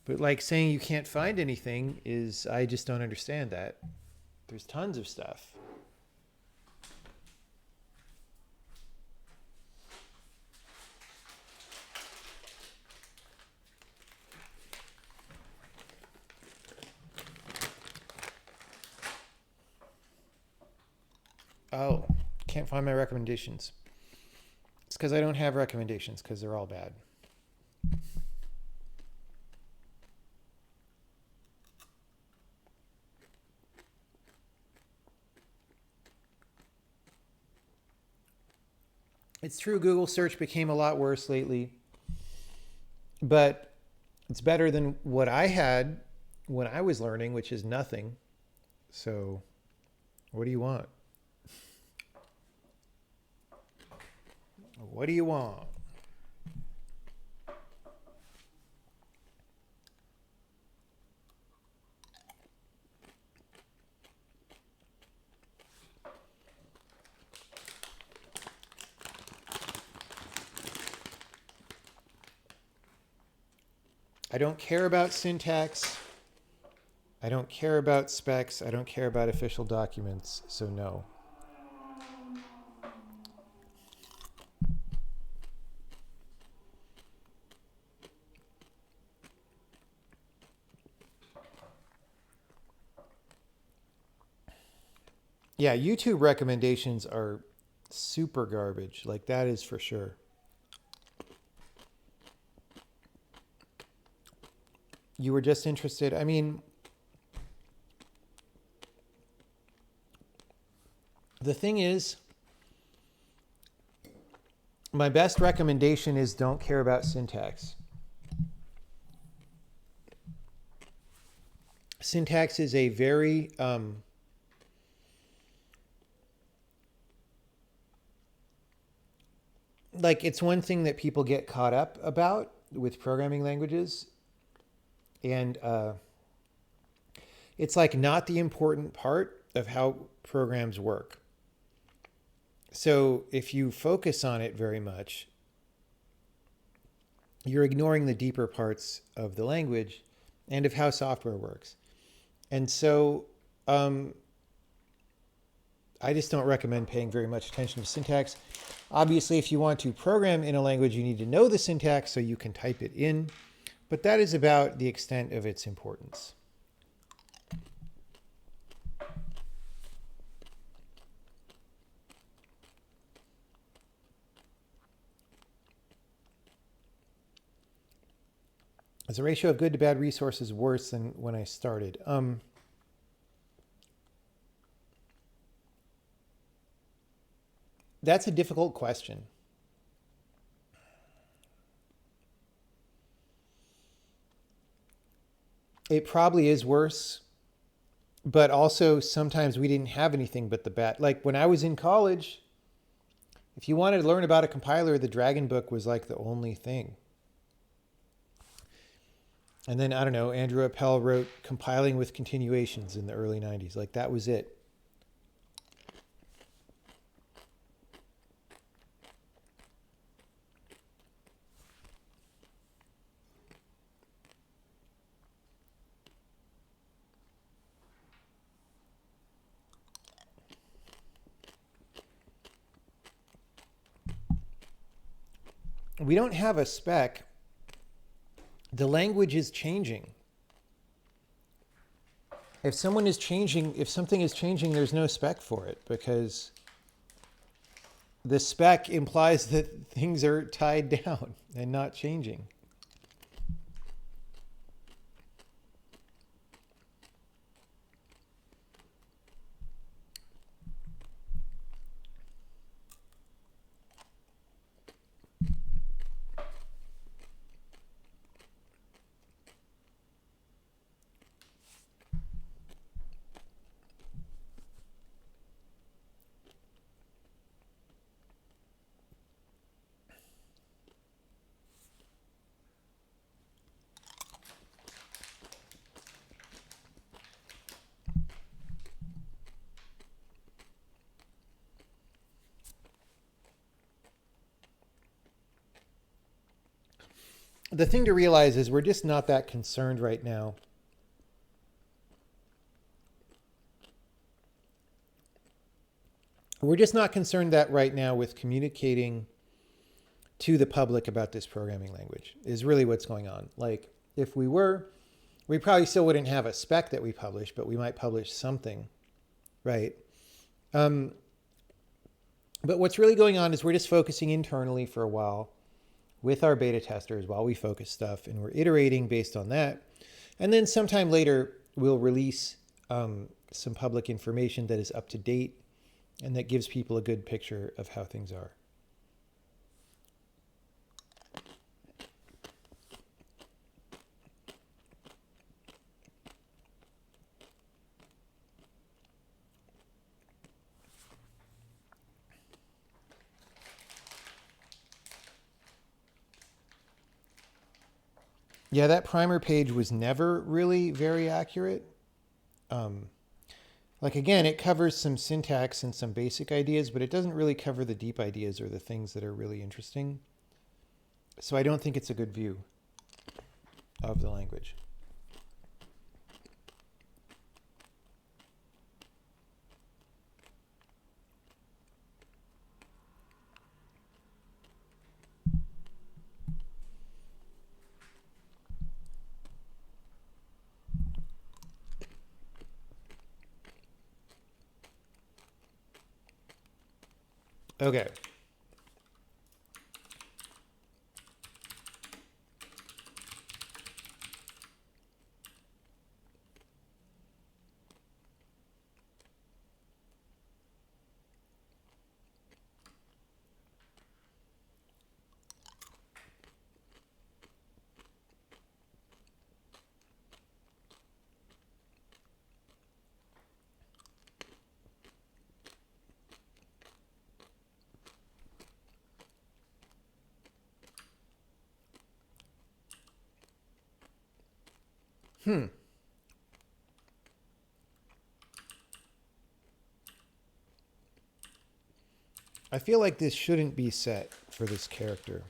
But like saying you can't find anything is, I just don't understand that. There's tons of stuff. Oh, can't find my recommendations. It's because I don't have recommendations, because they're all bad. It's true, Google search became a lot worse lately, but it's better than what I had when I was learning, which is nothing. So what do you want? What do you want? I don't care about syntax. I don't care about specs. I don't care about official documents. So no. Yeah, YouTube recommendations are super garbage. Like, that is for sure. You were just interested. I mean, the thing is, my best recommendation is don't care about syntax. Syntax is a very like, it's one thing that people get caught up about with programming languages, and it's like not the important part of how programs work. So if you focus on it very much, you're ignoring the deeper parts of the language and of how software works. And so I just don't recommend paying very much attention to syntax. Obviously, if you want to program in a language, you need to know the syntax so you can type it in. But that is about the extent of its importance. Is the ratio of good to bad resources worse than when I started? That's a difficult question. It probably is worse, but also sometimes we didn't have anything but the bad. Like when I was in college, if you wanted to learn about a compiler, the Dragon book was like the only thing. And then, I don't know, Andrew Appel wrote Compiling with Continuations in the early 90s. Like, that was it. We don't have a spec. The language is changing. If something is changing, there's no spec for it, because the spec implies that things are tied down and not changing. The thing to realize is we're just not that concerned right now. We're just not concerned that right now with communicating to the public about this programming language is really what's going on. Like, if we were, we probably still wouldn't have a spec that we publish, but we might publish something, right? But what's really going on is we're just focusing internally for a while with our beta testers while we focus stuff, and we're iterating based on that. And then sometime later, we'll release some public information that is up to date and that gives people a good picture of how things are. Yeah, that primer page was never really very accurate. Like, again, it covers some syntax and some basic ideas, but it doesn't really cover the deep ideas or the things that are really interesting. So I don't think it's a good view of the language. Okay. I feel like this shouldn't be set for this character.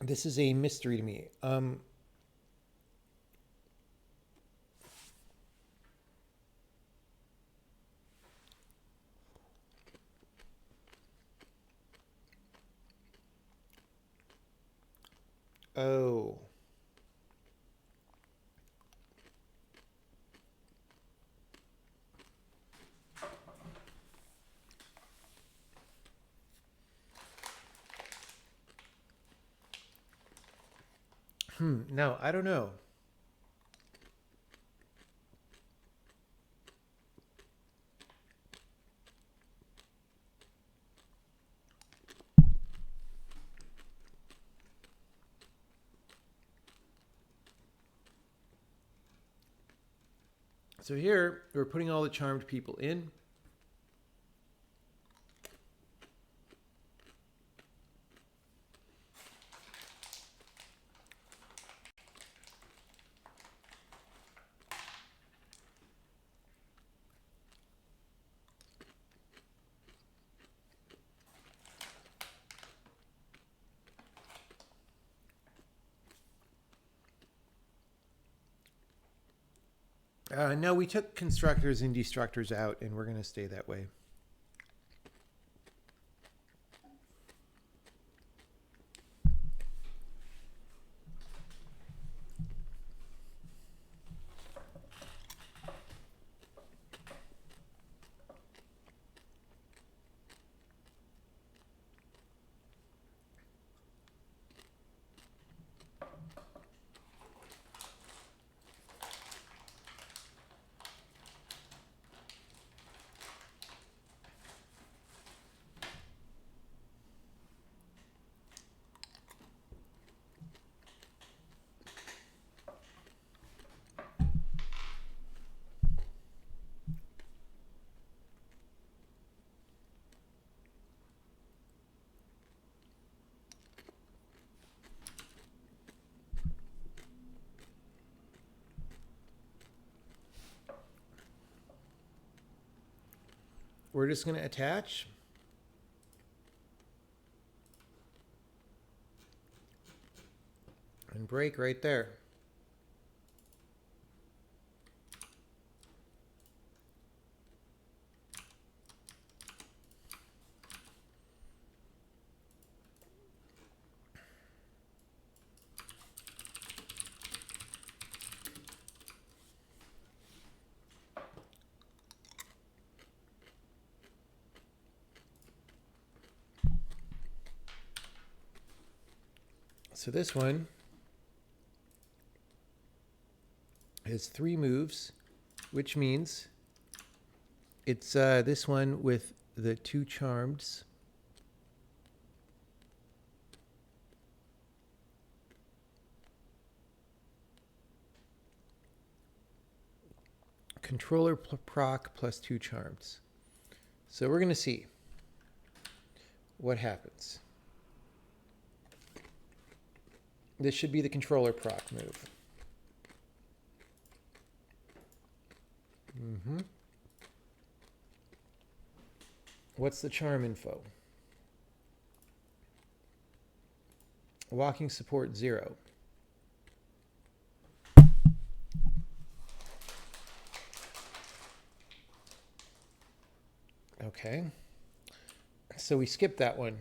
This is a mystery to me. Oh. No, I don't know. So here, we're putting all the charmed people in. No, we took constructors and destructors out, and we're going to stay that way. We're just going to attach. And break right there. So this one has 3 moves, which means it's this one with the 2 charms. controller proc plus 2 charms. So we're going to see what happens. This should be the controller proc move. What's the charm info? Walking support 0. Okay. So we skipped that one.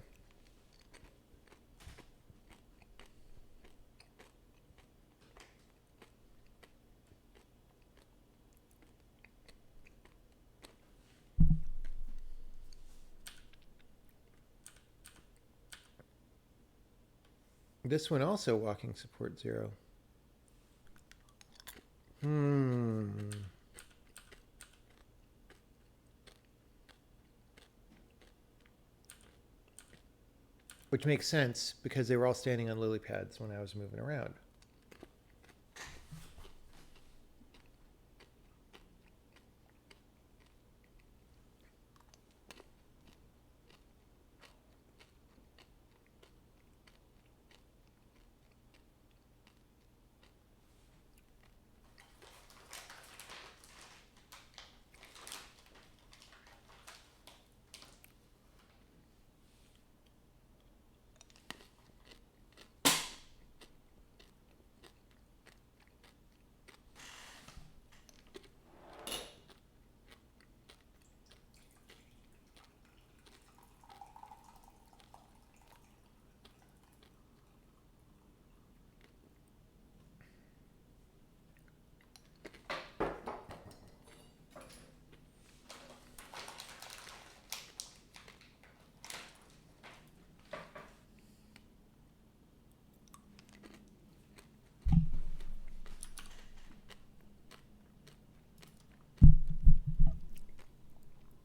This one also walking support 0. Which makes sense because they were all standing on lily pads when I was moving around.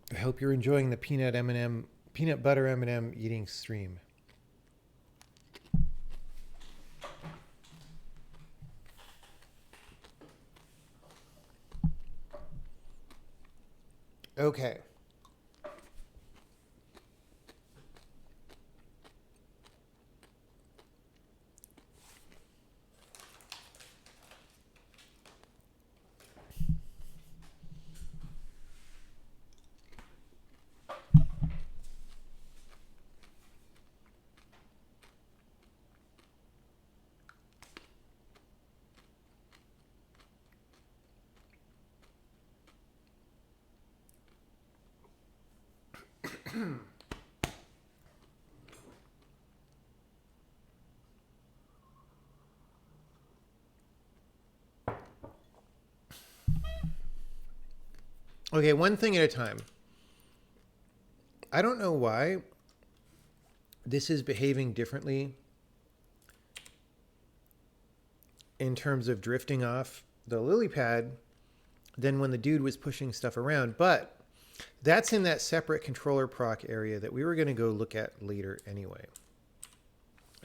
I hope you're enjoying the peanut butter M&M eating stream. Okay. Okay, one thing at a time. I don't know why this is behaving differently in terms of drifting off the lily pad than when the dude was pushing stuff around, but that's in that separate controller proc area that we were going to go look at later anyway.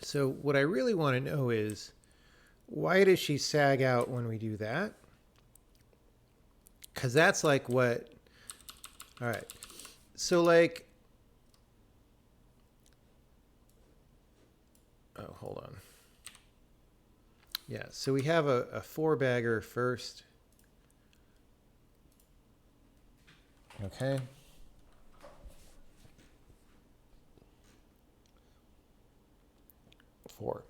So what I really want to know is, why does she sag out when we do that? Because that's like what... All right. So like... Oh, hold on. Yeah, so we have a 4-bagger first. Okay. Four.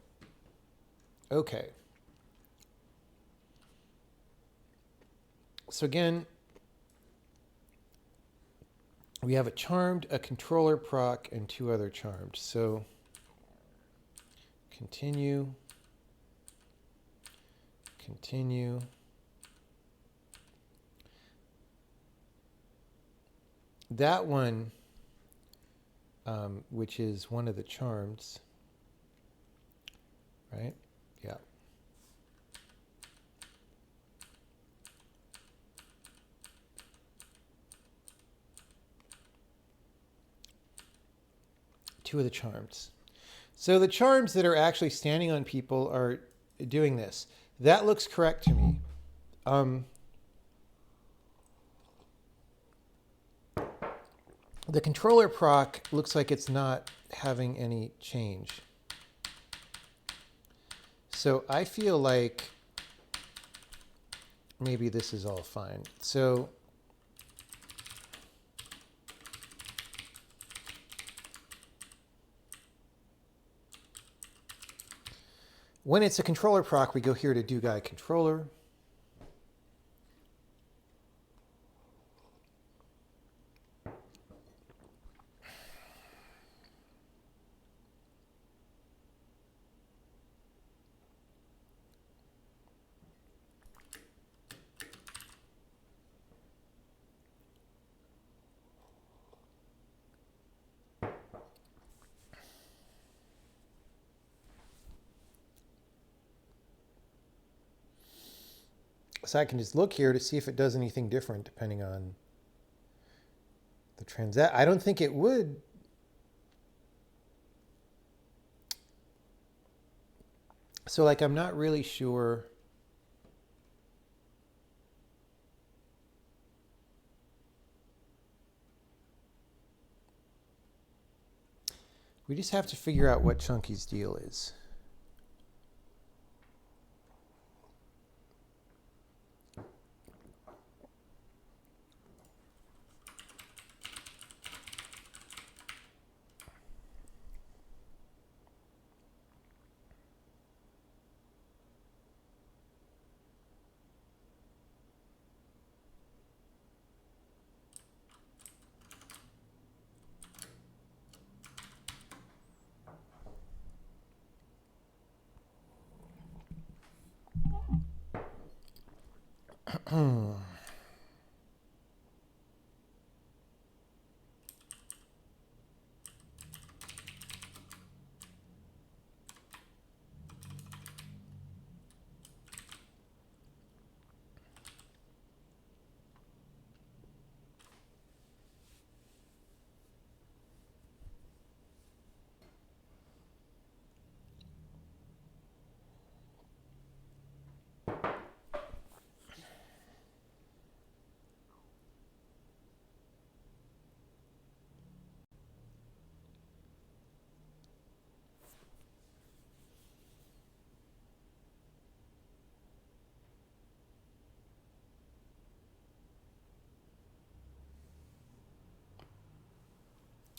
Okay. So again, we have a charmed, a controller proc, and 2 other charmed. So continue. Continue. That one, which is one of the charms, right? Yeah. Two of the charms. So the charms that are actually standing on people are doing this. That looks correct to me. the controller proc looks like it's not having any change. So I feel like maybe this is all fine. So when it's a controller proc, we go here to do guy controller. So I can just look here to see if it does anything different depending on the transact. I don't think it would. So like, I'm not really sure. We just have to figure out what Chunky's deal is.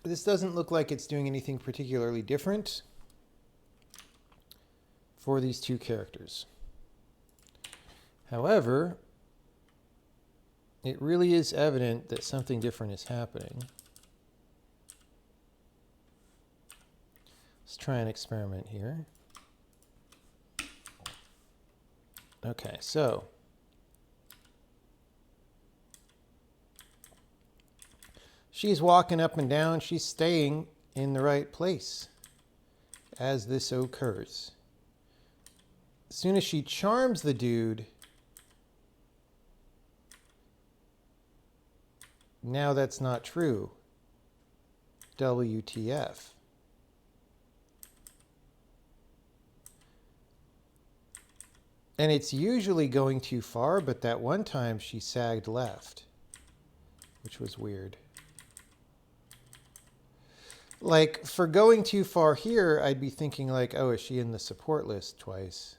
This doesn't look like it's doing anything particularly different for these two characters. However, it really is evident that something different is happening. Let's try an experiment here. Okay, so she's walking up and down. She's staying in the right place as this occurs. As soon as she charms the dude, now that's not true. WTF. And it's usually going too far, but that one time she sagged left, which was weird. Like, for going too far here, I'd be thinking like, oh, is she in the support list twice?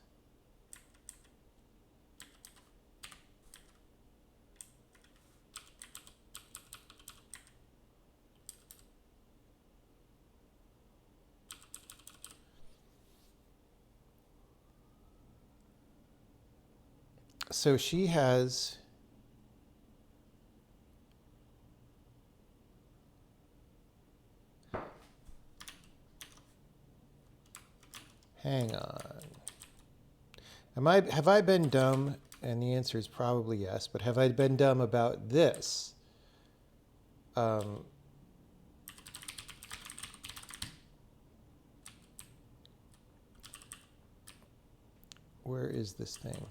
So she has hang on. Have I been dumb? And the answer is probably yes, but have I been dumb about this? Where is this thing?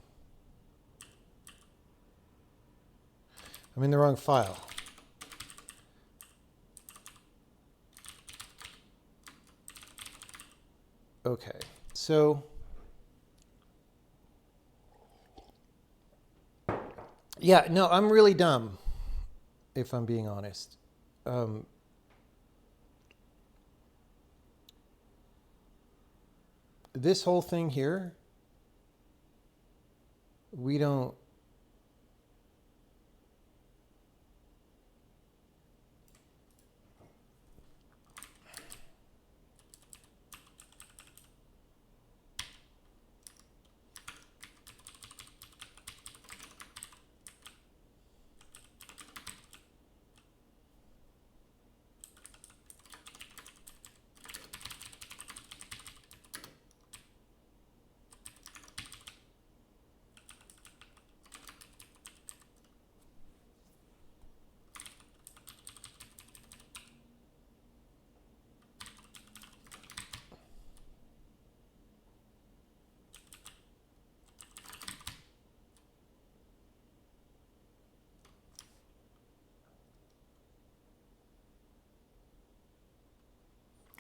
I'm in the wrong file. Okay, so yeah, no, I'm really dumb, if I'm being honest. this whole thing here, we don't.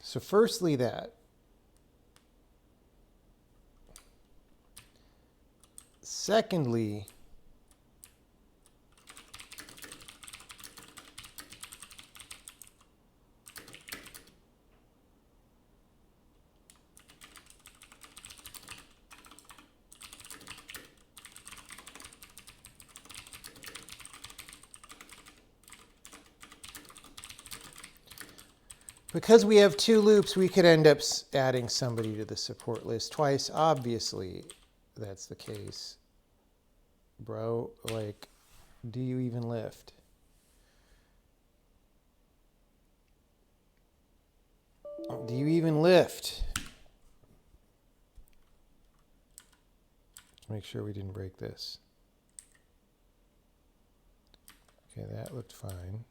So firstly that. Secondly, because we have two loops, we could end up adding somebody to the support list twice. Obviously, that's the case. Bro, like, do you even lift? Do you even lift? Make sure we didn't break this. Okay, that looked fine.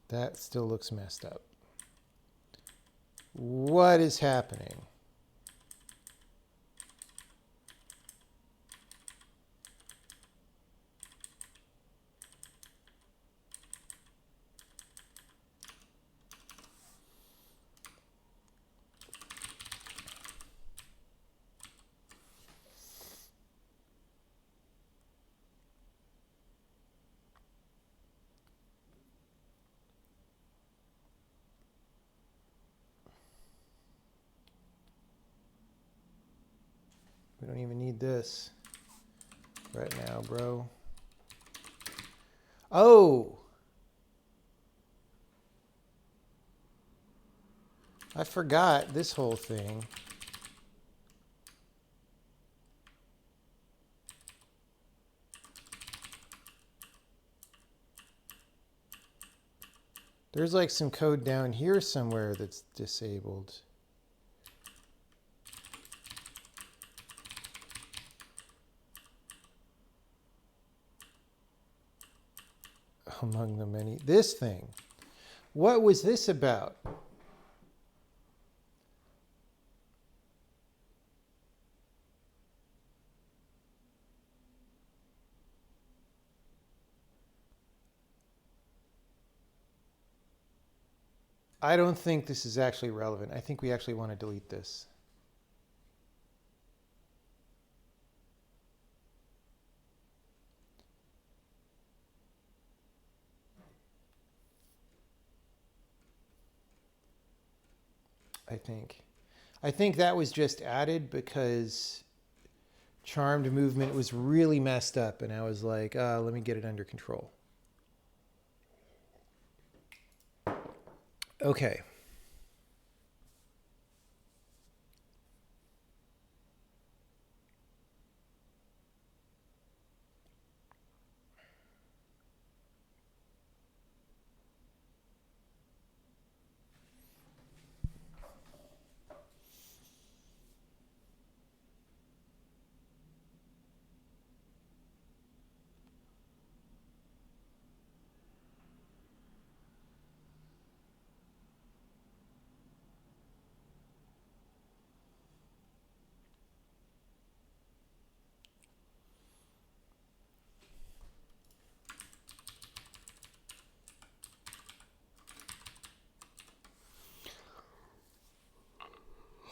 That still looks messed up. What is happening? We don't even need this right now, bro. Oh! I forgot this whole thing. There's like some code down here somewhere that's disabled. Among the many. This thing. What was this about? I don't think this is actually relevant. I think we actually want to delete this. I think that was just added because charmed movement was really messed up, and I was like, let me get it under control. Okay.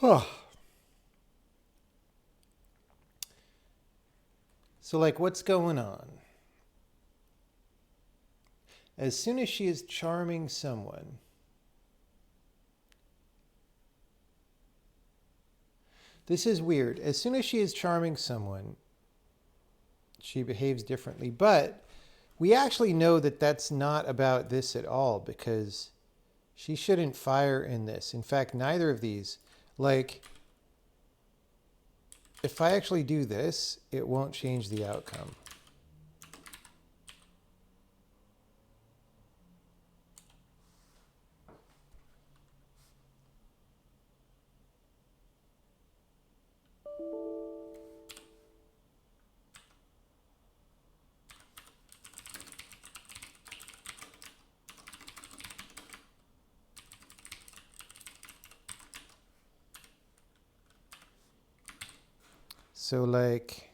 So, like, what's going on? As soon as she is charming someone, this is weird. As soon as she is charming someone, she behaves differently. But we actually know that that's not about this at all, because she shouldn't fire in this. In fact, neither of these. Like, if I actually do this, it won't change the outcome. So, like,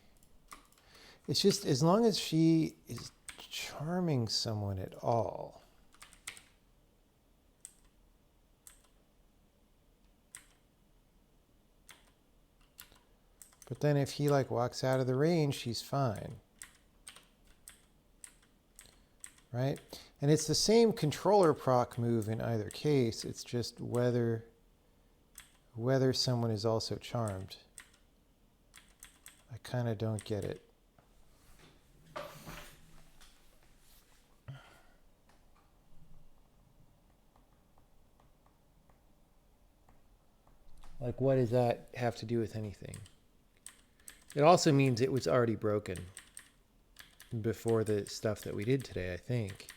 it's just as long as she is charming someone at all. But then if he, like, walks out of the range, she's fine. Right? And it's the same controller proc move in either case. It's just whether someone is also charmed. I kind of don't get it. Like, what does that have to do with anything? It also means it was already broken before the stuff that we did today, I think.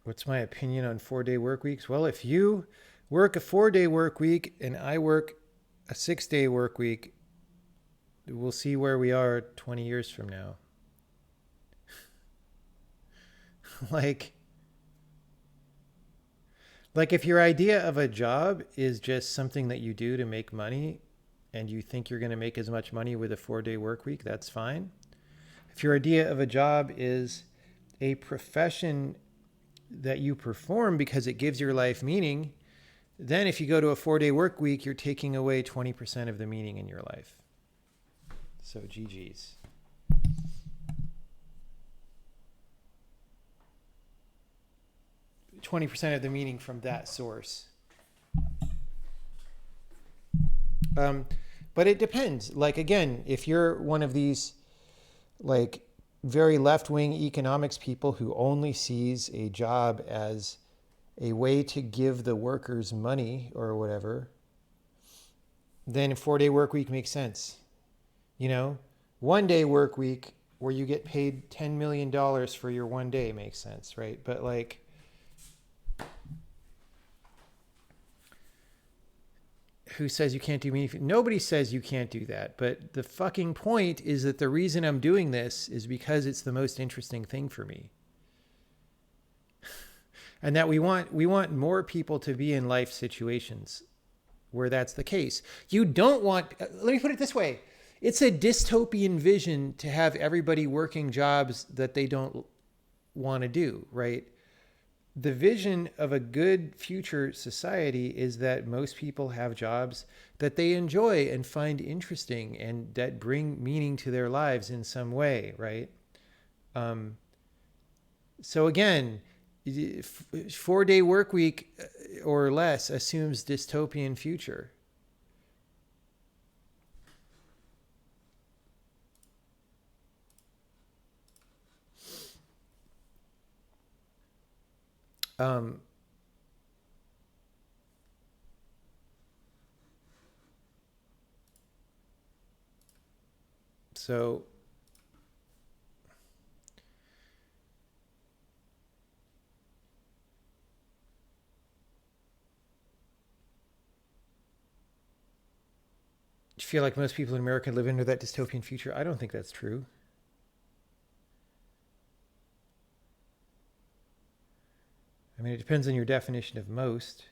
What's my opinion on 4-day work weeks? Well, if you work a 4-day work week and I work a 6-day work week, we'll see where we are 20 years from now. like if your idea of a job is just something that you do to make money and you think you're going to make as much money with a 4-day work week, that's fine. If your idea of a job is a profession that you perform because it gives your life meaning, then if you go to a 4-day work week, you're taking away 20% of the meaning in your life. So GG's. %20 of the meaning from that source. But it depends. Like, again, if you're one of these, like, very left-wing economics people who only sees a job as a way to give the workers money or whatever, then a 4-day work week makes sense. You know, 1-day work week where you get paid $10 million for your 1 day makes sense, right? But, like, who says you can't do meaningful? Nobody says you can't do that. But the fucking point is that the reason I'm doing this is because it's the most interesting thing for me. And that we want more people to be in life situations where that's the case. You don't want, let me put it this way. It's a dystopian vision to have everybody working jobs that they don't want to do, right? The vision of a good future society is that most people have jobs that they enjoy and find interesting and that bring meaning to their lives in some way, right? So again, 4-day work week or less assumes dystopian future. So do you feel like most people in America live under that dystopian future? I don't think that's true. I mean, it depends on your definition of most.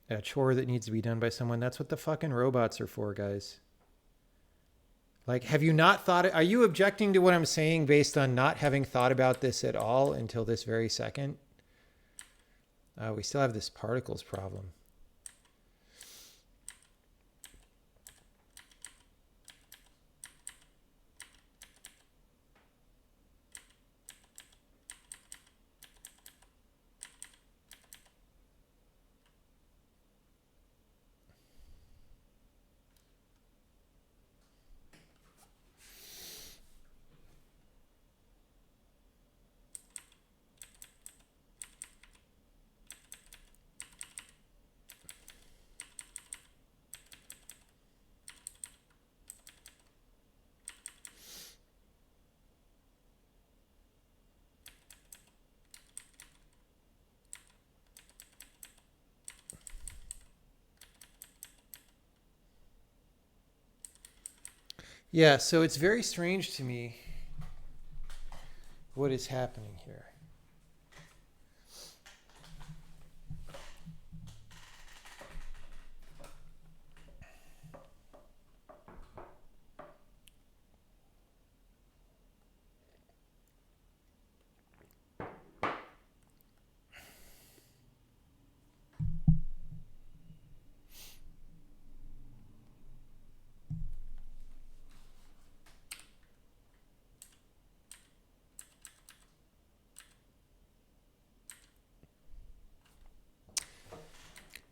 A chore that needs to be done by someone. That's what the fucking robots are for, guys. Like, have you not thought it? Are you objecting to what I'm saying based on not having thought about this at all until this very second? We still have this particles problem. Yeah, so it's very strange to me what is happening here.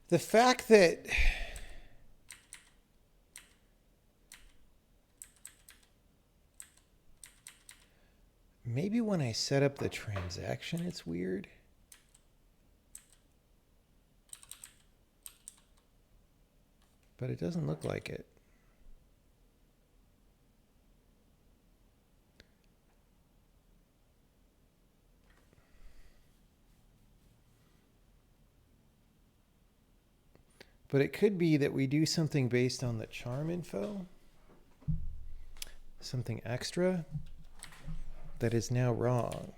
The fact that maybe when I set up the transaction, it's weird. But it doesn't look like it. But it could be that we do something based on the charm info, something extra that is now wrong.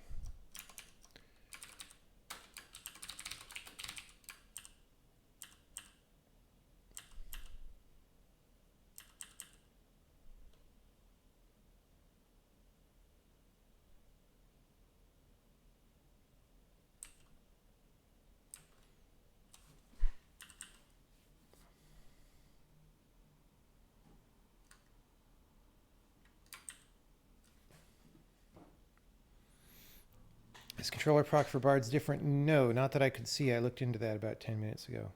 Is controller proc for Bard's different? No, not that I could see. I looked into that about 10 minutes ago.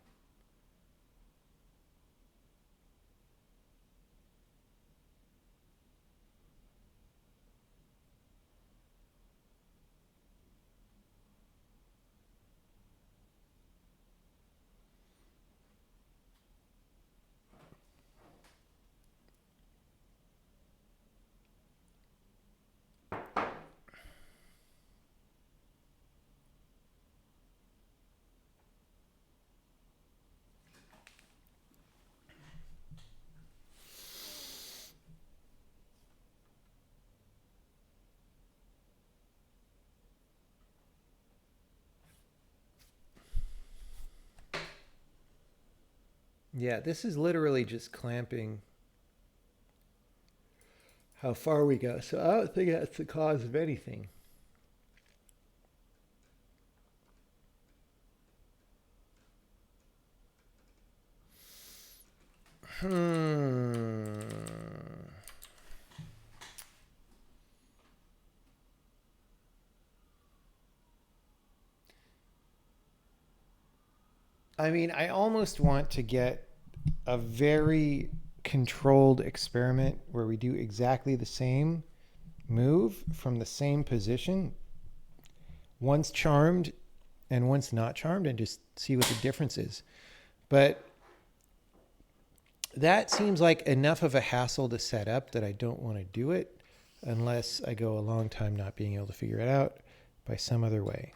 Yeah, this is literally just clamping how far we go. So I don't think that's the cause of anything. I mean, I almost want to get a very controlled experiment where we do exactly the same move from the same position. Once charmed, and once not charmed and just see what the difference is. But that seems like enough of a hassle to set up that I don't want to do it unless I go a long time not being able to figure it out by some other way.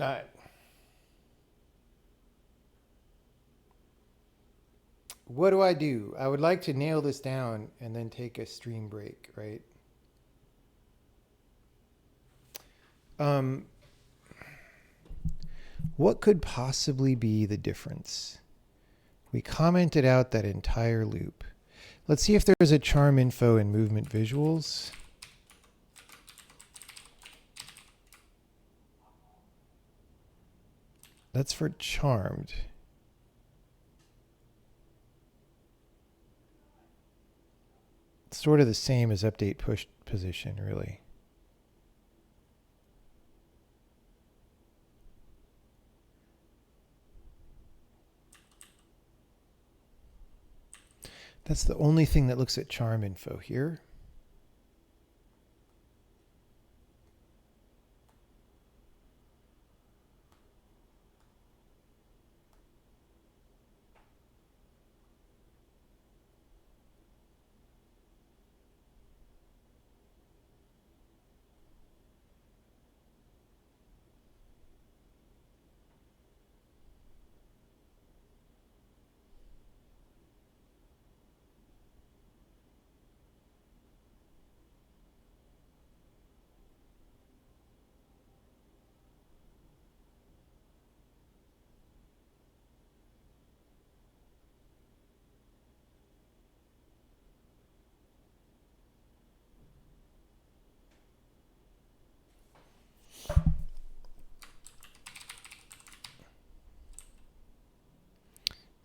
All right. What do I do? I would like to nail this down and then take a stream break, right? What could possibly be the difference? We commented out that entire loop. Let's see if there's a charm info in movement visuals. That's for charmed. It's sort of the same as update push position, really. That's the only thing that looks at charm info here.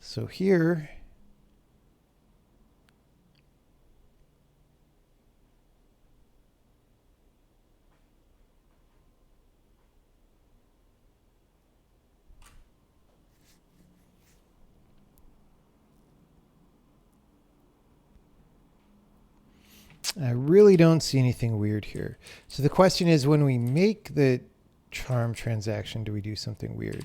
So here, I really don't see anything weird here. So the question is, when we make the charm transaction, do we do something weird?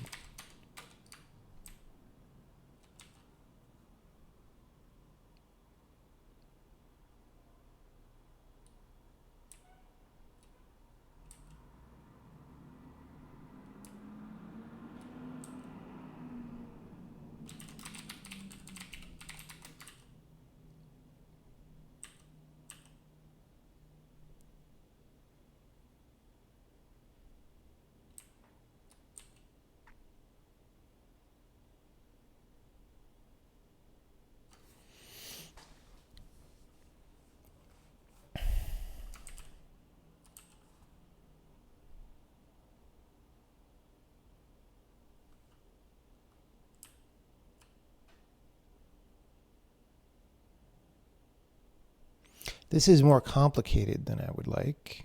This is more complicated than I would like.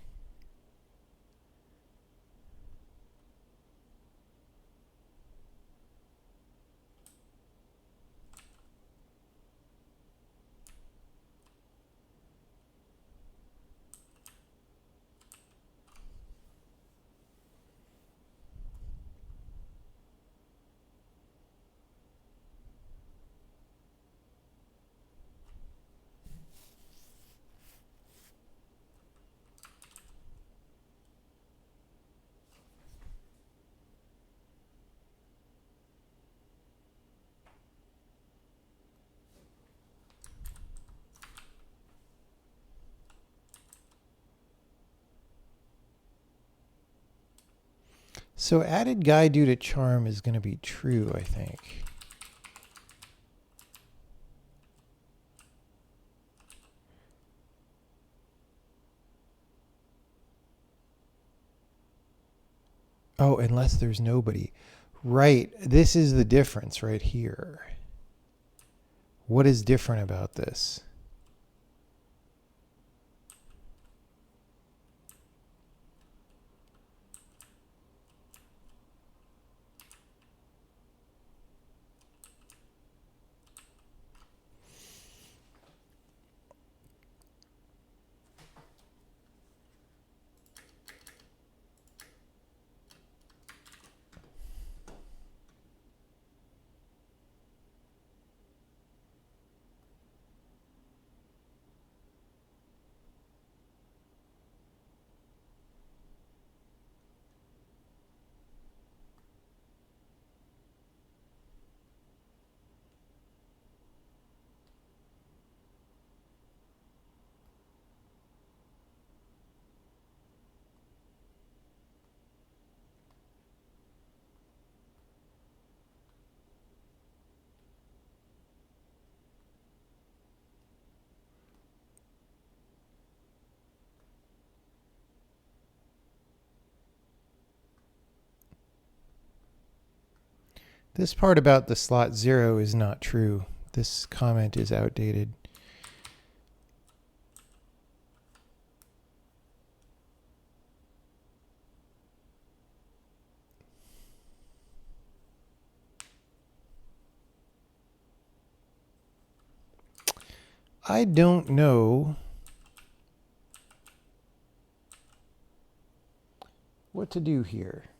So added guy due to charm is going to be true, I think. Oh, unless there's nobody. Right. This is the difference right here. What is different about this? This part about the slot 0 is not true. This comment is outdated. I don't know what to do here.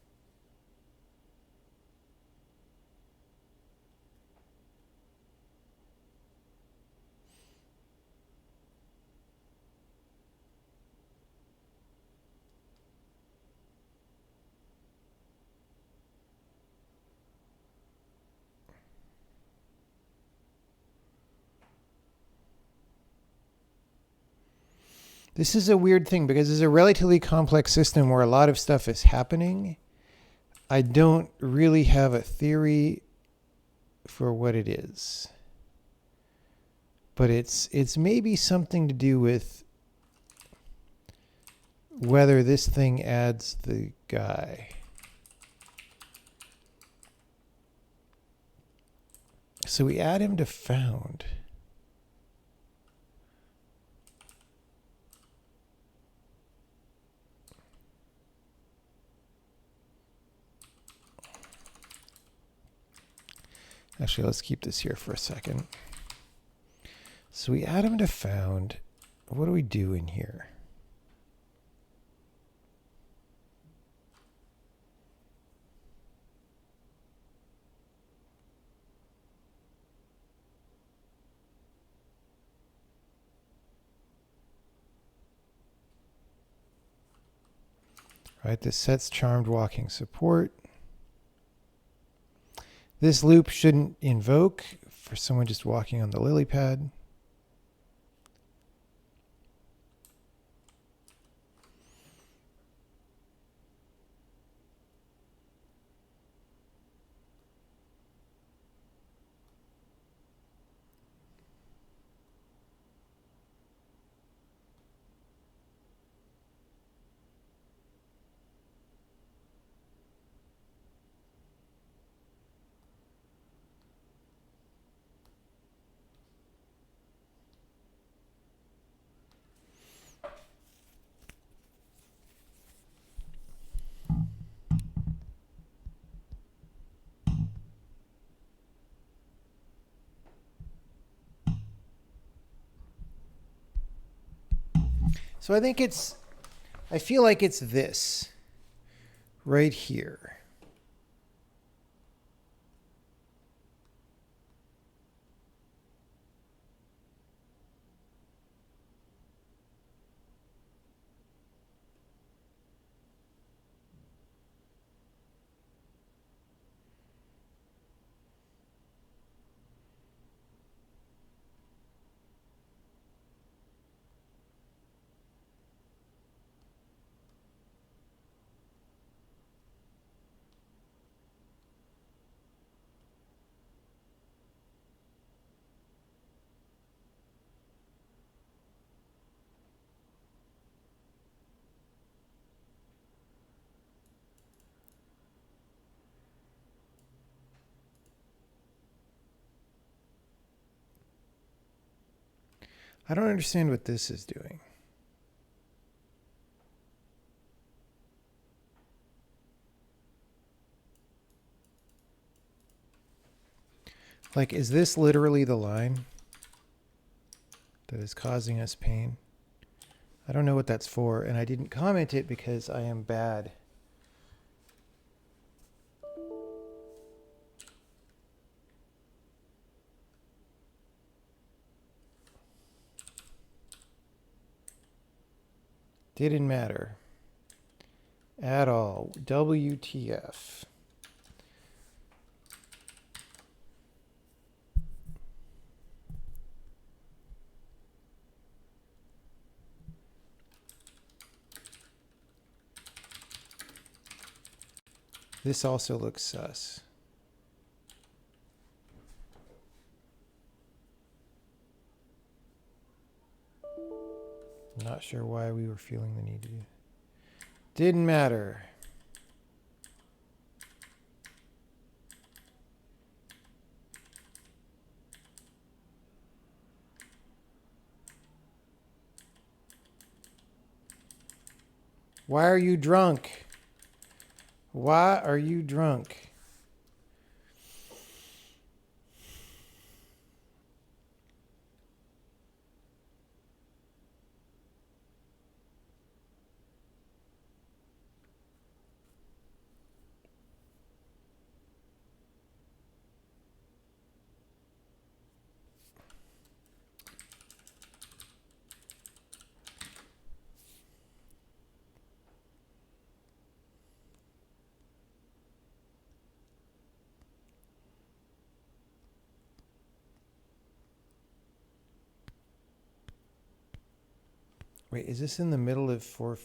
This is a weird thing because it's a relatively complex system where a lot of stuff is happening. I don't really have a theory for what it is. But it's maybe something to do with whether this thing adds the guy. So we add him to found. Actually, let's keep this here for a second. So we add him to found. What do we do in here? Right, this sets charmed walking support. This loop shouldn't invoke for someone just walking on the lily pad. So I feel like it's this right here. I don't understand what this is doing. Like, is this literally the line that is causing us pain? I don't know what that's for, and I didn't comment it because I am bad. Didn't matter at all. WTF. This also looks sus. Not sure why we were feeling the need to do. Didn't matter. Why are you drunk? Why are you drunk? Wait, is this in the middle of 4?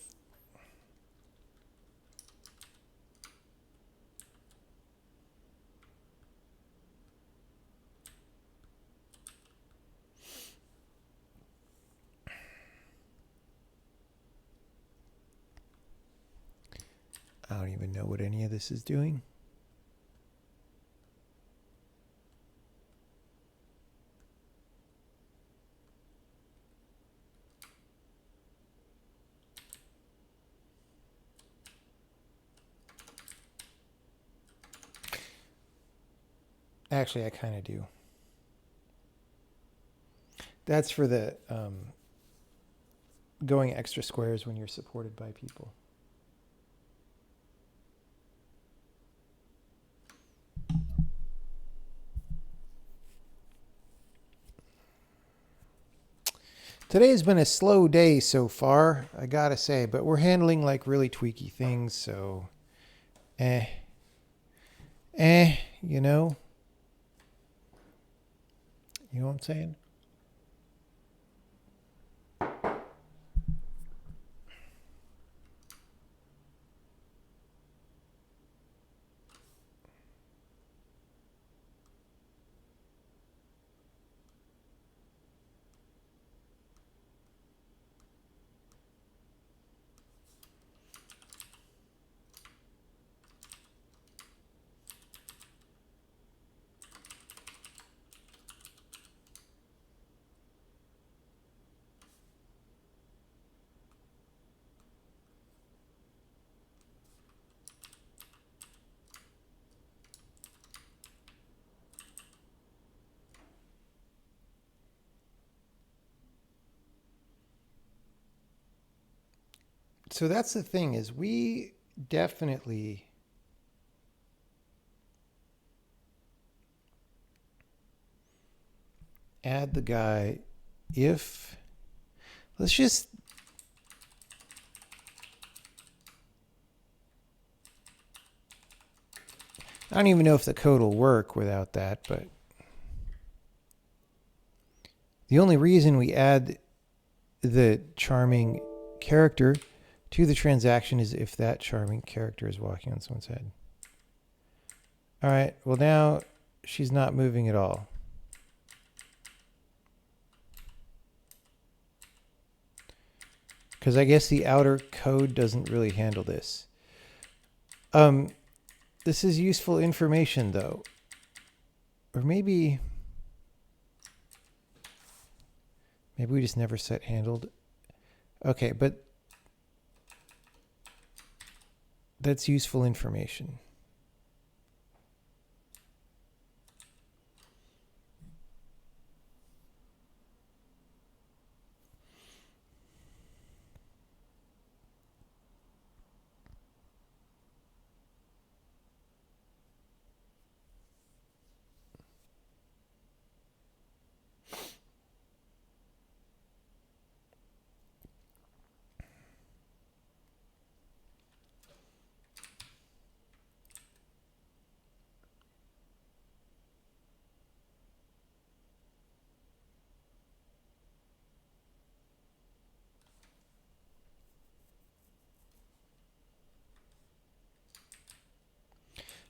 I don't even know what any of this is doing. Actually, I kind of do. That's for the going extra squares when you're supported by people. Today's been a slow day so far, I gotta say, but we're handling like really tweaky things, so you know? You know what I'm saying? So that's the thing, is we definitely add the guy if, let's just, I don't even know if the code will work without that, but the only reason we add the charming character to the transaction is if that charming character is walking on someone's head. All right, well now she's not moving at all. Because I guess the outer code doesn't really handle this. This is useful information though. Or maybe Maybe we just never set handled. Okay, but that's useful information.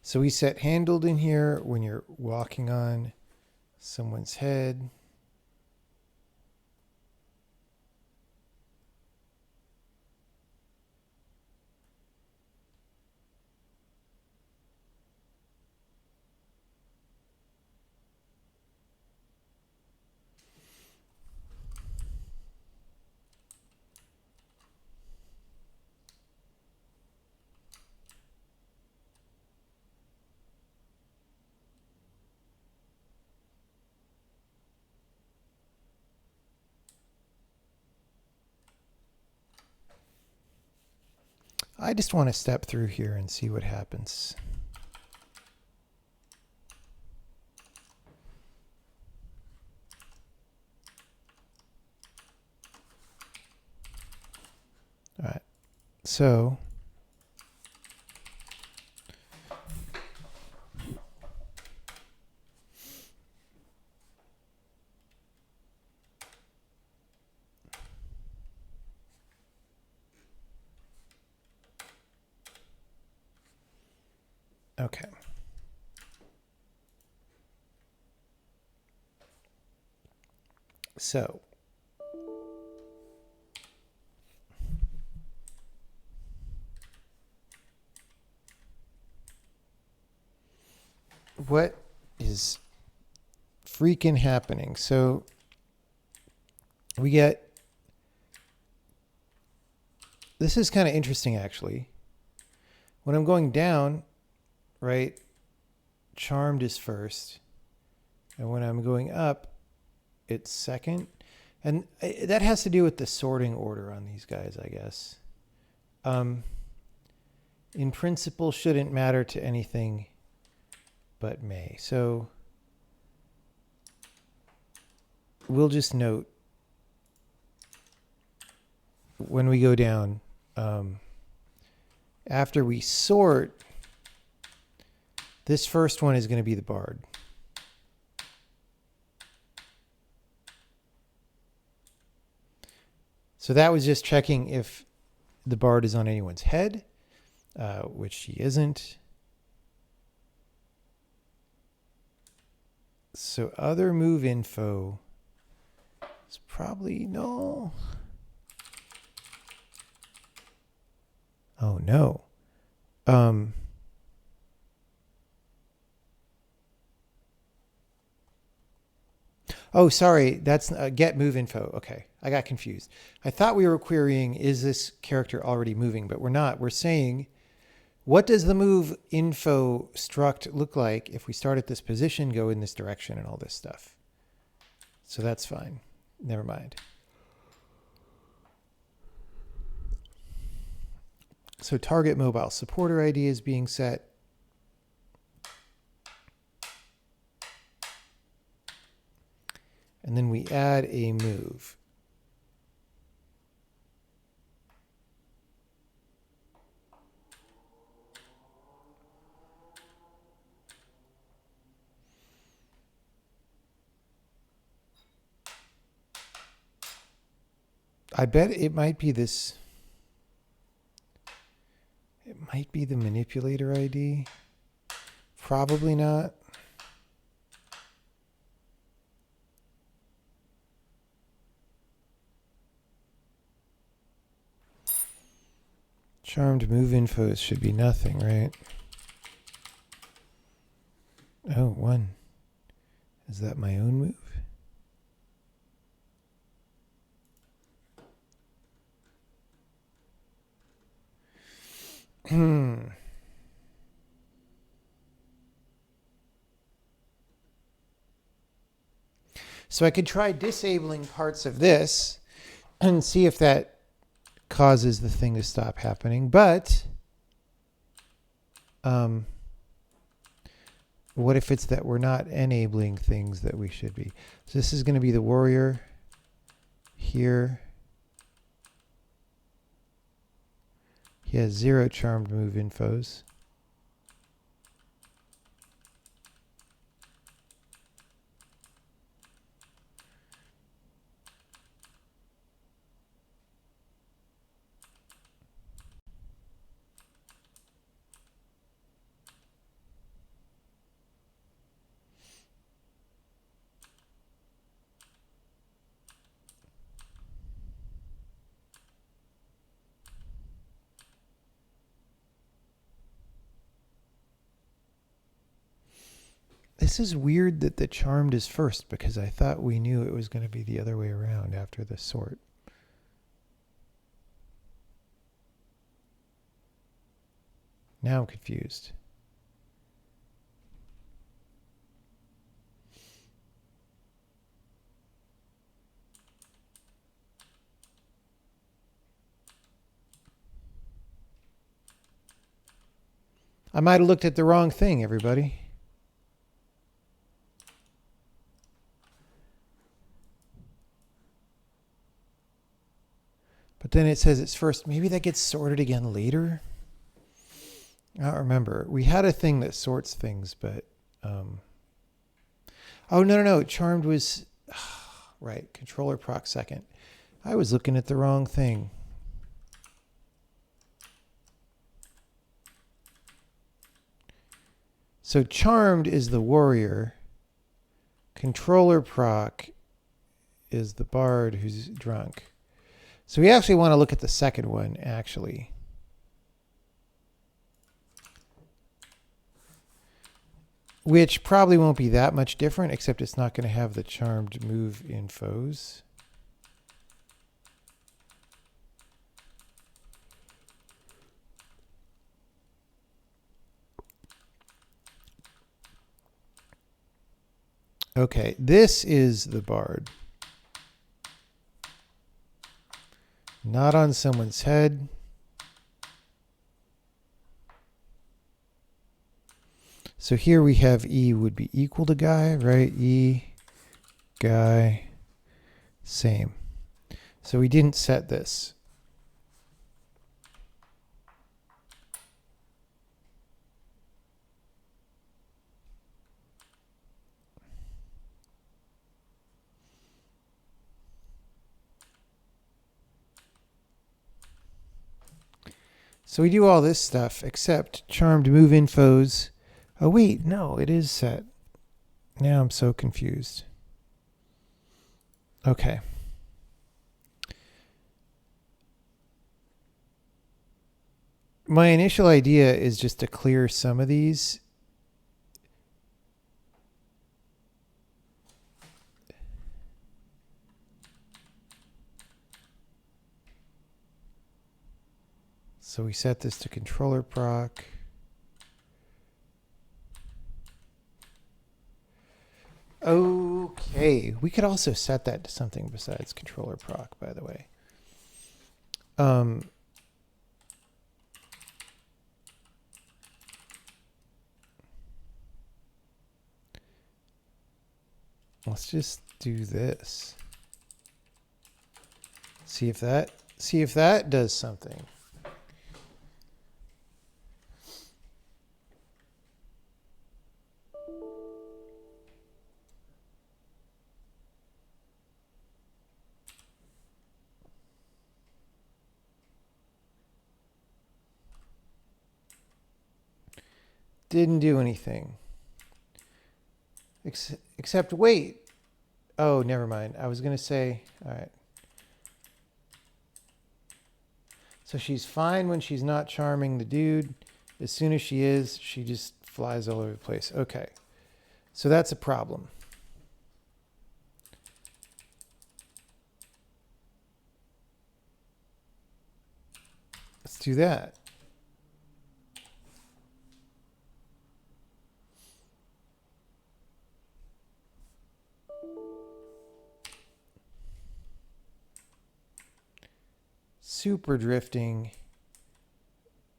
So we set handled in here when you're walking on someone's head. I just want to step through here and see what happens. All right. So okay. So what is freaking happening? So we get, this is kind of interesting actually. When I'm going down, right, charmed is first. And when I'm going up, it's second. And that has to do with the sorting order on these guys, I guess. In principle, shouldn't matter to anything but may. So we'll just note when we go down, after we sort, this first one is going to be the bard. So that was just checking if the bard is on anyone's head, which she isn't. So other move info is probably no. Oh no. Oh, sorry. That's get move info. Okay. I got confused. I thought we were querying, is this character already moving? But we're not. We're saying, what does the move info struct look like if we start at this position, go in this direction, and all this stuff? So that's fine. Never mind. So target mobile supporter ID is being set. And then we add a move. I bet it might be this. It might be the manipulator ID. Probably not. Charmed move infos should be nothing, right? Oh, 1. Is that my own move? So I could try disabling parts of this and see if that causes the thing to stop happening. But what if it's that we're not enabling things that we should be? So this is going to be the warrior here. He has 0 charmed move infos. This is weird that the charmed is first because I thought we knew it was going to be the other way around after the sort. Now I'm confused. I might have looked at the wrong thing, everybody. But then it says it's first. Maybe that gets sorted again later. I don't remember. We had a thing that sorts things, but... Oh, no. Charmed was... right. Controller proc second. I was looking at the wrong thing. So charmed is the warrior. Controller proc is the bard who's drunk. So we actually want to look at the second one, actually. Which probably won't be that much different, except it's not going to have the charmed move infos. Okay, this is the bard. Not on someone's head. So here we have E would be equal to guy, right? E, guy, same. So we didn't set this. So we do all this stuff except charmed move infos. Oh, wait, no, it is set. Now I'm so confused. Okay. My initial idea is just to clear some of these. So we set this to controller proc. Okay, we could also set that to something besides controller proc, by the way. Let's just do this. See if that does something. Didn't do anything. Except, wait. Oh, never mind. I was going to say, all right. So she's fine when she's not charming the dude. As soon as she is, she just flies all over the place. Okay. So that's a problem. Let's do that. super drifting,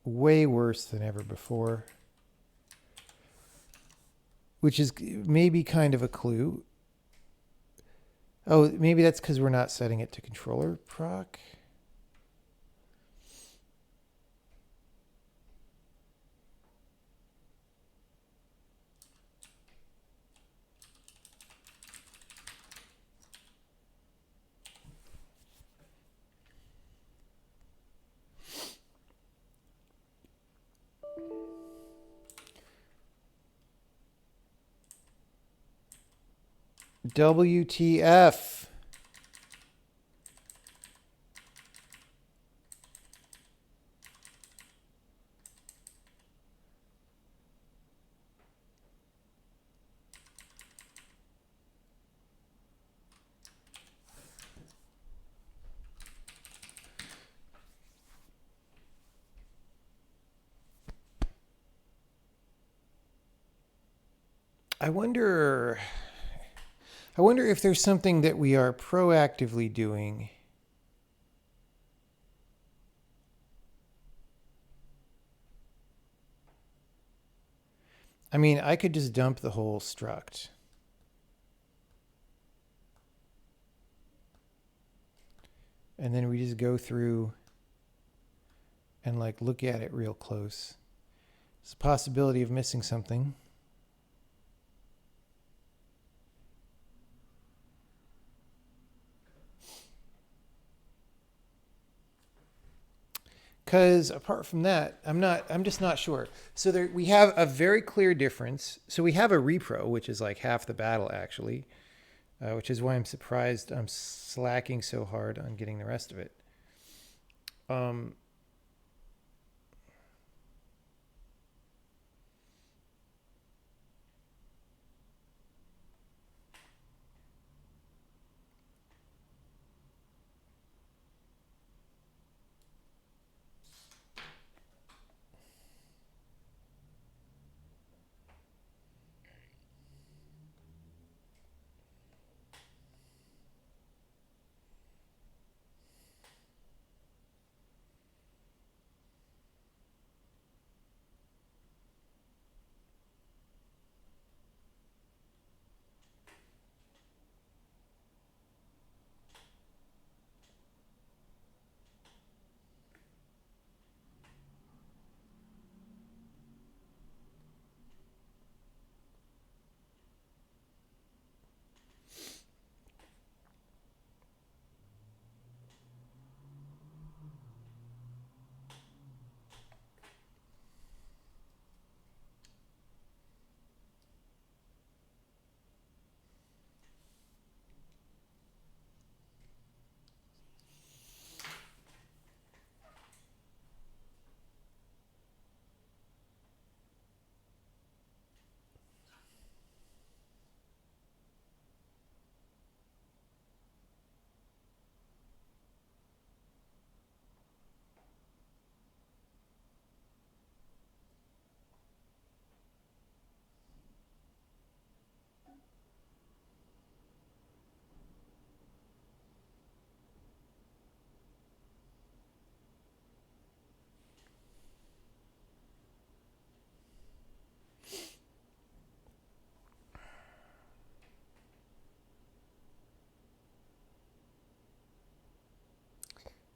way worse than ever before, which is maybe kind of a clue. Oh, maybe that's because we're not setting it to controller proc. WTF. I wonder if there's something that we are proactively doing. I mean, I could just dump the whole struct. And then we just go through and like look at it real close. There's a possibility of missing something. Because apart from that, I'm just not sure. So there, we have a very clear difference. So we have a repro, which is like half the battle actually, which is why I'm surprised I'm slacking so hard on getting the rest of it.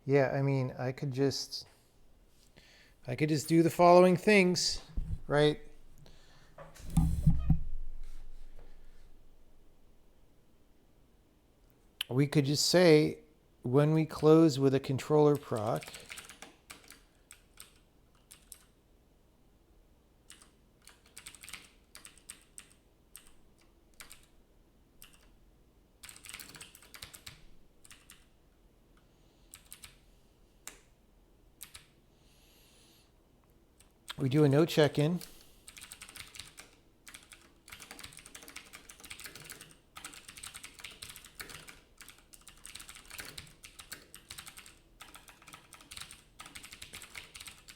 Yeah, I mean, I could just do the following things, right? We could just say when we close with a controller proc, we do a no check-in.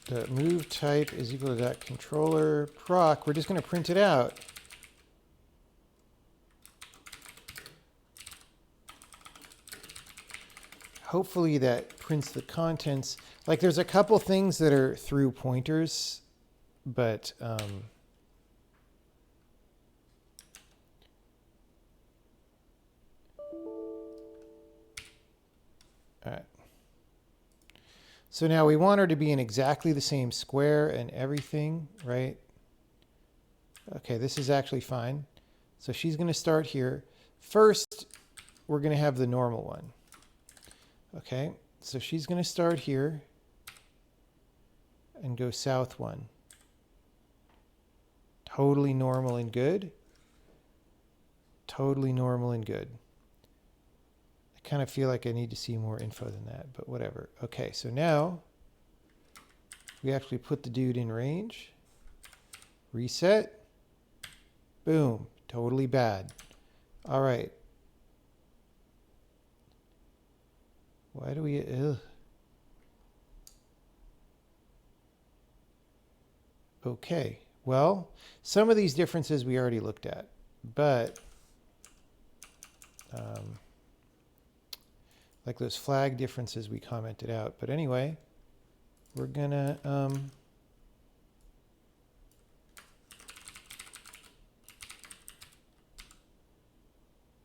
The move type is equal to that controller proc. We're just going to print it out. hopefully that prints the contents. Like there's a couple things that are through pointers, but all right. So now we want her to be in exactly the same square and everything, right? Okay, this is actually fine. So she's going to start here. First, we're going to have the normal one. Okay, so she's going to start here and go south one. Totally normal and good. Totally normal and good. I kind of feel like I need to see more info than that, but whatever. Okay, so now we actually put the dude in range. Reset. Boom. Totally bad. All right. Why do we... Ugh. Okay. Well, some of these differences we already looked at, but like those flag differences we commented out. But anyway, we're gonna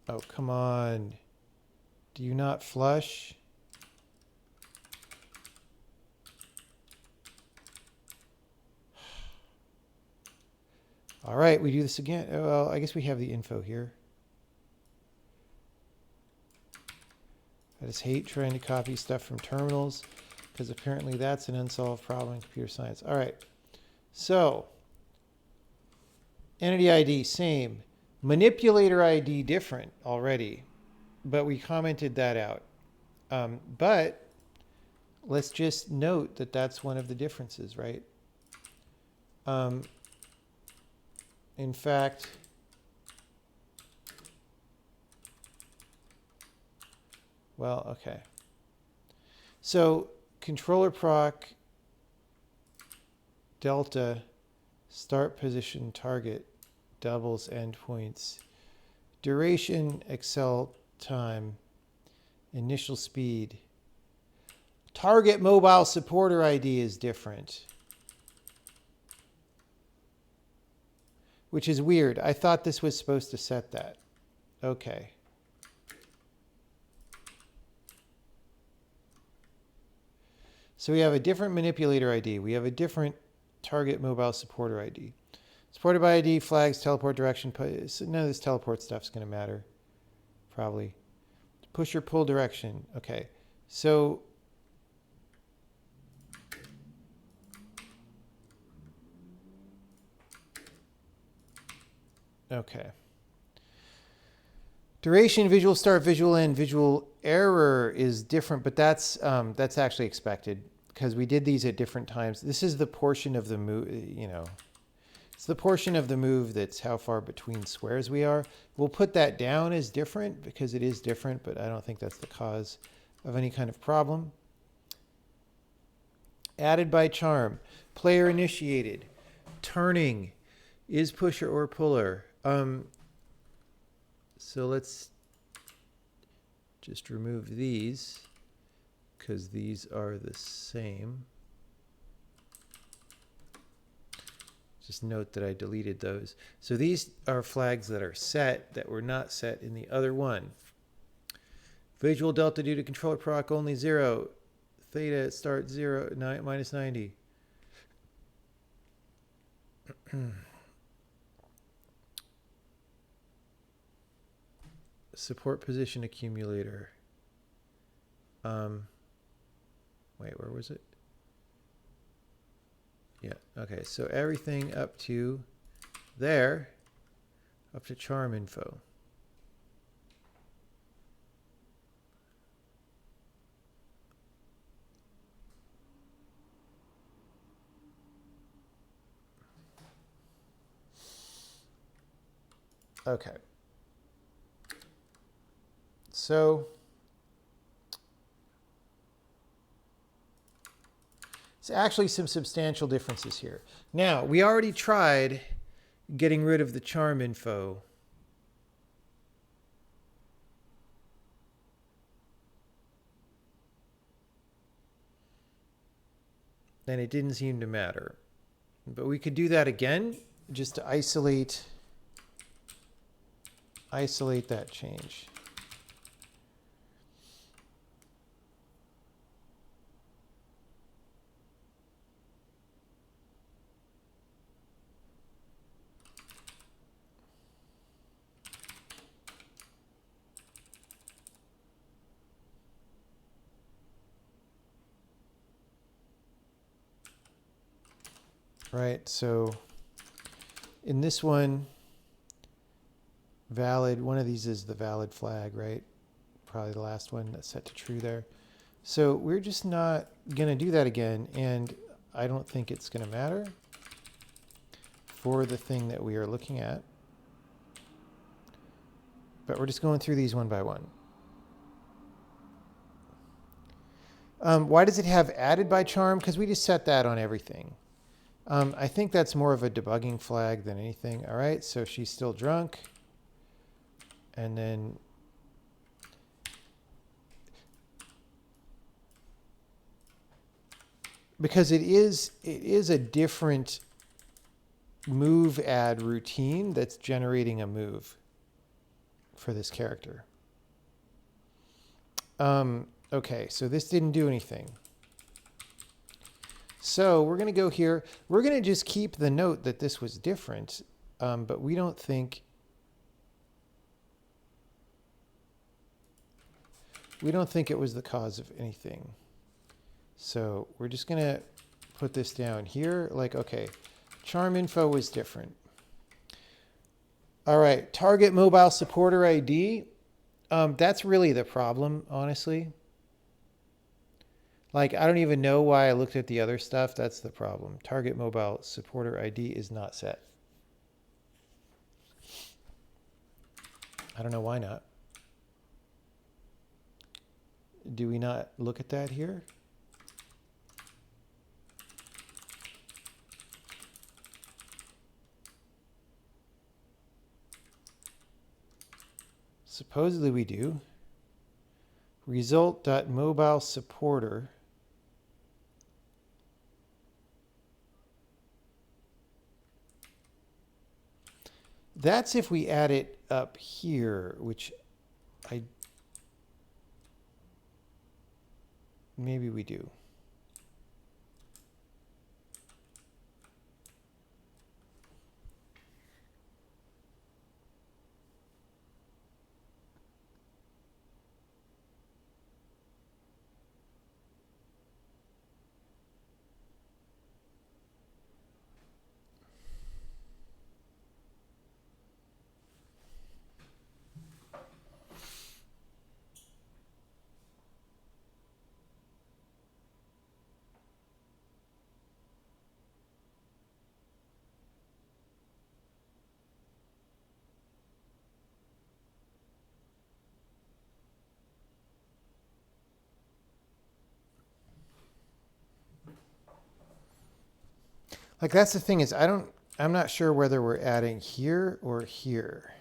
oh, come on. Do you not flush? All right, we do this again. Well, I guess we have the info here. I just hate trying to copy stuff from terminals because apparently that's an unsolved problem in computer science. All right, so entity ID, same. Manipulator ID, different already, but we commented that out. But let's just note that that's one of the differences, right? In fact, well, okay. So controller proc delta start position target doubles endpoints duration accel time initial speed target mobile supporter ID is different, which is weird. I thought this was supposed to set that. Okay. So we have a different manipulator ID. We have a different target mobile supporter ID. Supported by ID, flags, teleport direction. None of this teleport stuff's going to matter, probably. Push or pull direction. Okay. So okay. Duration, visual start, visual end, visual error is different, but that's actually expected because we did these at different times. This is the portion of the move, you know, it's the portion of the move that's how far between squares we are. We'll put that down as different because it is different, but I don't think that's the cause of any kind of problem. Added by charm, player initiated, turning, is pusher or puller. So let's just remove these because these are the same. Just note that I deleted those. So these are flags that are set that were not set in the other one. Visual delta due to controller proc only 0. Theta start 0, minus 90. Support position accumulator. Wait, where was it? Yeah, okay, so everything up to there, up to charm info. Okay. So it's actually some substantial differences here. Now, we already tried getting rid of the charm info. and it didn't seem to matter. But we could do that again just to isolate that change. Right, so in this one, valid, one of these is the valid flag, right? Probably the last one that's set to true there. So we're just not going to do that again, and I don't think it's going to matter for the thing that we are looking at. But we're just going through these one by one. Why does it have added by charm? Because we just set that on everything. I think that's more of a debugging flag than anything. All right, so she's still drunk. And then because it is a different move add routine that's generating a move for this character. Okay, so this didn't do anything. So we're going to go here. We're going to just keep the note that this was different, but we don't think it was the cause of anything. So we're just going to put this down here. Like, okay, charm info was different. All right, target mobile supporter ID. That's really the problem, honestly. Like, I don't even know why I looked at the other stuff. That's the problem. Target mobile supporter ID is not set. I don't know why not. Do we not look at that here? Supposedly we do. Result.mobile supporter. That's if we add it up here, which maybe we do. Like, that's the thing is, I'm not sure whether we're adding here or here.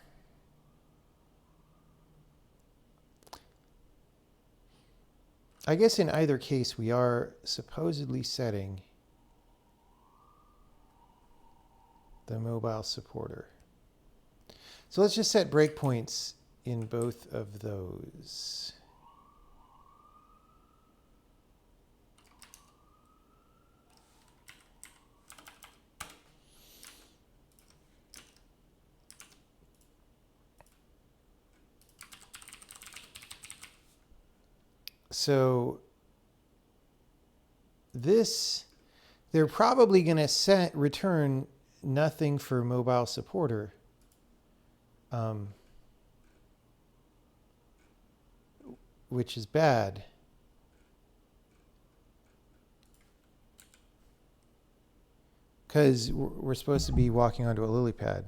I guess in either case, we are supposedly setting the mobile supporter. So let's just set breakpoints in both of those. So this, they're probably going to return nothing for mobile supporter. Which is bad. Because we're supposed to be walking onto a lily pad.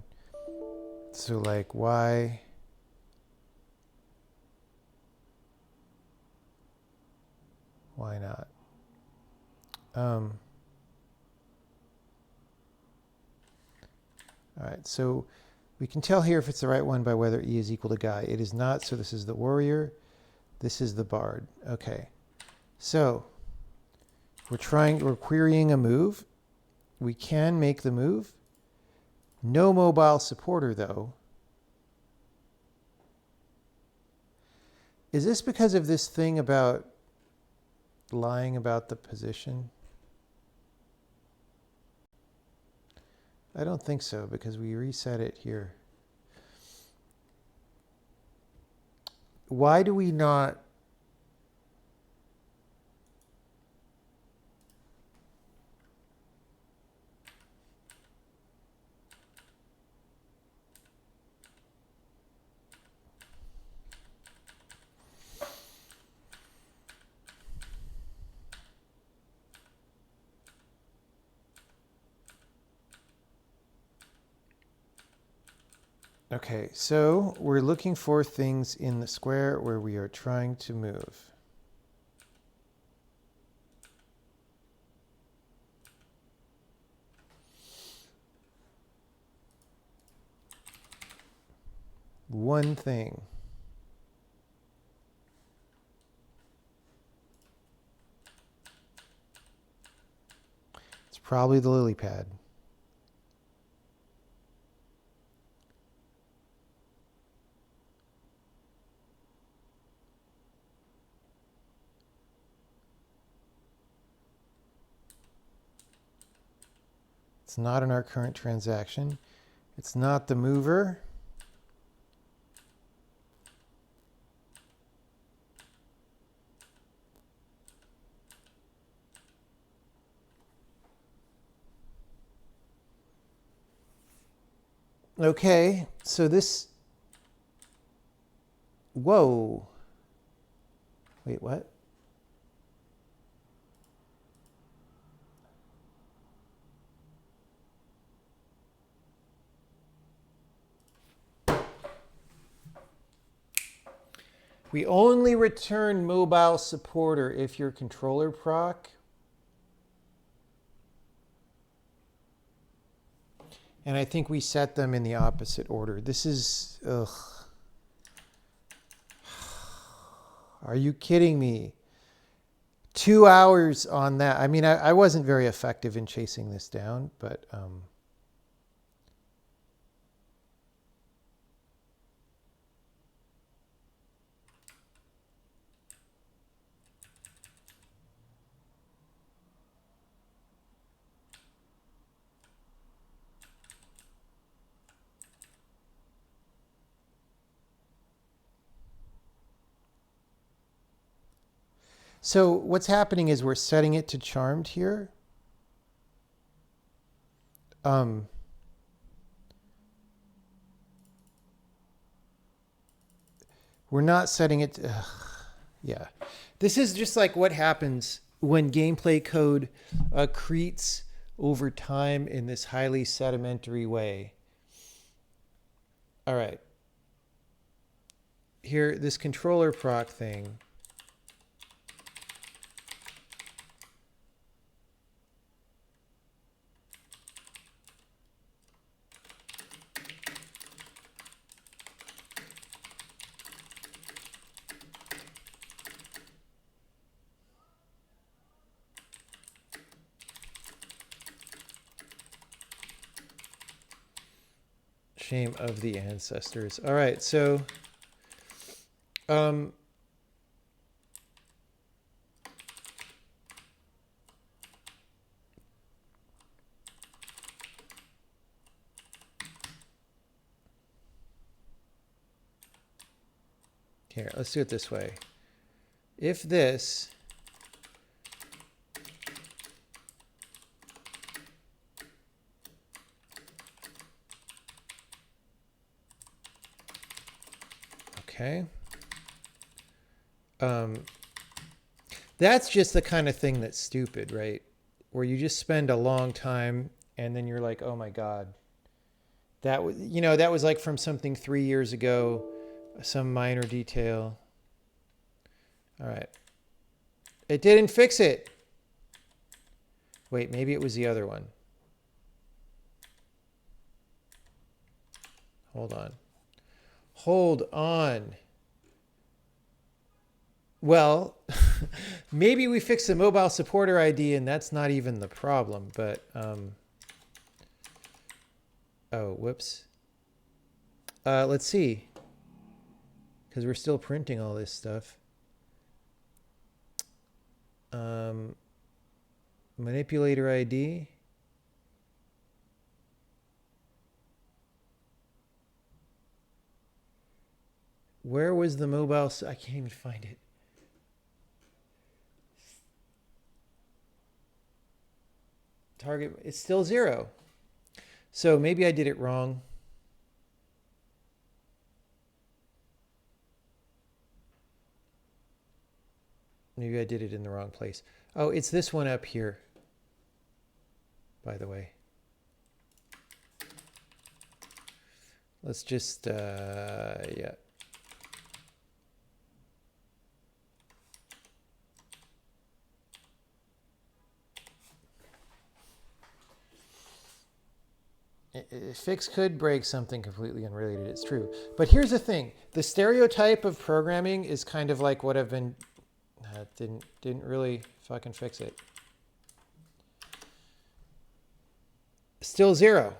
So, like, why? Why not? All right, so we can tell here if it's the right one by whether E is equal to guy. It is not, so this is the warrior. This is the bard. Okay, so We're querying a move. We can make the move. No mobile supporter though. Is this because of this thing about lying about the position? I don't think so, because we reset it here. Why do we not? Okay, so we're looking for things in the square where we are trying to move. One thing. It's probably the lily pad. It's not in our current transaction. It's not the mover. Okay, so this, whoa. Wait, what? We only return mobile supporter if your controller proc. And I think we set them in the opposite order. This is, ugh. Are you kidding me? 2 hours on that. I mean, I wasn't very effective in chasing this down, but so what's happening is we're setting it to charmed here. We're not setting it to, yeah. This is just like what happens when gameplay code accretes over time in this highly sedimentary way. All right. Here, this controller proc thing. Shame of the ancestors. All right, so here, let's do it this way. If this okay. That's just the kind of thing that's stupid, right? Where you just spend a long time and then you're like, oh my God. That was, you know, that was like from something 3 years ago, some minor detail. All right. It didn't fix it. Wait, maybe it was the other one. Hold on. Hold on. Well, maybe we fix the mobile supporter ID and that's not even the problem, but, oh, whoops. Let's see, because we're still printing all this stuff. Manipulator ID. Where was the mobile? I can't even find it. Target, it's still 0. So maybe I did it wrong. Maybe I did it in the wrong place. Oh, it's this one up here, by the way. Let's just, yeah. Fix could break something completely unrelated. It's true. But here's the thing. The stereotype of programming is kind of like what I've been... didn't really fucking fix it. Still 0.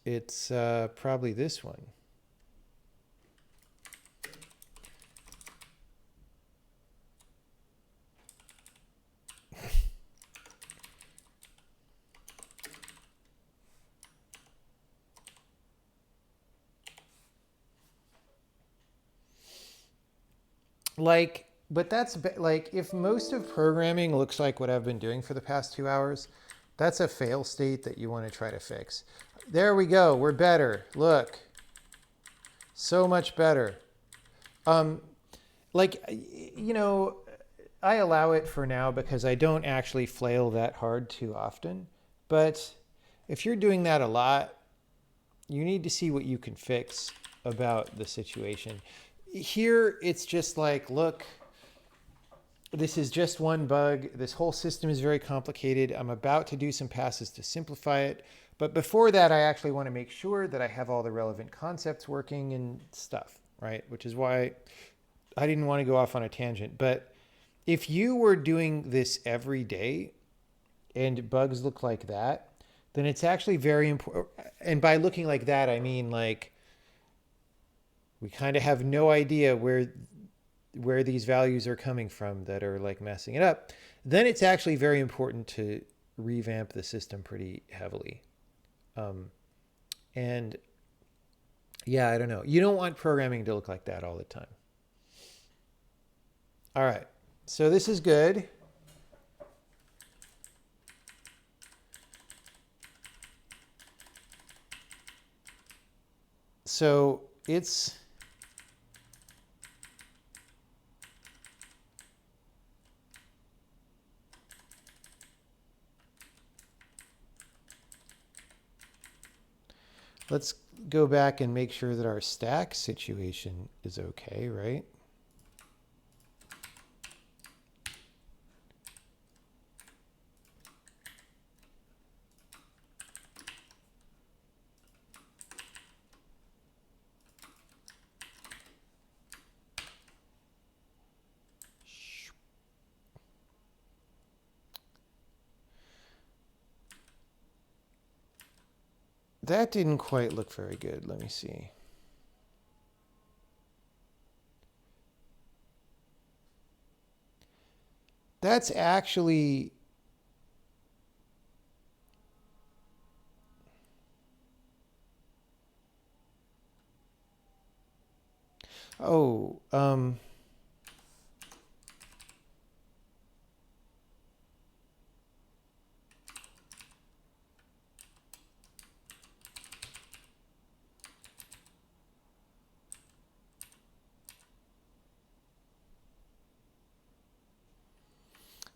It's probably this one. Like, but that's like, if most of programming looks like what I've been doing for the past 2 hours, that's a fail state that you want to try to fix. There we go. We're better. Look. So much better. Like, you know, I allow it for now because I don't actually flail that hard too often. But if you're doing that a lot, you need to see what you can fix about the situation. Here, it's just like, look, this is just one bug. This whole system is very complicated. I'm about to do some passes to simplify it. But before that, I actually want to make sure that I have all the relevant concepts working and stuff, right? Which is why I didn't want to go off on a tangent. But if you were doing this every day and bugs look like that, then it's actually very important. And by looking like that, I mean like we kind of have no idea where these values are coming from that are like messing it up. Then it's actually very important to revamp the system pretty heavily. And yeah, I don't know. You don't want programming to look like that all the time. All right. So this is good. So it's... Let's go back and make sure that our stack situation is okay, right? That didn't quite look very good. Let me see. That's actually... Oh,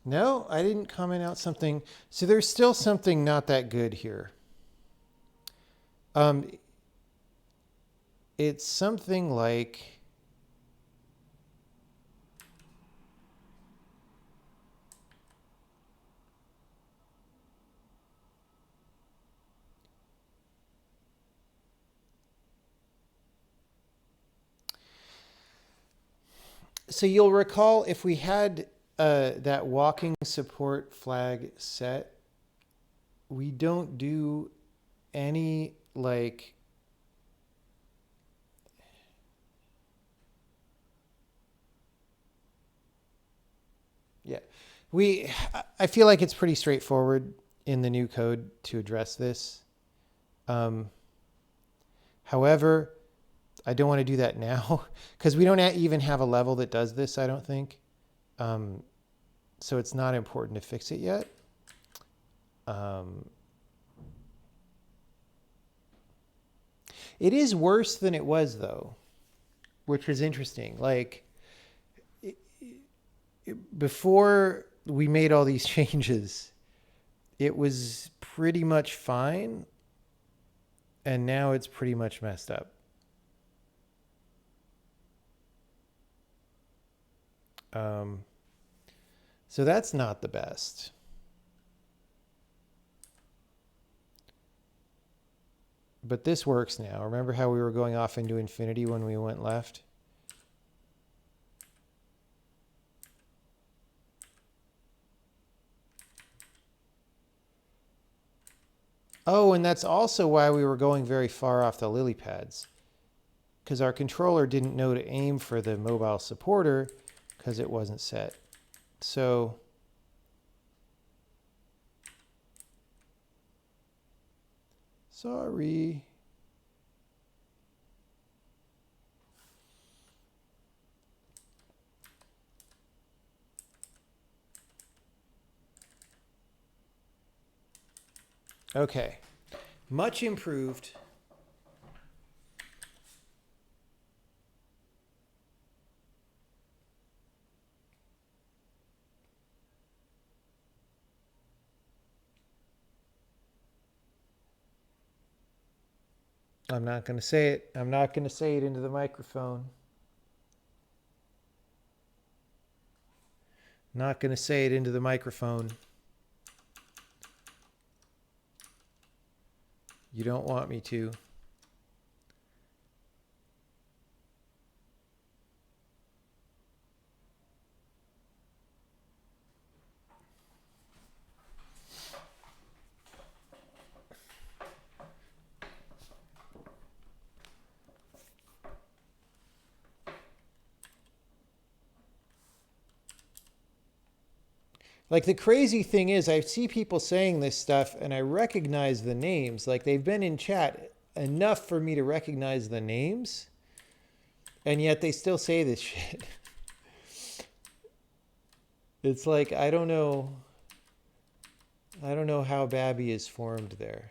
no, I didn't comment out something. So there's still something not that good here. It's something like... So you'll recall if we had that walking support flag set, we don't do any like yeah. I feel like it's pretty straightforward in the new code to address this. However, I don't want to do that now because we don't even have a level that does this, I don't think. So it's not important to fix it yet. It is worse than it was, though, which was interesting. Like, before we made all these changes, it was pretty much fine. And now it's pretty much messed up. So that's not the best. But this works now. Remember how we were going off into infinity when we went left? Oh, and that's also why we were going very far off the lily pads, because our controller didn't know to aim for the mobile supporter because it wasn't set. So sorry. Okay, much improved. I'm not going to say it. I'm not going to say it into the microphone. Not going to say it into the microphone. You don't want me to. Like, the crazy thing is, I see people saying this stuff and I recognize the names. Like, they've been in chat enough for me to recognize the names. And yet they still say this shit. It's like, I don't know how Babby is formed there.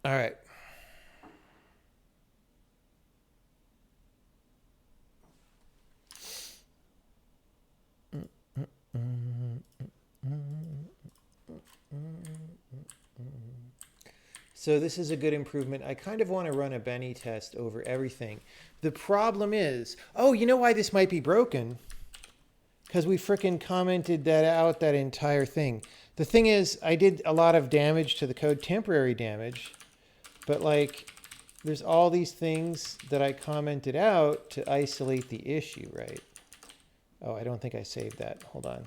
All right. So this is a good improvement. I kind of want to run a Benny test over everything. The problem is, oh, you know why this might be broken? Because we frickin' commented that out, that entire thing. The thing is, I did a lot of damage to the code, temporary damage, but like, there's all these things that I commented out to isolate the issue, right? Oh, I don't think I saved that. Hold on.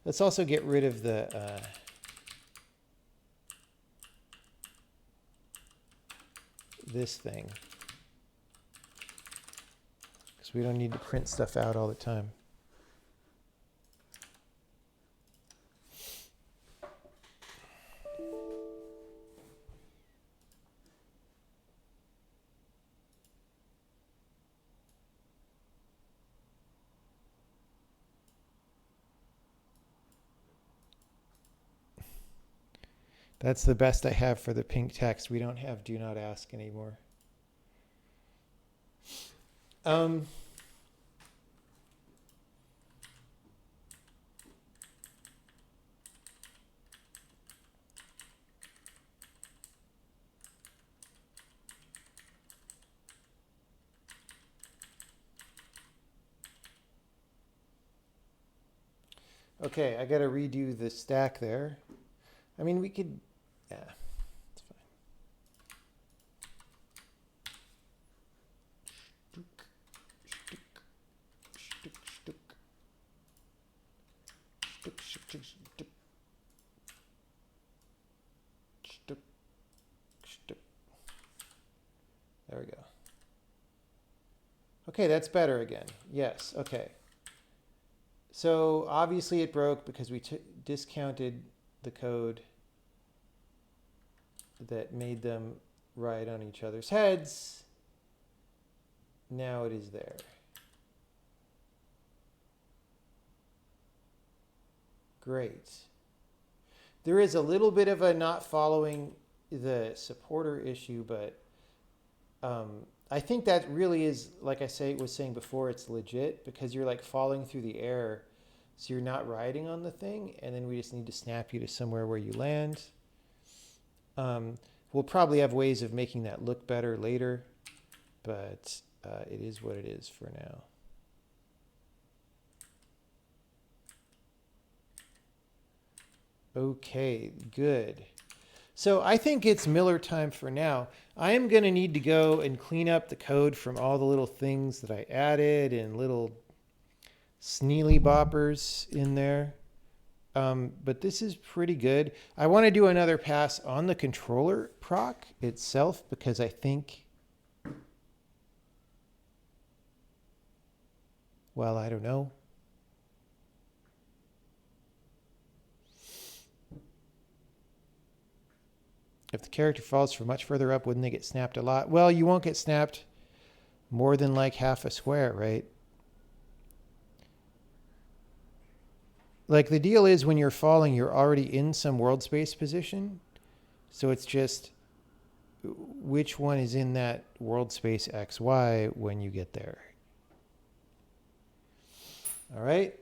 Let's also get rid of the this thing, because we don't need to print stuff out all the time. That's the best I have for the pink text. We don't have do not ask anymore. Okay, I got to redo the stack there. I mean, we could, yeah, it's fine. There we go. Okay, that's better again. Yes, okay. So obviously it broke because we discounted the code that made them ride on each other's heads. Now it is there. Great. There is a little bit of a not following the supporter issue, but I think that really is, like I was saying before, it's legit because you're like falling through the air. So you're not riding on the thing, and then we just need to snap you to somewhere where you land. We'll probably have ways of making that look better later, but it is what it is for now. Okay, good. So I think it's Miller time for now. I am going to need to go and clean up the code from all the little things that I added and little sneely boppers in there. But this is pretty good. I want to do another pass on the controller proc itself because I think, well, I don't know. If the character falls from much further up, wouldn't they get snapped a lot? Well, you won't get snapped more than like half a square, right? Like the deal is when you're falling, you're already in some world space position. So it's just which one is in that world space XY when you get there. All right.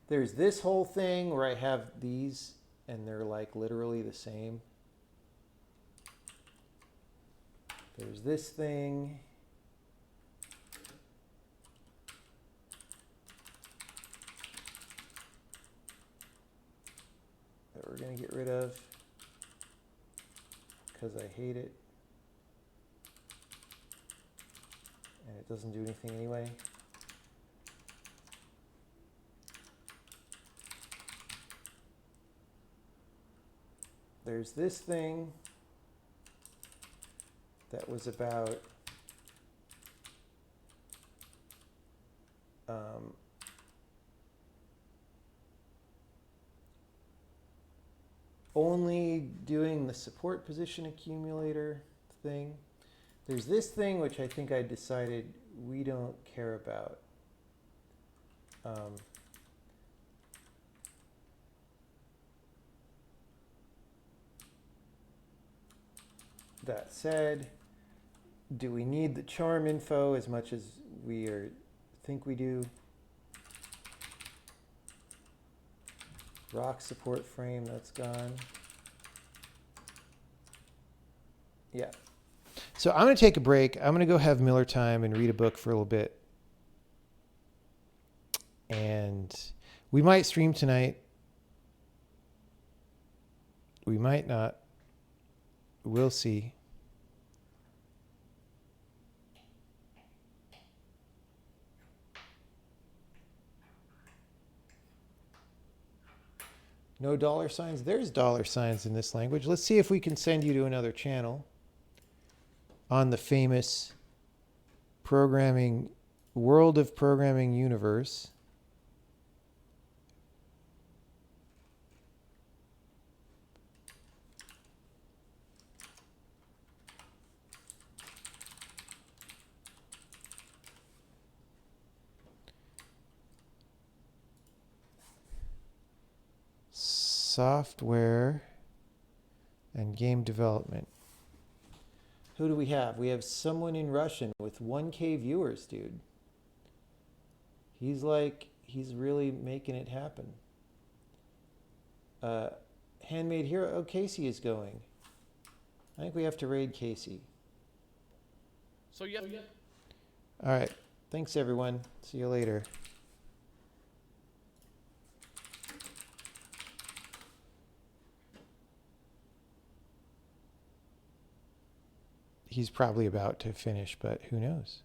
There's this whole thing where I have these and they're like literally the same. There's this thing. That we're going to get rid of because I hate it. And it doesn't do anything anyway. There's this thing that was about only doing the support position accumulator thing. There's this thing which I think I decided we don't care about. That said, do we need the charm info as much as we think we do? Rock support frame, that's gone. Yeah. So I'm going to take a break. I'm going to go have Miller time and read a book for a little bit. And we might stream tonight. We might not. We'll see. No dollar signs? There's dollar signs in this language. Let's see if we can send you to another channel on the famous programming, World of Programming universe. Software and game development. Who do we have? We have someone in Russian with 1K viewers, dude. He's really making it happen. Handmade Hero. Oh, Casey is going. I think we have to raid Casey. So yeah. All right. Thanks, everyone. See you later. He's probably about to finish, but who knows?